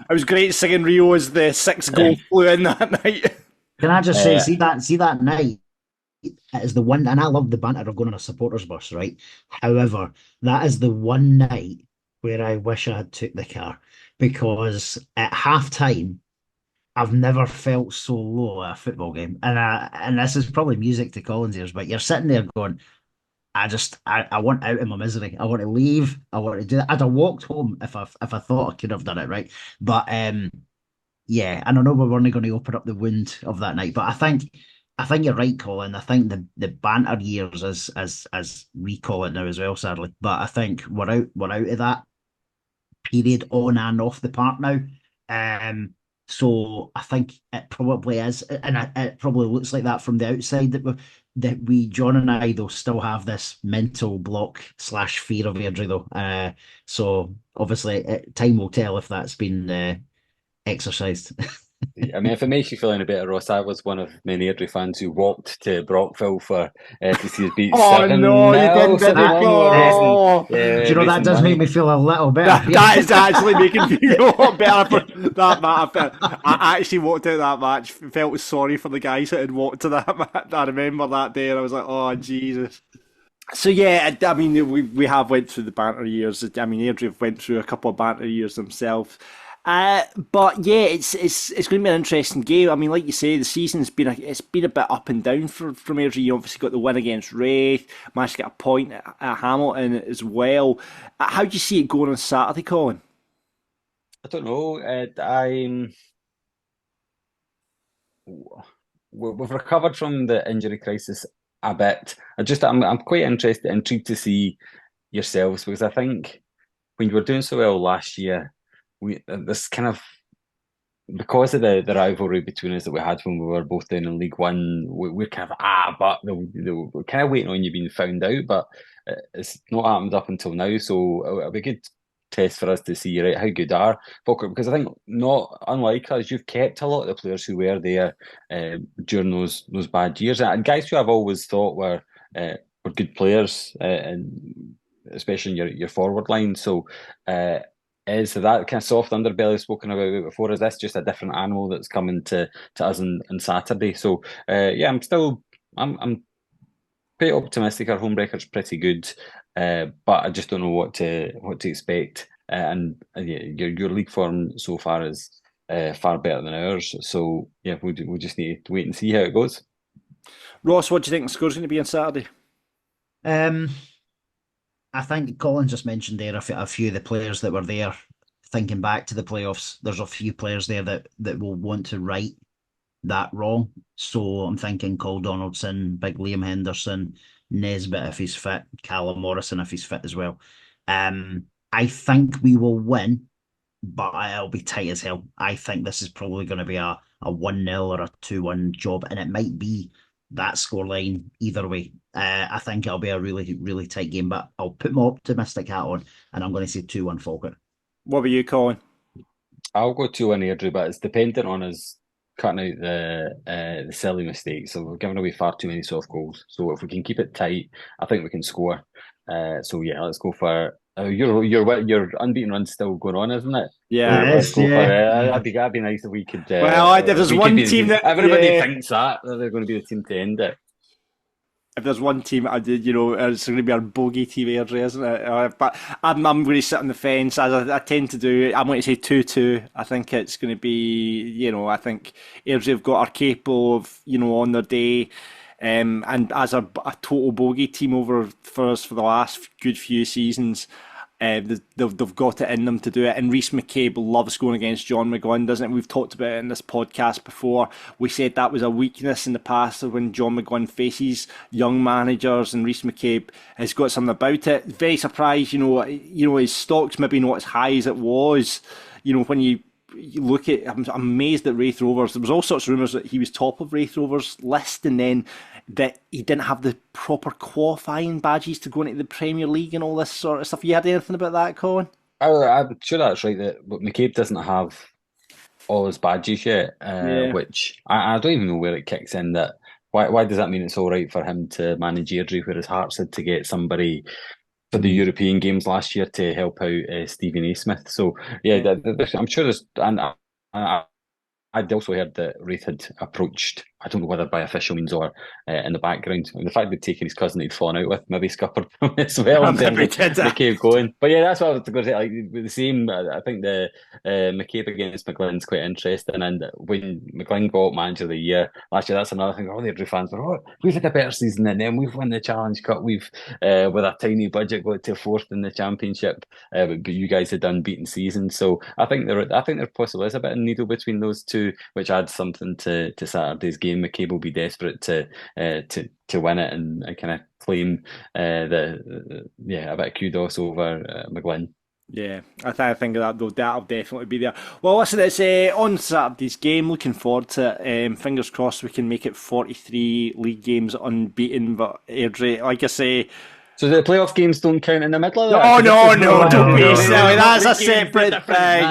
[SPEAKER 4] was great singing Rio as the 6th goal flew in that night.
[SPEAKER 5] Can I just say, see that night? It is the one, and I love the banter of going on a supporters bus, right? However, that is the one night where I wish I had took the car, because at half time, I've never felt so low at a football game, and this is probably music to Colin's ears, but you're sitting there going, I want out of my misery. I want to leave. I want to do that. I'd have walked home if I thought I could have done it, right? But yeah, and I know we weren't going to open up the wound of that night, but I think you're right, Colin. I think the banter years, as we call it now as well, sadly. But I think we're out of that period on and off the park now. So I think it probably is, and it probably looks like that from the outside, that we John and I though still have this mental block / fear of Airdrie though. So obviously time will tell if that's been exercised.
[SPEAKER 10] I mean, if it makes you feel any better, Ross, I was one of many Airdrie fans who walked to Brockville to see us beat 7-0.
[SPEAKER 4] No, you didn't.
[SPEAKER 5] Do you know, that does make me feel a little better.
[SPEAKER 4] That is actually making me feel a lot better for that match. I actually walked out of that match, felt sorry for the guys that had walked to that match. I remember that day and I was like, oh, Jesus. So yeah, I mean, we have went through the banter years. I mean, Airdrie have went through a couple of banter years themselves. But yeah, it's going to be an interesting game. I mean, like you say, the season's been a bit up and down from Airdrie. You obviously got the win against Wraith, managed to get a point at Hamilton as well. How do you see it going on Saturday, Colin?
[SPEAKER 10] I don't know. We've recovered from the injury crisis a bit. I'm quite intrigued to see yourselves, because I think when you were doing so well last year, this kind of, because of the rivalry between us that we had when we were both down in League One, we're kind of but we're kind of waiting on you being found out, but it's not happened up until now. So it'll be a good test for us to see, right, how good are Falkirk, because I think, not unlike us, you've kept a lot of the players who were there during those bad years, and guys who I've always thought were good players, and especially in your forward line. So is that kind of soft underbelly spoken about before? Is this just a different animal that's coming to us on Saturday? So yeah, I'm quite optimistic. Our home record's pretty good, but I just don't know what to expect. And yeah, your league form so far is far better than ours. So yeah, we'll just need to wait and see how it goes.
[SPEAKER 4] Ross, what do you think the score's going to be on Saturday?
[SPEAKER 5] I think Colin just mentioned there a few of the players that were there. Thinking back to the playoffs, there's a few players there that will want to right that wrong. So I'm thinking Cole Donaldson, big Liam Henderson, Nesbitt if he's fit, Callum Morrison if he's fit as well. I think we will win, but it'll be tight as hell. I think this is probably going to be a 1-0 or a 2-1 job, and it might be that scoreline either way. I think it'll be a really, really tight game, but I'll put my optimistic hat on, and I'm going to say 2-1 Falkirk.
[SPEAKER 4] What about you, Colin?
[SPEAKER 10] I'll go 2-1 Airdrie, but it's dependent on us cutting out the silly mistakes. So we're giving away far too many soft goals. So if we can keep it tight, I think we can score. So yeah, let's go for your unbeaten run's still going on, isn't it?
[SPEAKER 4] Yeah,
[SPEAKER 10] let's go for it. That'd be nice if we could.
[SPEAKER 4] Well, if there's one team that
[SPEAKER 10] everybody thinks that they're going to be the team to end it.
[SPEAKER 4] If there's one team I did, it's going to be our bogey team, Airdrie, isn't it? But I'm going to sit on the fence, as I tend to do. I'm going to say 2-2. I think it's going to be, I think Airdrie are capable of, on their day. And as a total bogey team over for us for the last good few seasons, they've got it in them to do it. And Rhys McCabe loves going against John McGlynn, doesn't it? We've talked about it in this podcast before. We said that was a weakness in the past when John McGlynn faces young managers, and Rhys McCabe has got something about it. Very surprised, his stock's maybe not as high as it was. When you look at, I'm amazed at Wraith Rovers. There was all sorts of rumours that he was top of Wraith Rovers list, and then that he didn't have the proper qualifying badges to go into the Premier League and all this sort of stuff. You had anything about that, Colin?
[SPEAKER 10] I'm sure that's right, that McCabe doesn't have all his badges yet, which I don't even know where it kicks in. That why does that mean it's all right for him to manage Airdrie, whereas Hearts had to get somebody for the European games last year to help out Stephen A. Smith? So yeah, I'm sure there's, and I'd also heard that Wraith had approached, I don't know whether by official means or in the background. And the fact they'd taken his cousin he'd fallen out with maybe scuppered from as well in terms of McCabe going. But yeah, that's what I was going to say. Like the same, I think the McCabe against McGlynn's quite interesting. And when McGlynn got manager of the year last year, that's another thing. All the Airdrie fans were, we've had a better season than them. We've won the Challenge Cup. We've, with a tiny budget, got to fourth in the Championship. But you guys had unbeaten season. So I think there possibly is a bit of needle between those two, which adds something to Saturday's game. McCabe will be desperate to win it and kind of claim a bit of kudos over McGlynn.
[SPEAKER 4] Yeah, I think that'll definitely be there. Well, listen, it's on Saturday's game. Looking forward to it. Fingers crossed we can make it 43 league games unbeaten. But Airdrie, like I say.
[SPEAKER 10] So the playoff games don't count in the middle of that?
[SPEAKER 4] Oh, no, don't be silly. That's a separate thing.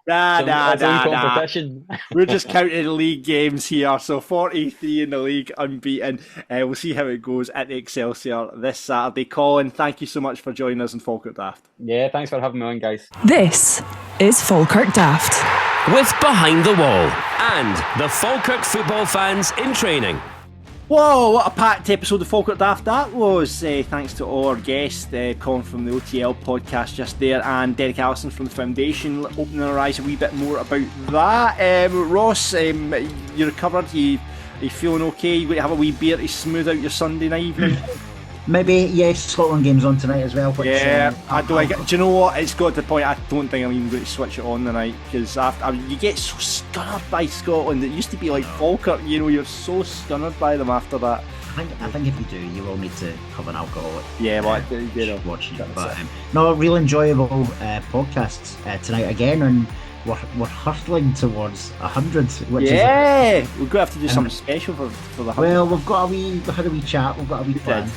[SPEAKER 10] Competition.
[SPEAKER 4] We're just counting league games here. So 43 in the league, unbeaten. We'll see how it goes at the Excelsior this Saturday. Colin, thank you so much for joining us in Falkirk Daft.
[SPEAKER 10] Yeah, thanks for having me on, guys.
[SPEAKER 2] This is Falkirk Daft.
[SPEAKER 3] With Behind the Wall and the Falkirk football fans in training.
[SPEAKER 4] Whoa, what a packed episode of Falkirk Daft that was. Thanks to all our guests, Colin from the OTL Podcast just there, and Allison from the Foundation, opening our eyes a wee bit more about that. Ross, you recovered? You feeling okay? You going to have a wee beer to smooth out your Sunday night evening?
[SPEAKER 5] Maybe, yes, Scotland game's on tonight as well. Which,
[SPEAKER 4] do you know what? It's got to the point I don't think I'm even going to switch it on tonight, because you get so scunnered by Scotland. It used to be like Falkirk, you're so scunnered by them after that.
[SPEAKER 5] I think if you do, you will need to have an alcoholic.
[SPEAKER 4] Yeah,
[SPEAKER 5] watching it. But no, real enjoyable podcasts tonight again, and we're hurtling towards 100. Which is,
[SPEAKER 4] we're going to have to do something special for the 100.
[SPEAKER 5] Well, we had a wee chat, we've got a wee plan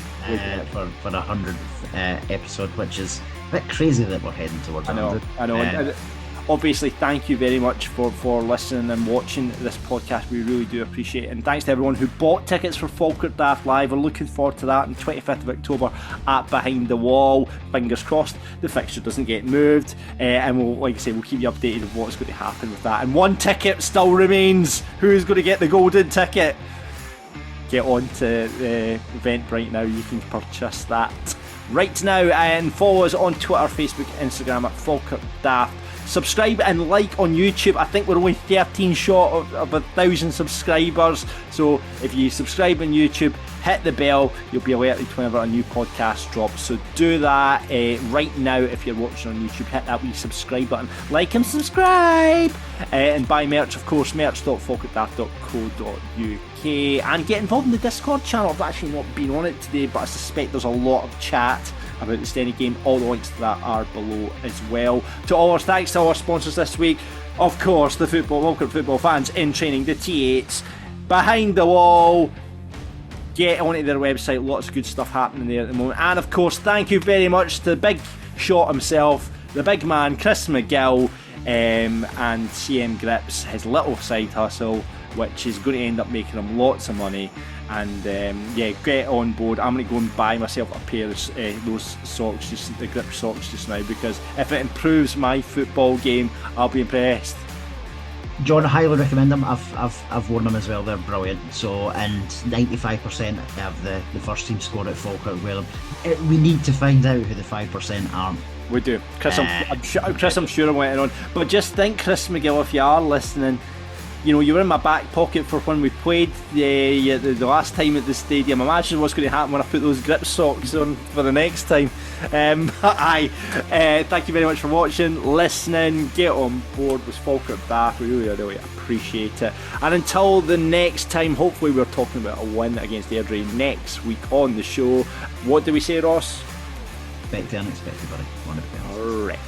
[SPEAKER 5] for the 100th episode, which is a bit crazy that we're heading towards 100.
[SPEAKER 4] I know. And obviously, thank you very much for listening and watching this podcast. We really do appreciate it. And thanks to everyone who bought tickets for Falkirk Daft Live. We're looking forward to that on 25th of October at Behind the Wall. Fingers crossed the fixture doesn't get moved. And we'll, like I say, we'll keep you updated of what's going to happen with that. And one ticket still remains. Who's going to get the golden ticket? Get on to the Eventbrite now. You can purchase that right now. And follow us on Twitter, Facebook, Instagram at Falkirk Daft. subscribe and like on YouTube. I think we're only 13 short of 1,000 subscribers, so if you subscribe on YouTube, hit the bell, you'll be alerted whenever a new podcast drops. So do that right now. If you're watching on YouTube, hit that wee subscribe button, like and subscribe, and buy merch, of course, merch.falkirkdaft.co.uk, and get involved in the Discord channel. I've actually not been on it today, but I suspect there's a lot of chat about the Stenny game. All the links to that are below as well. Thanks to all our sponsors this week, of course, the Falkirk football fans in training, the T8s, Behind the Wall. Get onto their website, lots of good stuff happening there at the moment. And of course, thank you very much to the big shot himself, the big man, Chris McGill, and CM Grips, his little side hustle, which is going to end up making him lots of money. And get on board. I'm going to go and buy myself a pair of those socks, the Grip socks just now, because if it improves my football game, I'll be impressed.
[SPEAKER 5] John, I highly recommend them. I've worn them as well. They're brilliant. So, and 95% of the first team score at Falkirk wear them. We need to find out who the 5% are.
[SPEAKER 4] We do. Chris, I'm sure I'm waiting on. But just think, Chris McGill, if you are listening, you know, you were in my back pocket for when we played the last time at the stadium. Imagine what's going to happen when I put those Grip socks on for the next time. Thank you very much for watching, listening. Get on board with Falkirk Daft. We really appreciate it. And until the next time, hopefully we're talking about a win against Airdrie next week on the show. What do we say, Ross?
[SPEAKER 5] Expect the unexpected, buddy.
[SPEAKER 4] Alright.